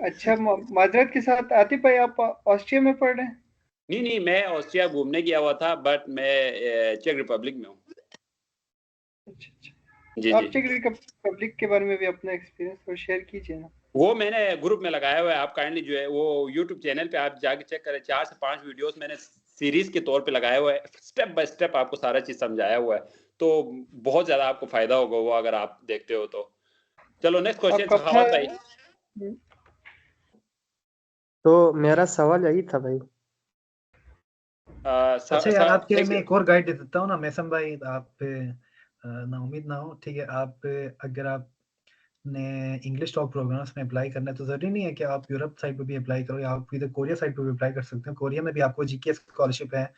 अच्छा माजरत के साथ आतिफ भाई आप ऑस्ट्रिया में पढ़ रहे हैं? नहीं मैं ऑस्ट्रिया घूमने गया हुआ था, बट मैं चेक रिपब्लिक में हूँ। जी आप चेक रिपब्लिक के बारे में भी अपना एक्सपीरियंस और शेयर कीजिए ना। वो मैंने ग्रुप में लगाया हुआ है, आप काइंडली जो है वो यूट्यूब चैनल पे आप जाके चेक करें। 4 से 5 वीडियोस मैंने सीरीज के तौर पे लगाया हुआ है, स्टेप बाय स्टेप आपको सारा चीज समझाया हुआ है, तो बहुत ज्यादा आपको फायदा होगा वो अगर आप देखते हो तो। चलो नेक्स्ट क्वेश्चन सखावत भाई। तो मेरा सवाल यही था भाई। अच्छा यार आपके मैं एक और गाइड दे देता हूँ ना मैसम भाई, आप ना उम्मीद ना हो, ठीक है। आप अगर आपने इंग्लिश टॉक प्रोग्राम्स में अप्लाई करना है तो जरूरी नहीं है कि आप यूरोप साइड पे भी अप्लाई करो, या आप इधर कोरिया साइड पे भी अप्लाई कर सकते हैं। कोरिया में भी आपको जीके स्कॉलरशिप है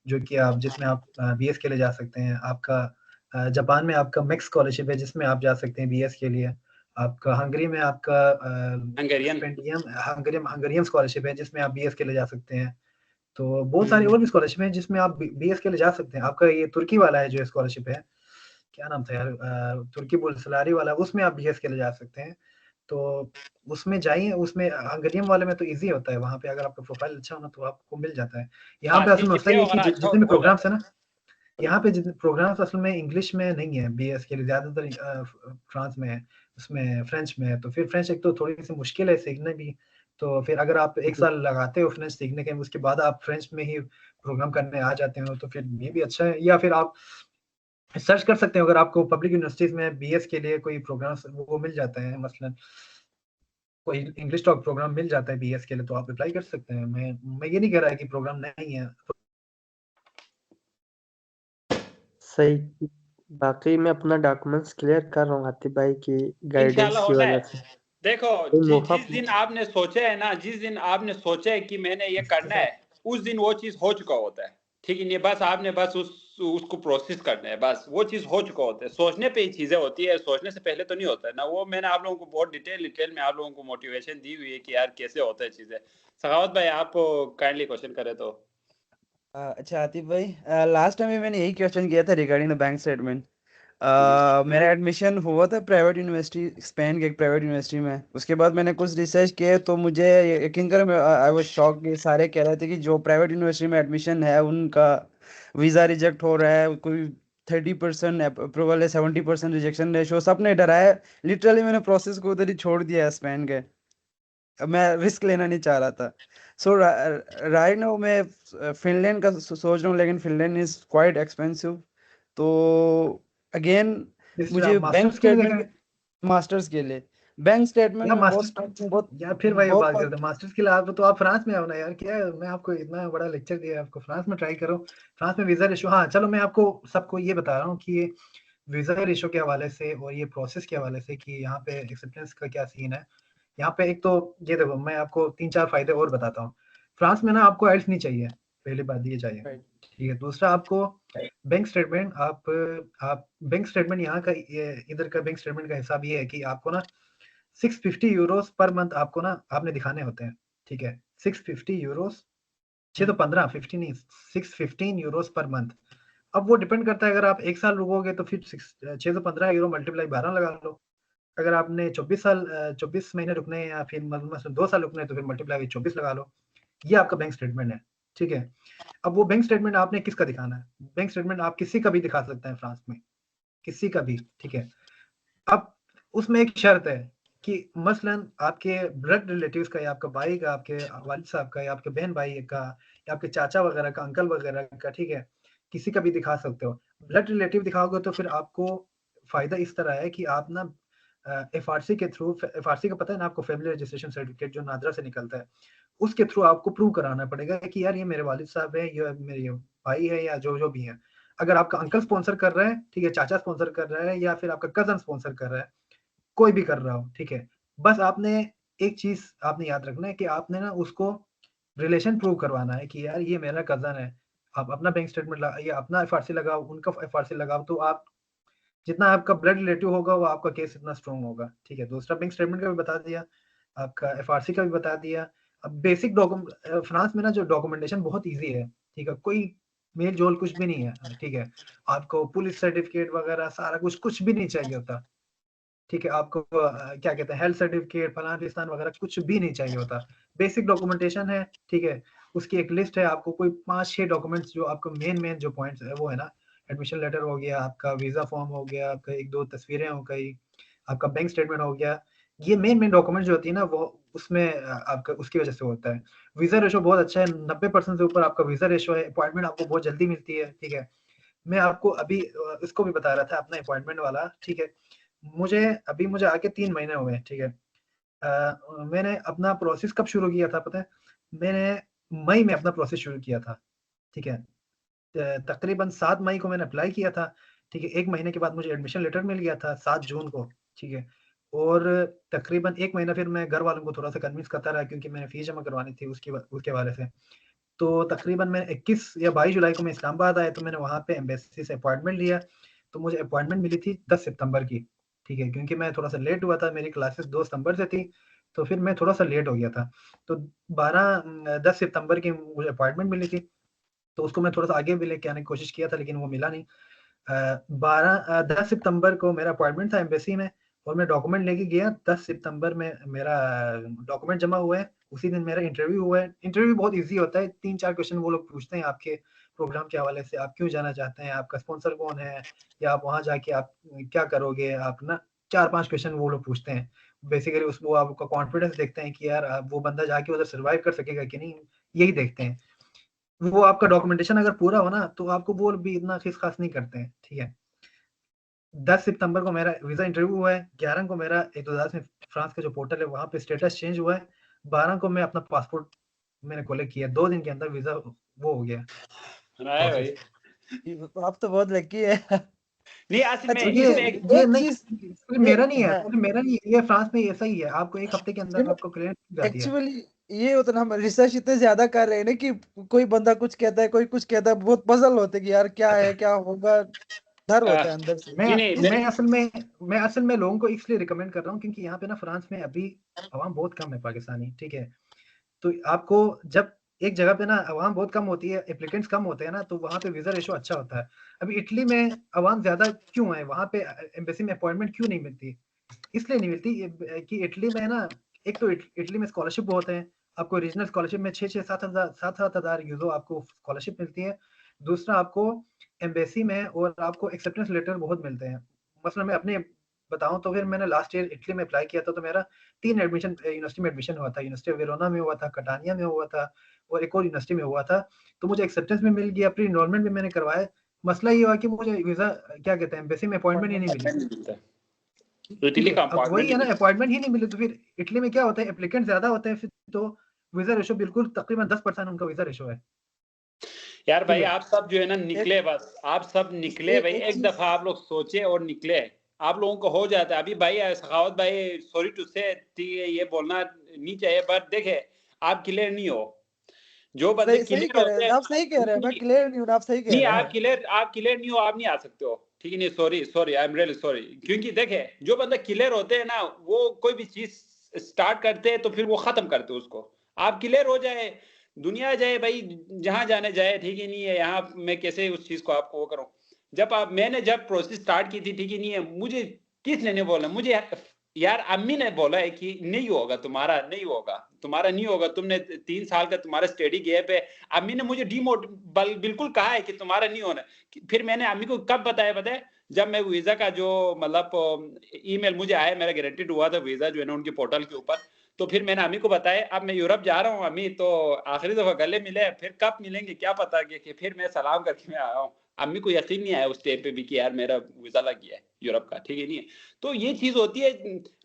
जो कि आप जिसमें आप बीएस के लिए जा सकते हैं। आपका जापान में आपका मिक्स स्कॉलरशिप है जिसमें आप जा सकते हैं बीएस के लिए। आपका हंगरी में आपका हंगेरियन स्कॉलरशिप है जिसमें आप बीएस के लिए जा सकते हैं। तो बहुत सारी और भी स्कॉलरशिप है जिसमें आप बीएस के लिए जा सकते हैं। आपका ये तुर्की वाला है जो स्कॉलरशिप है, क्या नाम था यार, तुर्की बुल्सलारी वाला, उसमें आप बीएस के लिए जा सकते हैं। तो उसमें जाइए, उसमें हंगेरियन वाले में तो इजी होता है। वहाँ पे अगर आपका प्रोफाइल अच्छा हो ना तो आपको मिल जाता है। यहाँ पे असल में मसला ये है कि जितने भी प्रोग्राम्स है ना, यहाँ पे जितने प्रोग्राम्स असल में इंग्लिश में नहीं है बीएस के लिए, ज्यादातर फ्रांस में है, उसमें फ्रेंच में है। तो फिर फ्रेंच एक तो थोड़ी सी मुश्किल है सीखने भी। तो फिर अगर आप 1 साल लगाते हो फ्रेंच सीखने के, उसके बाद आप फ्रेंच में ही प्रोग्राम करने आ जाते हो तो फिर ये भी अच्छा है। या फिर आप सर्च कर सकते हो, अगर आपको पब्लिक यूनिवर्सिटीज में बीएस के लिए कोई प्रोग्राम वो मिल जाता है, मसलन कोई इंग्लिश टॉक प्रोग्राम मिल जाता है बीएस के लिए, तो आप अप्लाई कर सकते हैं। मैं ये नहीं कह रहा है कि प्रोग्राम नहीं है। सही। बाकी मैं अपना डॉक्यूमेंट्स क्लियर कर रहा हूँ आतिफ भाई की गाइडेंस की वजह से। देखो जिस दिन आपने सोचा है ना, जिस दिन आपने सोचा है कि मैंने ये करना है, उस दिन वो चीज हो चुका होता है। ठीक है, नहीं बस आपने बस उसको प्रोसेस करना है, बस वो चीज हो चुका होता है। सोचने पे ही चीजें होती है, सोचने से पहले तो नहीं होता है ना। वो मैंने आप लोगों को बहुत डिटेल में आप लोगों को मोटिवेशन दी हुई है कि यार कैसे होता है चीजें। सखावत भाई आप काइंडली क्वेश्चन करें तो। अच्छा आतिफ भाई, लास्ट टाइम भी मैंने यही क्वेश्चन किया था रिगार्डिंग द बैंक स्टेटमेंट। मेरा एडमिशन हुआ था प्राइवेट यूनिवर्सिटी, स्पेन के एक प्राइवेट यूनिवर्सिटी में। उसके बाद मैंने कुछ रिसर्च किए तो मुझे यकीन करें आई वाज शॉक कि सारे कह रहे थे कि जो प्राइवेट यूनिवर्सिटी में एडमिशन है उनका वीज़ा रिजेक्ट हो रहा है, कोई 30% अप्रूवल है, 70% रिजेक्शन रेशो। सबने डराया, लिटरली मैंने प्रोसेस को उधर ही छोड़ दिया है स्पेन के। मैं रिस्क लेना नहीं चाह रहा था। सो राइट नाउ मैं फिनलैंड का सोच रहा हूँ, लेकिन फिनलैंड इज क्वाइट एक्सपेंसिव। तो अगेन मुझे बैंक स्टेटमेंट मास्टर्स के लिए बैंक स्टेटमेंट में बहुत यार फिर वही बात करते हैं मास्टर्स के लिए। आप तो आप फ्रांस में आओ ना यार, क्या है मैं आपको इतना बड़ा लेक्चर दिया आपको, फ्रांस में ट्राई करो। फ्रांस में वीजा रेशो, हाँ चलो मैं आपको सबको ये बता रहा हूँ कि ये वीजा रेशो के हवाले से और ये प्रोसेस के हवाले से कि यहाँ पे एक्सेप्टेंस का क्या सीन है। यहाँ पे एक तो ये देखो मैं आपको 3-4 फायदे और बताता हूँ। फ्रांस में ना आपको आइल्स नहीं चाहिए, पहली बात ये चाहिए, ठीक है। दूसरा आपको बैंक स्टेटमेंट, आप बैंक स्टेटमेंट यहाँ का इधर का बैंक स्टेटमेंट का हिसाब ये है कि आपको ना 650 यूरोस पर मंथ आपको ना आपने दिखाने होते हैं, ठीक है। 650 यूरोस, 615 नहीं 615 यूरोस पर मंथ। अब वो डिपेंड करता है, अगर आप 1 साल रुकोगे तो फिर 615 यूरो मल्टीप्लाई 12 लगा लो, अगर आपने 24 महीने रुकने हैं या फिर मतलब 2 साल रुकने हैं तो फिर मल्टीप्लाई बाई 24 लगा लो। ये आपका बैंक स्टेटमेंट है, ठीक है। अब वो बैंक स्टेटमेंट आपने किसका दिखाना है? बैंक स्टेटमेंट आप किसी का भी दिखा सकते हैं फ्रांस में, किसी का भी, ठीक है। अब उसमें एक शर्त है कि मसलन आपके ब्लड रिलेटिव्स का या आपका भाई का, आपके वालिद साहब का या आपके बहन भाई का या आपके चाचा वगैरह का, अंकल वगैरह का, ठीक है, किसी का भी दिखा सकते हो। ब्लड रिलेटिव दिखाओगे तो फिर आपको फायदा इस तरह है कि आप ना एफआरसी के थ्रू, एफआरसी का पता है ना आपको, फैमिली रजिस्ट्रेशन सर्टिफिकेट जो नादरा से निकलता है, उसके थ्रू आपको प्रूव कराना पड़ेगा कि यार ये मेरे वालिद साहब है, ये मेरे भाई है या जो जो भी है। अगर आपका अंकल स्पॉन्सर कर रहा है, ठीक है, चाचा स्पॉन्सर कर रहा है या फिर आपका कजन स्पॉन्सर कर रहा है, कोई भी कर रहा हो, ठीक है, बस आपने एक चीज आपने याद रखना है कि आपने ना उसको रिलेशन प्रूव करवाना है कि यार ये मेरा कजन है। आप अपना बैंक स्टेटमेंट या अपना एफआरसी लगाओ, उनका एफआरसी लगाओ, तो आप जितना आपका ब्लड रिलेटिव होगा वो आपका केस इतना स्ट्रॉन्ग होगा, ठीक है। दूसरा बैंक स्टेटमेंट का भी बता दिया, आपका एफआरसी का भी बता दिया। अब बेसिक डॉक्यूमेंट फ्रांस में ना जो डॉक्यूमेंटेशन बहुत ईजी है, ठीक है, कोई मेल जोल कुछ भी नहीं है, ठीक है। आपको पुलिस सर्टिफिकेट वगैरह सारा कुछ भी नहीं चाहिए होता, ठीक है। आपको क्या कहते हैं, हेल्थ सर्टिफिकेट, फलान फिस्तान वगैरह कुछ भी नहीं चाहिए होता। बेसिक डॉक्यूमेंटेशन है, ठीक है। उसकी एक लिस्ट है, आपको कोई 5-6 डॉक्यूमेंट्स जो आपको मेन जो पॉइंट्स है वो है ना, एडमिशन लेटर हो गया, आपका वीजा फॉर्म हो गया, आपका 1-2 तस्वीरें हो गई, आपका बैंक स्टेटमेंट हो गया। ये मेन डॉक्यूमेंट जो होती है ना वो उसमें आपका उसकी वजह से होता है। वीजा रेशो बहुत अच्छा है, 90% से ऊपर आपका वीजा रेशो है। अपॉइंटमेंट आपको बहुत जल्दी मिलती है, ठीक है। मैं आपको अभी इसको भी बता रहा था अपना अपॉइंटमेंट वाला, ठीक है। मुझे आके 3 महीने हुए, ठीक है। मैंने अपना प्रोसेस कब शुरू किया था पता है? मैंने मई में अपना प्रोसेस शुरू किया था, ठीक है। तकरीबन 7 मई को मैंने अप्लाई किया था, ठीक है। 1 महीने के बाद मुझे एडमिशन लेटर मिल गया था 7 जून को, ठीक है। और तकरीबन 1 महीना फिर मैं घर वालों को थोड़ा-सा कन्विंस करता रहा क्योंकि मैंने फीस जमा करवानी थी उसके हवाले से। तो तकरीबन मैं 21 या 22 जुलाई को मैं इस्लामाबाद आया, तो मैंने वहाँ पे एम्बेसी से अपॉइंटमेंट लिया। तो मुझे अपॉइंटमेंट मिली थी 10 सितंबर की, ठीक है, क्योंकि मैं थोड़ा-सा लेट हुआ था, मेरी क्लासेस 2 सितंबर से थी, तो फिर मैं थोड़ा-सा लेट हो गया था। तो 10 सितंबर की मुझे अपॉइंटमेंट मिली थी, तो उसको मैं थोड़ा-सा आगे भी लेके आने की कोशिश किया था लेकिन वो मिला नहीं। 10 सितंबर को मेरा अपॉइंटमेंट था एम्बेसी में और मैं डॉक्यूमेंट लेके गया। 10 सितंबर में मेरा डॉक्यूमेंट जमा हुआ है, उसी दिन मेरा इंटरव्यू हुआ है। इंटरव्यू बहुत ईज़ी होता है, 3-4 क्वेश्चन वो लोग पूछते हैं आपके प्रोग्राम के हवाले से, आप क्यों जाना चाहते हैं, आपका स्पॉन्सर कौन है, या आप वहाँ जाके आप क्या करोगे, आप ना 4-5 क्वेश्चन वो लोग पूछते हैं। बेसिकली उस वो आपका कॉन्फिडेंस देखते हैं कि यार वो बंदा जाके उधर सर्वाइव कर सकेगा कि नहीं, यही देखते हैं। वो आपका डॉक्यूमेंटेशन अगर पूरा हो ना तो आपको वो भी इतना खीस-खास नहीं करते हैं, ठीक है। 10 सितंबर को मेरा वीज़ा इंटरव्यू हुआ है, 11 को मेरा एतोज़ाज़ में फ्रांस का जो पोर्टल है वहाँ पे स्टेटस चेंज हुआ है, 12 को मैं अपना पासपोर्ट मैंने कोलेक्ट किया, 2 दिन के अंदर वीज़ा वो हो गया है भाई। प्रोसेस। आप तो बहुत लकी है। नहीं असल में अच्छा ये इसमें एक ये एक नहीं, चीज सिर्फ ये मेरा नहीं है, हाँ सिर्फ मेरा नहीं है, ये फ्रांस में ऐसा ही है, आपको 1 हफ्ते के अंदर आपको क्लियर हो जाती है। एक्चुअली ये उतना हम रिसर्च इतने ज्यादा कर रहे हैं ना कि कोई बंदा कुछ कहता है, कोई कुछ कहता है, बहुत पजल होते हैं कि यार क्या है, क्या होगा, डर होता है अंदर से। नहीं नहीं मैं असल में लोगों को इसलिए रिकमेंड कर रहा हूँ क्योंकि यहाँ पे ना फ्रांस में अभी अवाम बहुत कम है पाकिस्तानी, ठीक है। तो आपको जब एक जगह पे ना अवाम बहुत कम होती है, एप्लीकेंट्स कम होते हैं ना, तो वहाँ पे वीज़ा रेशो अच्छा होता है। अभी इटली में अवाम ज़्यादा क्यों है? वहाँ पे एम्बेसी में अपॉइंटमेंट क्यों नहीं मिलती? इसलिए नहीं मिलती कि इटली में ना, एक तो इटली में स्कॉलरशिप बहुत है, आपको रीजनल स्कॉलरशिप में 6-6 7,000 यूरो आपको स्कॉलरशिप मिलती है। दूसरा आपको एम्बेसी में और आपको एक्सेप्टेंस लेटर बहुत मिलते हैं। मसलन मैं अपने बताऊँ तो फिर मैंने लास्ट ईयर इटली में अप्लाई किया था, तो मेरा 3 यूनिवर्सिटी में एडमिशन हुआ था। यूनिवर्सिटी ऑफ वेरोना में हुआ था, कटानिया में हुआ था और एक और यूनिवर्सिटी में हुआ था। तो मुझे एक्सेप्टेंस भी मिल गया, प्री एनरोलमेंट भी मैंने करवाया। मसला ये हुआ कि मुझे वीज़ा क्या कहते हैं एम्बेसी में अपॉइंटमेंट ही नहीं मिली। तो ठीक इटली है, का अब वही है ना, अपॉइंटमेंट अपॉइंटमेंट ही नहीं मिले तो फिर इटली में क्या होता है, एप्लीकेंट ज़्यादा होते हैं, फिर तो वीज़ा रेशो बिल्कुल तकरीबन 10% उनका वीज़ा रेशो है। यार ठीक भाई है। आप सब जो है ना एक निकले, बस आप सब निकले भाई, एक एक चीज दफा आप लोग सोचे और निकले, आप लोगों को हो जाता है। अभी भाई सखावत भाई सॉरी टू से, ठीक है, ये बोलना नहीं चाहिए, पर देखे आप क्लियर नहीं हो। जो बंदे सही सही क्लियर कह रहे होते हैं हैं, आप, सही कह रहे हैं, मैं नहीं क्लियर नहीं हूँ, आप सही कह नहीं, रहे हैं। आप क्लियर नहीं हो, आप नहीं आ सकते हो, ठीक है। नहीं sorry sorry, I am really sorry. क्योंकि देखे जो बंदा क्लियर होते हैं ना, वो कोई भी चीज स्टार्ट करते हैं तो फिर वो खत्म करते हैं उसको। आप क्लियर हो जाए, दुनिया जाए भाई, जहां जाने जाए, ठीक है। नहीं है यहाँ मैं कैसे उस चीज को आपको वो करूं। मैंने जब प्रोसेस स्टार्ट की थी, ठीक है, नहीं है, मुझे किसने नहीं बोला, मुझे यार अम्मी ने बोला है कि नहीं होगा, तुम्हारा नहीं होगा, तुम्हारा नहीं होगा, तुमने 3 साल का तुम्हारा स्टडी गैप है। अम्मी ने मुझे बिल्कुल कहा है कि तुम्हारा नहीं होना। फिर मैंने अम्मी को कब बताया पता है, जब मैं वीजा का जो मतलब ईमेल मुझे आया, मेरा गारंटीड हुआ था वीजा जो है ना उनके पोर्टल के ऊपर, तो फिर मैंने अम्मी को बताया अब मैं यूरोप जा रहा हूँ अम्मी, तो आखिरी दफा गले मिले, फिर कब मिलेंगे क्या पता, कि फिर मैं सलाम करके मैं आया हूँ। अम्मी को यकीन नहीं आया उस टाइम पे भी कि यार मेरा वीजा लग गया है यूरोप का, ठीक है नहीं है। तो ये चीज होती है,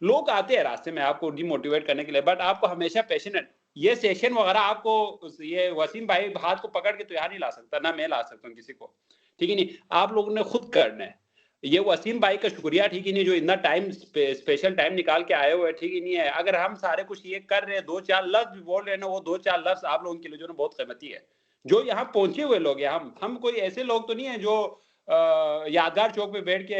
लोग आते हैं रास्ते में आपको डिमोटिवेट करने के लिए, बट आपको हमेशा पैशनेट, ये सेशन वगैरह आपको, ये वसीम भाई हाथ को पकड़ के तो यहाँ नहीं ला सकता, ना मैं ला सकता हूँ किसी को, ठीक है नहीं, आप लोगों ने खुद करना है। ये वसीम भाई का शुक्रिया, ठीक ही नहीं, जो इतना टाइम स्पेशल टाइम निकाल के आए हुए, ठीक ही नहीं है। अगर हम सारे कुछ ये कर रहे हैं, 2-4 लफ्ज भी बोल रहे हैं ना, वो 2-4 लफ्ज आप लोगों के लिए जो ना बहुत कीमती है। जो यहाँ पहुंचे हुए लोग हैं, हम कोई ऐसे लोग तो नहीं है जो यादगार चौक पे बैठ के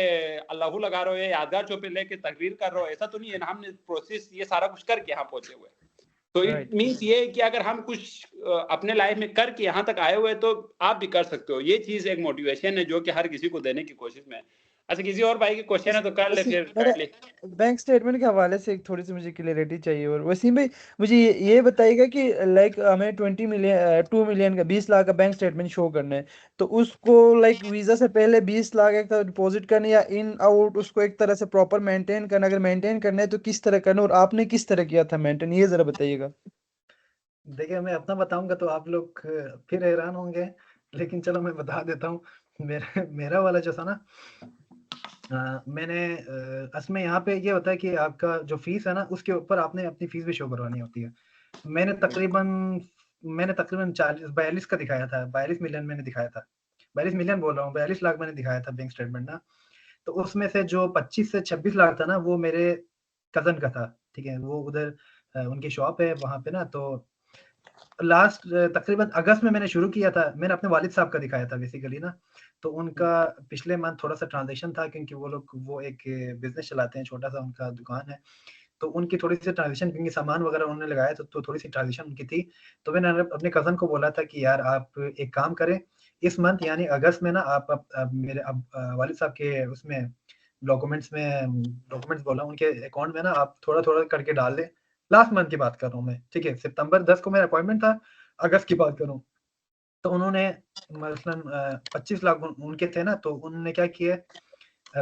अल्लाहू लगा रहे हो या यादगार चौक पे लेके तकरीर कर रहे हो, ऐसा तो नहीं है ना। हमने प्रोसेस ये सारा कुछ करके यहाँ पहुंचे हुए, तो इट मीन्स ये है कि अगर हम कुछ अपने लाइफ में करके यहाँ तक आए हुए तो आप भी कर सकते हो। ये चीज एक मोटिवेशन है जो कि हर किसी को देने की कोशिश में है। अच्छा, किसी और भाई की क्वेश्चन है तो कर ले फिर कर ले। बैंक स्टेटमेंट के हवाले से एक थोड़ी सी मुझे क्लियरिटी चाहिए। और वसीम भाई मुझे ये बताइएगा कि लाइक हमें 2 मिलियन का 20 लाख का बैंक स्टेटमेंट शो करना है, तो उसको लाइक वीजा से पहले 20 लाख एक तरह डिपॉजिट करना या इन आउट उसको एक तरह से प्रॉपर मेंटेन करना, अगर मेंटेन करना है तो किस तरह करना, और आपने किस तरह किया था मेंटेन, ये जरा बताइएगा। देखिए मैं अपना बताऊंगा तो आप लोग फिर हैरान होंगे, लेकिन चलो मैं बता देता हूँ। मेरा वाला जो था ना, मैंने असल में यहाँ पे ये होता है कि आपका जो फीस है ना उसके ऊपर आपने अपनी फीस भी शो करवानी होती है। मैंने तकरीबन 42 का दिखाया था, 42 मिलियन मैंने दिखाया था, 42 मिलियन बोल रहा हूँ, 42 लाख मैंने दिखाया था बैंक स्टेटमेंट ना। तो उसमें से जो 25 से 26 लाख था ना वो मेरे कजन का था, ठीक है। वो उधर उनकी शॉप है वहां पे ना, तो लास्ट तकरीबन अगस्त में मैंने शुरू किया था। मैंने अपने वालिद साहब का दिखाया था बेसिकली ना, तो उनका पिछले मंथ थोड़ा सा ट्रांजेक्शन था क्योंकि वो एक बिजनेस चलाते हैं, छोटा सा उनका दुकान है, तो उनकी थोड़ी सी ट्रांजेक्शन, क्योंकि सामान वगैरह उन्होंने लगाया तो थोड़ी सी ट्रांजेक्शन उनकी थी। तो मैंने अपने कजन को बोला था कि यार आप एक काम करें, इस मंथ यानी अगस्त में ना आप मेरे वालिद साहब के उसमें डॉक्यूमेंट्स बोला उनके अकाउंट में ना आप थोड़ा थोड़ा करके डाल दें। लास्ट मंथ की बात कर रहा हूँ मैं, ठीक है, सितंबर 10 को मेरा अपॉइंटमेंट था, अगस्त की बात करूँ। तो उन्होंने मसलन 25 लाख उनके थे ना, तो उन्होंने क्या किया,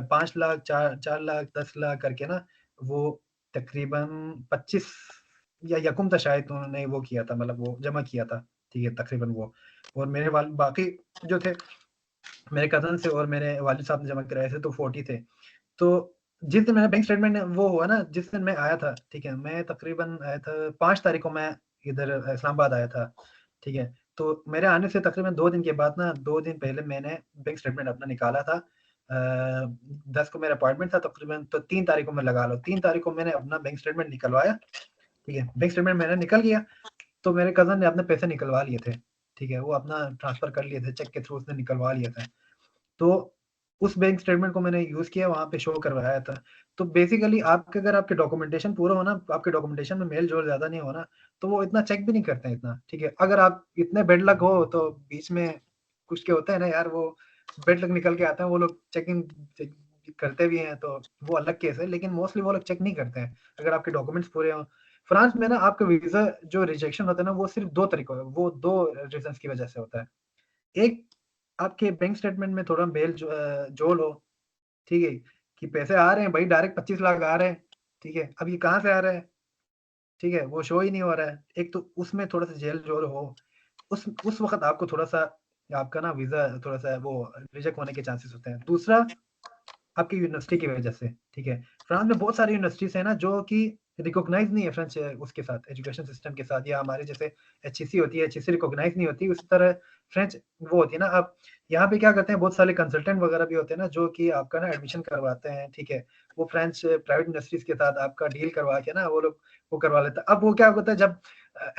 5 लाख 4 लाख 10 लाख करके ना, वो तकरीबन 25 या यकुम था शायद उन्होंने वो किया था, मतलब वो जमा किया था, ठीक है, तकरीबन वो। और मेरे बाकी जो थे मेरे कजन से और मेरे वालिद साहब ने जमा कराए थे तो 40 थे। तो जिस दिन मेरा बैंक स्टेटमेंट वो हुआ ना, जिस दिन मैं आया था, ठीक है, मैं तकरीबन आया था 5 तारीख को, मैं इधर इस्लामाबाद आया था, ठीक है। तो मेरे आने से तकरीबन 2 दिन के बाद ना, 2 दिन पहले मैंने बैंक स्टेटमेंट अपना निकाला था। 10 को मेरा अपॉइंटमेंट था तकरीबन, तो 3 तारीख को मैं लगा लो, 3 तारीख को मैंने अपना बैंक स्टेटमेंट निकलवाया, ठीक है। बैंक स्टेटमेंट मेरा निकल गया, तो मेरे कज़न ने अपने पैसे निकलवा लिए थे, ठीक है, वो अपना ट्रांसफ़र कर लिए थे, चेक के थ्रू उसने निकलवा लिया था। तो उस बैंक स्टेटमेंट को मैंने यूज़ किया, वहाँ पे शो करवाया था। तो बेसिकली आपके अगर आपके डॉक्यूमेंटेशन पूरा हो ना, आपके डॉक्यूमेंटेशन में मेल-जोल ज़्यादा नहीं हो ना, तो वो इतना चेक भी नहीं करते हैं इतना, ठीक है। अगर आप इतने बेड लक हो तो बीच में कुछ के होते हैं ना यार, वो बेड लक निकल के आते हैं, वो लोग चेक करते भी हैं, तो वो अलग केस है, लेकिन मोस्टली वो लोग चेक नहीं करते हैं, अगर आपके डॉक्यूमेंट्स पूरे हों। फ्रांस में ना आपका वीज़ा जो रिजेक्शन होता है ना, वो सिर्फ़ 2 तरीकों वो 2 रीज़न्स की वज़ह से होता है। एक, आपके बैंक स्टेटमेंट में थोड़ा जोल हो, ठीक है, कि पैसे आ रहे हैं भाई, डायरेक्ट 25 लाख आ रहे हैं, ठीक है, अब ये कहाँ से आ रहा है, ठीक है, वो शो ही नहीं हो रहा है। एक तो उसमें थोड़ा-सा जेल-जोल हो, उस वक़्त आपको थोड़ा-सा आपका ना वीज़ा थोड़ा-सा वो रिजेक्ट होने के चांसेस होते हैं। दूसरा, आपकी यूनिवर्सिटी की वजह से, ठीक है। फ्रांस में बहुत सारी यूनिवर्सिटीज़ हैं ना जो कि रिकॉग्नाइज़ नहीं है फ्रेंच उसके साथ, एजुकेशन सिस्टम के साथ, या हमारे जैसे एचईसी होती है, एचईसी रिकॉग्नाइज़ नहीं होती, उसी तरह फ्रेंच वो होती है ना। अब यहाँ पे क्या करते हैं, बहुत सारे कंसल्टेंट वगैरह भी होते हैं ना जो कि आपका ना एडमिशन करवाते हैं, ठीक है। वो फ्रेंच प्राइवेट यूनिवर्सिटीज़ के साथ आपका डील करवा के ना वो लोग वो करवा लेते हैं। अब वो क्या होता है, जब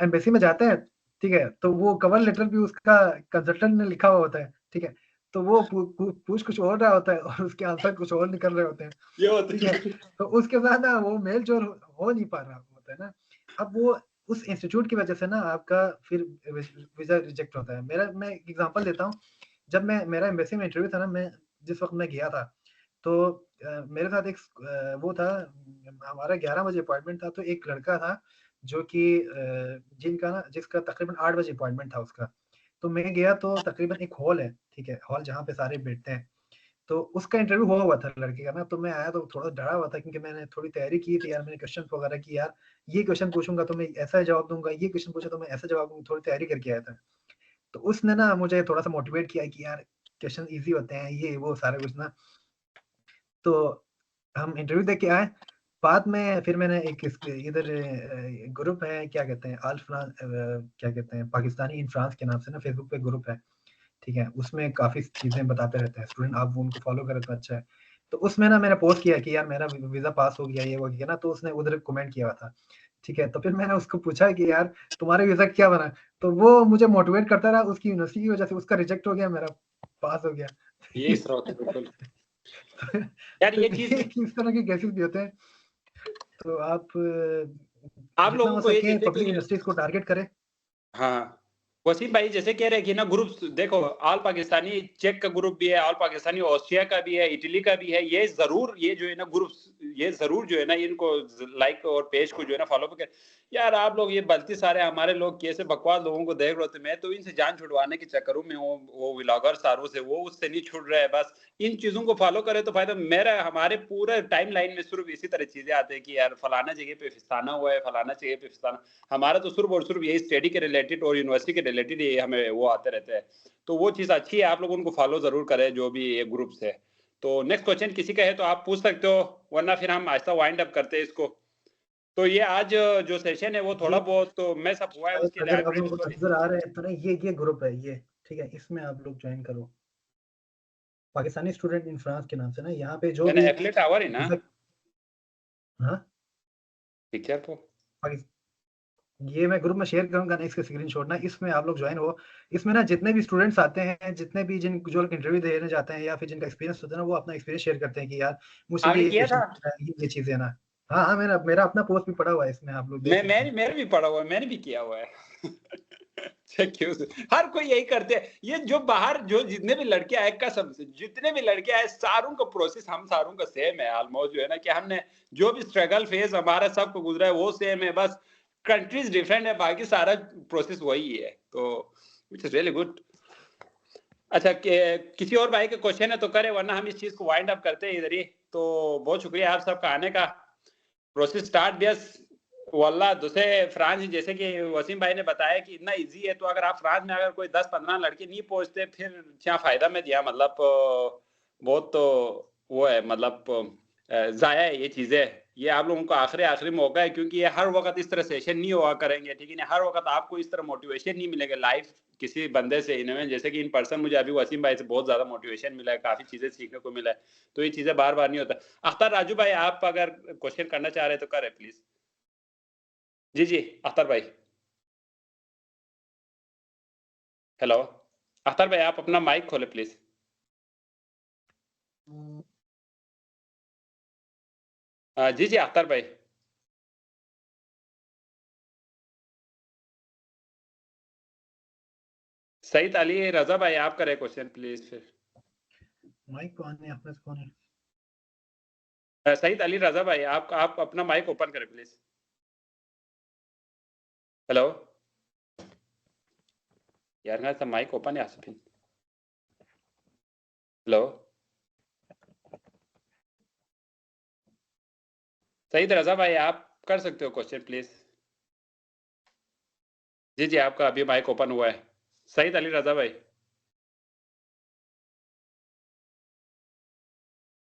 एम्बेसी में जाते हैं, ठीक है, तो वो कवर लेटर भी उसका कंसल्टेंट ने लिखा हुआ होता है, ठीक है। तो वो पूछ कुछ और रहा होता है और उसके आंसर कुछ और निकल रहे होते हैं, ये होता ठीक है। तो उसके साथ ना वो मेल-जोल हो नहीं पा रहा होता है ना। अब वो उस इंस्टीट्यूट की वजह से ना आपका फिर वीज़ा रिजेक्ट होता है। मैं एग्ज़ाम्पल देता हूँ, जब मेरा एम्बेसी में इंटरव्यू था ना, मैं जिस वक़्त मैं गया था, तो मेरे साथ एक वो था, हमारा 11 बजे अपॉइंटमेंट था, तो एक लड़का था जो कि जिसका तकरीबन 8 बजे अपॉइंटमेंट था उसका। तो मैं गया तो तकरीबन एक हॉल है, ठीक है, हॉल जहाँ पे सारे बैठते हैं, तो उसका इंटरव्यू हुआ था लड़के का ना। तो मैं आया तो थोड़ा डरा हुआ था, क्योंकि मैंने थोड़ी तैयारी की थी यार, मैंने क्वेश्चन वगैरह की यार, ये क्वेश्चन पूछूंगा तो मैं ऐसा जवाब दूंगा, ये क्वेश्चन पूछा तो मैं ऐसा जवाब दूंगा, थोड़ी तैयारी करके आया था। तो उसने ना मुझे थोड़ा सा मोटिवेट किया कि यार क्वेश्चन इजी होते हैं, ये वो सारा कुछ ना। तो हम इंटरव्यू दे के आए। बाद में फिर मैंने एक इधर ग्रुप है, क्या कहते हैं, क्या कहते हैं, पाकिस्तानी इन फ्रांस के नाम से ना फेसबुक पे ग्रुप है, ठीक है, उसमें काफी चीजें बताते रहते हैं स्टूडेंट, आप उनको फॉलो करें तो अच्छा है। तो उसमें ना मैंने पोस्ट किया कि यार मेरा वीजा पास हो गया, ये हो गया ना, तो उसने उधर कमेंट किया हुआ था, ठीक है। तो फिर मैंने उसको पूछा कि यार तुम्हारे वीजा क्या बना, तो वो मुझे मोटिवेट करता रहा, उसकी यूनिवर्सिटी की वजह से उसका रिजेक्ट हो गया, मेरा पास हो गया। ये इस तरह होता है बिल्कुल यार, तो ये चीज इस तरह के केसेस भी होते हैं। तो आप आप जितना लोगों हो को ये सके जैसे पब्लिक कि यूनिवर्सिटीज को टारगेट करें। हाँ, वसीम भाई जैसे कह रहे हैं कि ना ग्रुप देखो, ऑल पाकिस्तानी चेक का ग्रुप भी है, ऑल पाकिस्तानी ऑस्ट्रिया का भी है, इटली का भी है। ये जरूर, ये जो है ना ग्रुप, ये जरूर जो है ना इनको लाइक और पेज को जो है ना फॉलो कर। यार आप लोग ये बल्कि सारे हमारे लोग कैसे बकवास लोगों को देख रहे थे, मैं तो इनसे जान छुड़वाने के चक्करों में वो व्लॉगर सारों से वो उससे नहीं छुड़ रहा है। बस इन चीजों को फॉलो करे तो फायदा। मेरा हमारे पूरे टाइम लाइन में सिर्फ इसी तरह चीजें आती है कि यार फलाना जगह पे फिस्ताना हुआ है, फलाना जगह पे फिस्ताना। हमारा तो सिर्फ और सिर्फ यही स्टडी के रिलेटेड और यूनिवर्सिटी के रिलेटेड ये हमें वो आते रहते हैं। तो वो चीज अच्छी है, आप लोग उनको फॉलो जरूर करें जो भी ये ग्रुप्स है। तो नेक्स्ट क्वेश्चन किसी का है तो आप पूछ सकते हो, वरना फिर हम आहिस्ता वाइंड अप करते हैं इसको। तो ये आज जो सेशन है वो थोड़ा बहुत तो मैस अप हुआ है, उसके लिए अगर आप लोगों को नजर आ रहे हैं तो ना, ये ग्रुप है ये, ठीक है, इसमें आप लोग ज्वाइन करो, पाकिस्तानी स्टूडेंट इन फ्रांस के नाम से ना। यहाँ पे जो भी एफिलिएट आवर है ना, हाँ पिक्चर को ये मैं ग्रुप में शेयर करूंगा ना, इसके स्क्रीनशॉट ना, इसमें आप लोग ज्वाइन हो। इसमें ना जितने भी स्टूडेंट्स आते हैं, जितने भी जो लोग इंटरव्यू देने जाते हैं या फिर जिनका एक्सपीरियंस होता है ना, वो अपना एक्सपीरियंस शेयर करते हैं कि यार मुझसे आपने ये किया था। क्वेश्चन ये चीजें ना। हाँ हाँ, मेरा अपना पोस्ट भी पड़ा हुआ है इसमें, आप लोग देख सकते हैं। मेरे भी पढ़ा हुआ है, मैंने भी किया हुआ है क्यों हर कोई यही करते हैं। ये जो बाहर जो जितने भी लड़के आए, कसम से जितने भी लड़के आए, सारों का प्रोसेस हम सारों का सेम है ऑलमोस्ट, जो है ना कि हमने जो भी स्ट्रगल फेज हमारा सबको गुजरा है वो सेम है, बस कंट्रीज डिफरेंट है, बाकी सारा प्रोसेस वही है। तो विच इज रियली गुड। अच्छा, किसी और भाई के क्वेश्चन है तो करे, वरना हम इस चीज को वाइंड अप करते हैं इधर ही। तो बहुत शुक्रिया आप सबका आने का। प्रोसेस स्टार्ट बस वल्ला दूसरे फ्रांस, जैसे कि वसीम भाई ने बताया कि इतना इजी है, तो अगर आप फ्रांस में अगर कोई 10-15 लड़के नहीं पहुंचते फिर क्या फायदा में दिया, मतलब बहुत तो वो है, मतलब जाया है ये चीजें। ये आप लोगों को आखिरी मौका है, क्योंकि ये हर वक्त इस तरह सेशन नहीं हुआ करेंगे, ठीक है ना। हर वक्त आपको इस तरह मोटिवेशन नहीं मिलेगा लाइव किसी बंदे से, इनमें जैसे कि इन पर्सन मुझे अभी वसीम भाई से बहुत ज्यादा मोटिवेशन मिला है, काफी चीजें सीखने को मिला है। तो ये चीजें बार बार नहीं होता। अख्तर राजू भाई, आप अगर क्वेश्चन करना चाह रहे तो करें प्लीज। जी अख्तर भाई। हेलो अख्तर भाई, आप अपना माइक खोले प्लीज। जी अख्तर भाई। सईद अली रजा भाई, आप करें क्वेश्चन प्लीज फिर। माइक ऑन है अपने फोन है। सईद अली रजा भाई, आप अपना माइक ओपन करें प्लीज। हेलो यार, मेरा तो माइक ओपन है आसफिन। हेलो सईद रजा भाई, आप कर सकते हो क्वेश्चन प्लीज। जी आपका अभी माइक ओपन हुआ है। सईद अली रजा भाई।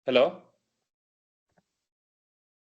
हेलो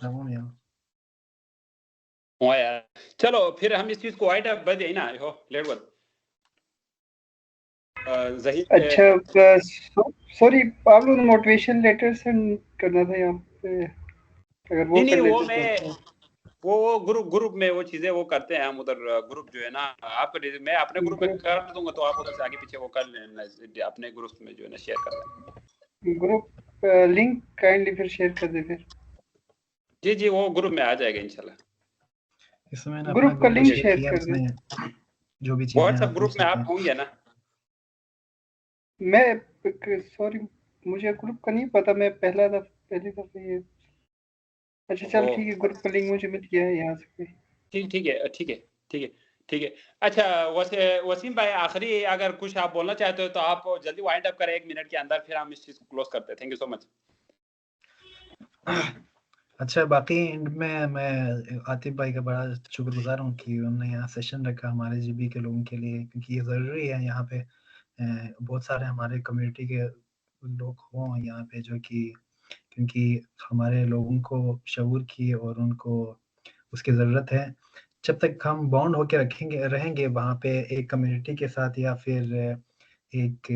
तमाम यार। वाया चलो फिर हम इस चीज को वाइड अप बढ़े ना हो लेट वन ज़हीर। अच्छा सॉरी, आप लोग मोटिवेशन लेटर सेंड करना था यहाँ पे, अगर वो नहीं कर वो लेते मैं तो वो ग्रुप में वो चीजें वो करते हैं हम उधर। ग्रुप जो है ना, आपको मैं अपने ग्रुप में कर दूंगा, तो आप उधर से आगे पीछे वो कर लेना, अपने ग्रुप में जो है ना शेयर कर लेना। ग्रुप लिंक काइंडली फिर शेयर कर दे फिर। जी वो ग्रुप में आ जाएगा इंशाल्लाह। इसमें मैंने ग्रुप अपना का ग्रुप लिंक शेयर शेयर किया, कर दे। जो भी चीजें व्हाट्सएप आप ग्रुप पूछ में सकते आप हैं। होंगे ना? मैं सॉरी, मुझे ग्रुप का नहीं पता, मैं पहली दफा ये। अच्छा चल ठीक है, ग्रुप का लिंक मुझे मिल गया है यहाँ से। ठीक है ठीक है ठीक है ठीक है। अच्छा वसीम भाई, आखिरी अगर कुछ आप बोलना चाहते हो तो आप जल्दी वाइंड अप करें 1 मिनट के अंदर, फिर हम इस चीज को क्लोज करते हैं। Thank you so much. अच्छा, बाकी एंड में मैं आतिफ भाई का बड़ा शुक्रगुजार हूँ कि उन्होंने यहाँ सेशन रखा हमारे जीबी के लोगों के लिए, क्योंकि ये ज़रूरी है यहाँ पे बहुत सारे हमारे कम्युनिटी के लोग हों यहाँ पे, जो कि क्योंकि हमारे लोगों को शऊर की और उनको उसकी ज़रूरत है। जब तक हम बॉन्ड होके रहेंगे वहाँ पे एक कम्युनिटी के साथ, या फिर एक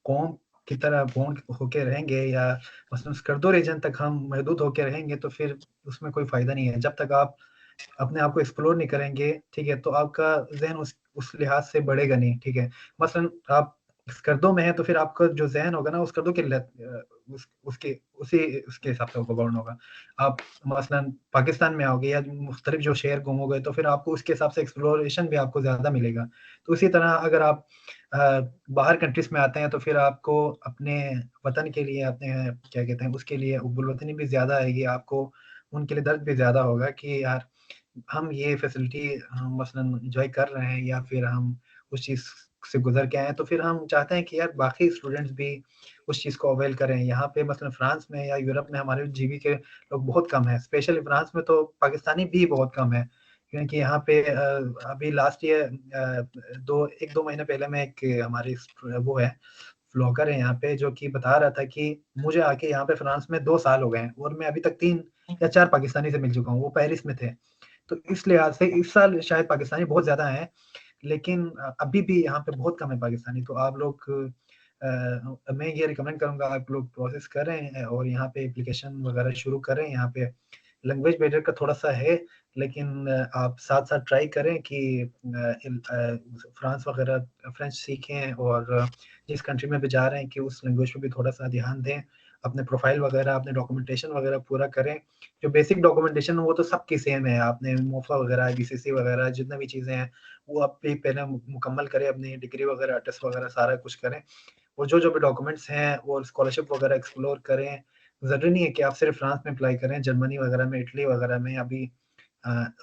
कौम की तरह बॉन्ड होके रहेंगे, या मसलन स्कर्दो रीजन तक हम महदूद होके रहेंगे, तो फिर उसमें कोई फ़ायदा नहीं है। जब तक आप अपने आप को एक्सप्लोर नहीं करेंगे, ठीक है, तो आपका ज़हन उस लिहाज से बढ़ेगा नहीं, ठीक है। मसलन आप स्कर्दो में हैं, तो फिर आपका जो ज़हन होगा ना, स्कर्दो के उसके हिसाब से आपका बॉन्ड होगा। आप मसलन पाकिस्तान में आओगे या मुख्तलिफ जो शहर घूमोगे, तो फिर आपको उसके हिसाब से एक्सप्लोरेशन भी आपको ज़्यादा मिलेगा। तो इसी तरह अगर आप बाहर कंट्रीज़ में आते हैं, तो फिर आपको अपने वतन के लिए, अपने क्या कहते हैं, उसके लिए उबुल-वतनी भी ज़्यादा आएगी, आपको उनके लिए दर्द भी ज़्यादा होगा कि यार हम ये फैसिलिटी हम मसलन एंजॉय कर रहे हैं, या फिर हम उस चीज़ से गुज़र के आए हैं, तो फिर हम चाहते हैं कि यार बाकी स्टूडेंट्स भी उस चीज़ को अवेल करें। यहाँ पे मसलन फ्रांस में या यूरोप में हमारे जीबी के लोग बहुत कम हैं, स्पेशली फ्रांस में तो पाकिस्तानी भी बहुत कम है, क्योंकि यहाँ पे अभी लास्ट ईयर 1-2 महीने पहले में एक हमारी वो है व्लॉगर है यहाँ पे, जो कि बता रहा था कि मुझे आके यहाँ पे फ्रांस में 2 साल हो गए हैं और मैं अभी तक 3 या 4 पाकिस्तानी से मिल चुका हूँ, वो पेरिस में थे। तो इस लिहाज से इस साल शायद पाकिस्तानी बहुत ज़्यादा हैं, लेकिन अभी भी यहाँ पे बहुत कम है पाकिस्तानी। तो आप लोग मैं ये रिकमेंड करूँगा आप लोग प्रोसेस करें और यहाँ पे एप्लीकेशन वगैरह शुरू करें। यहाँ पे लैंग्वेज बैरियर का थोड़ा-सा है, लेकिन आप साथ-साथ ट्राई करें कि फ्रांस वगैरह फ्रेंच सीखें, और जिस कंट्री में भी जा रहे हैं कि उस लैंग्वेज पे भी थोड़ा-सा ध्यान दें। अपने प्रोफाइल वगैरह, अपने डॉक्यूमेंटेशन वगैरह पूरा करें। जो बेसिक डॉक्यूमेंटेशन है वो तो सबकी सेम है, आपने मोफा वगैरह, बीसीसी वगैरह जितना भी चीज़ें हैं वो आप भी पहले मुकम्मल करें, अपनी डिग्री वगैरह, टेस्ट वगैरह सारा कुछ करें, और जो भी डॉक्यूमेंट्स हैं और स्कॉलरशिप वगैरह एक्सप्लोर करें। ज़रूरी नहीं है कि आप सिर्फ फ्रांस में अप्लाई करें, जर्मनी वगैरह में, इटली वगैरह में अभी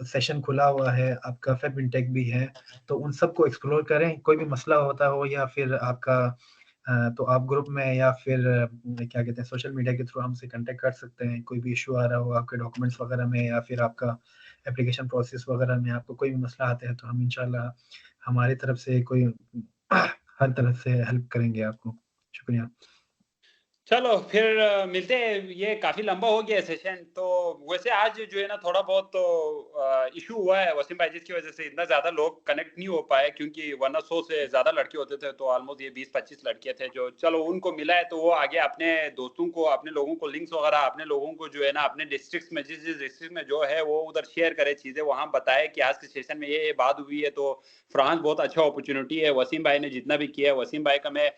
सेशन खुला हुआ है, आपका फेब इंटेक भी है, तो उन सबको एक्सप्लोर करें। कोई भी मसला होता हो या फिर आपका तो आप ग्रुप में या फिर क्या कहते हैं, सोशल मीडिया के थ्रू हमसे कॉन्टैक्ट कर सकते हैं। कोई भी इश्यू आ रहा हो आपके डॉक्यूमेंट्स वगैरह में, या फिर आपका एप्लीकेशन प्रोसेस वगैरह में आपको कोई भी मसला आता है, तो हम इंशाल्लाह हमारी तरफ से कोई हर तरफ से हेल्प करेंगे आपको। शुक्रिया। चलो फिर मिलते हैं। ये काफी लंबा हो गया सेशन, तो वैसे आज जो है ना थोड़ा बहुत तो इशू हुआ है वसीम भाई, जिसकी वजह से इतना ज्यादा लोग कनेक्ट नहीं हो पाए, क्योंकि वरना 100 से ज्यादा लड़के होते थे, तो ऑलमोस्ट ये 20-25 लड़के थे जो चलो उनको मिला है, तो वो आगे अपने दोस्तों को, अपने लोगों को लिंक्स वगैरह, अपने लोगों को जो है ना अपने डिस्ट्रिक्ट में, जिस डिस्ट्रिक्ट में जो है वो उधर शेयर करे चीजें, वहां बताए कि आज के सेशन में ये बात हुई है। तो फ्रांस बहुत अच्छा अपॉर्चुनिटी है। वसीम भाई ने जितना भी किया है, वसीम भाई का मैं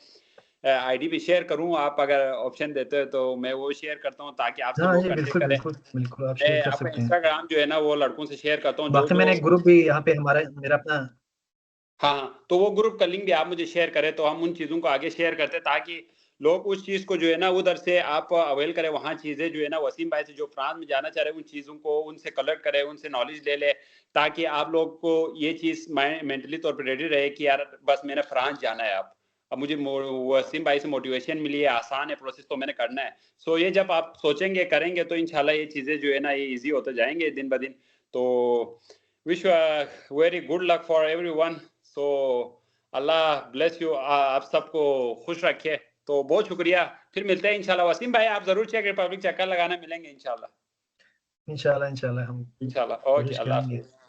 आईडी भी शेयर करूं, आप अगर ऑप्शन देते हो तो मैं वो शेयर करता हूं ताकि आपसे हाँ लोग जी, कनेक्ट बिल्कुल, करें। बिल्कुल, बिल्कुल आप मैं शेयर कर आपका सकते हैं। इंस्टाग्राम जो है ना वो लड़कों से शेयर करता हूं, बाकी मैंने एक ग्रुप भी यहाँ पे मेरा अपना। हाँ, तो वो ग्रुप का लिंक भी आप मुझे शेयर करें, तो हम उन चीजों को आगे शेयर करते हैं, ताकि लोग उस चीज को जो है ना उधर से आप अवेल करें। वहां चीजें जो है ना वसीम भाई से जो फ्रांस में जाना चाह रहे हैं, उन चीजों को उनसे कलेक्ट करें, उनसे नॉलेज ले ले, ताकि आप लोग को ये चीज मेंटली तौर पर रेडी रहे कि यार बस मैंने फ्रांस जाना है। अब मुझे वसीम भाई से मोटिवेशन मिली है, आसान है प्रोसेस, तो मैंने करना है। सो ये जब आप सोचेंगे, करेंगे, तो इंशाल्लाह ये चीजें जो है ना ये इजी होते जाएंगे दिन ब दिन। तो wish very good luck for everyone. So Allah bless you, आप सबको खुश रखे। तो बहुत शुक्रिया, फिर मिलते हैं इंशाल्लाह। वसीम भाई आप जरूर चेक रिपब्लिक चक्कर लगाना, मिलेंगे इंशाल्लाह। इंशाल्लाह हम इंशाल्लाह। ओके, कोशिश अल्लाह करेंगे। हाफिज।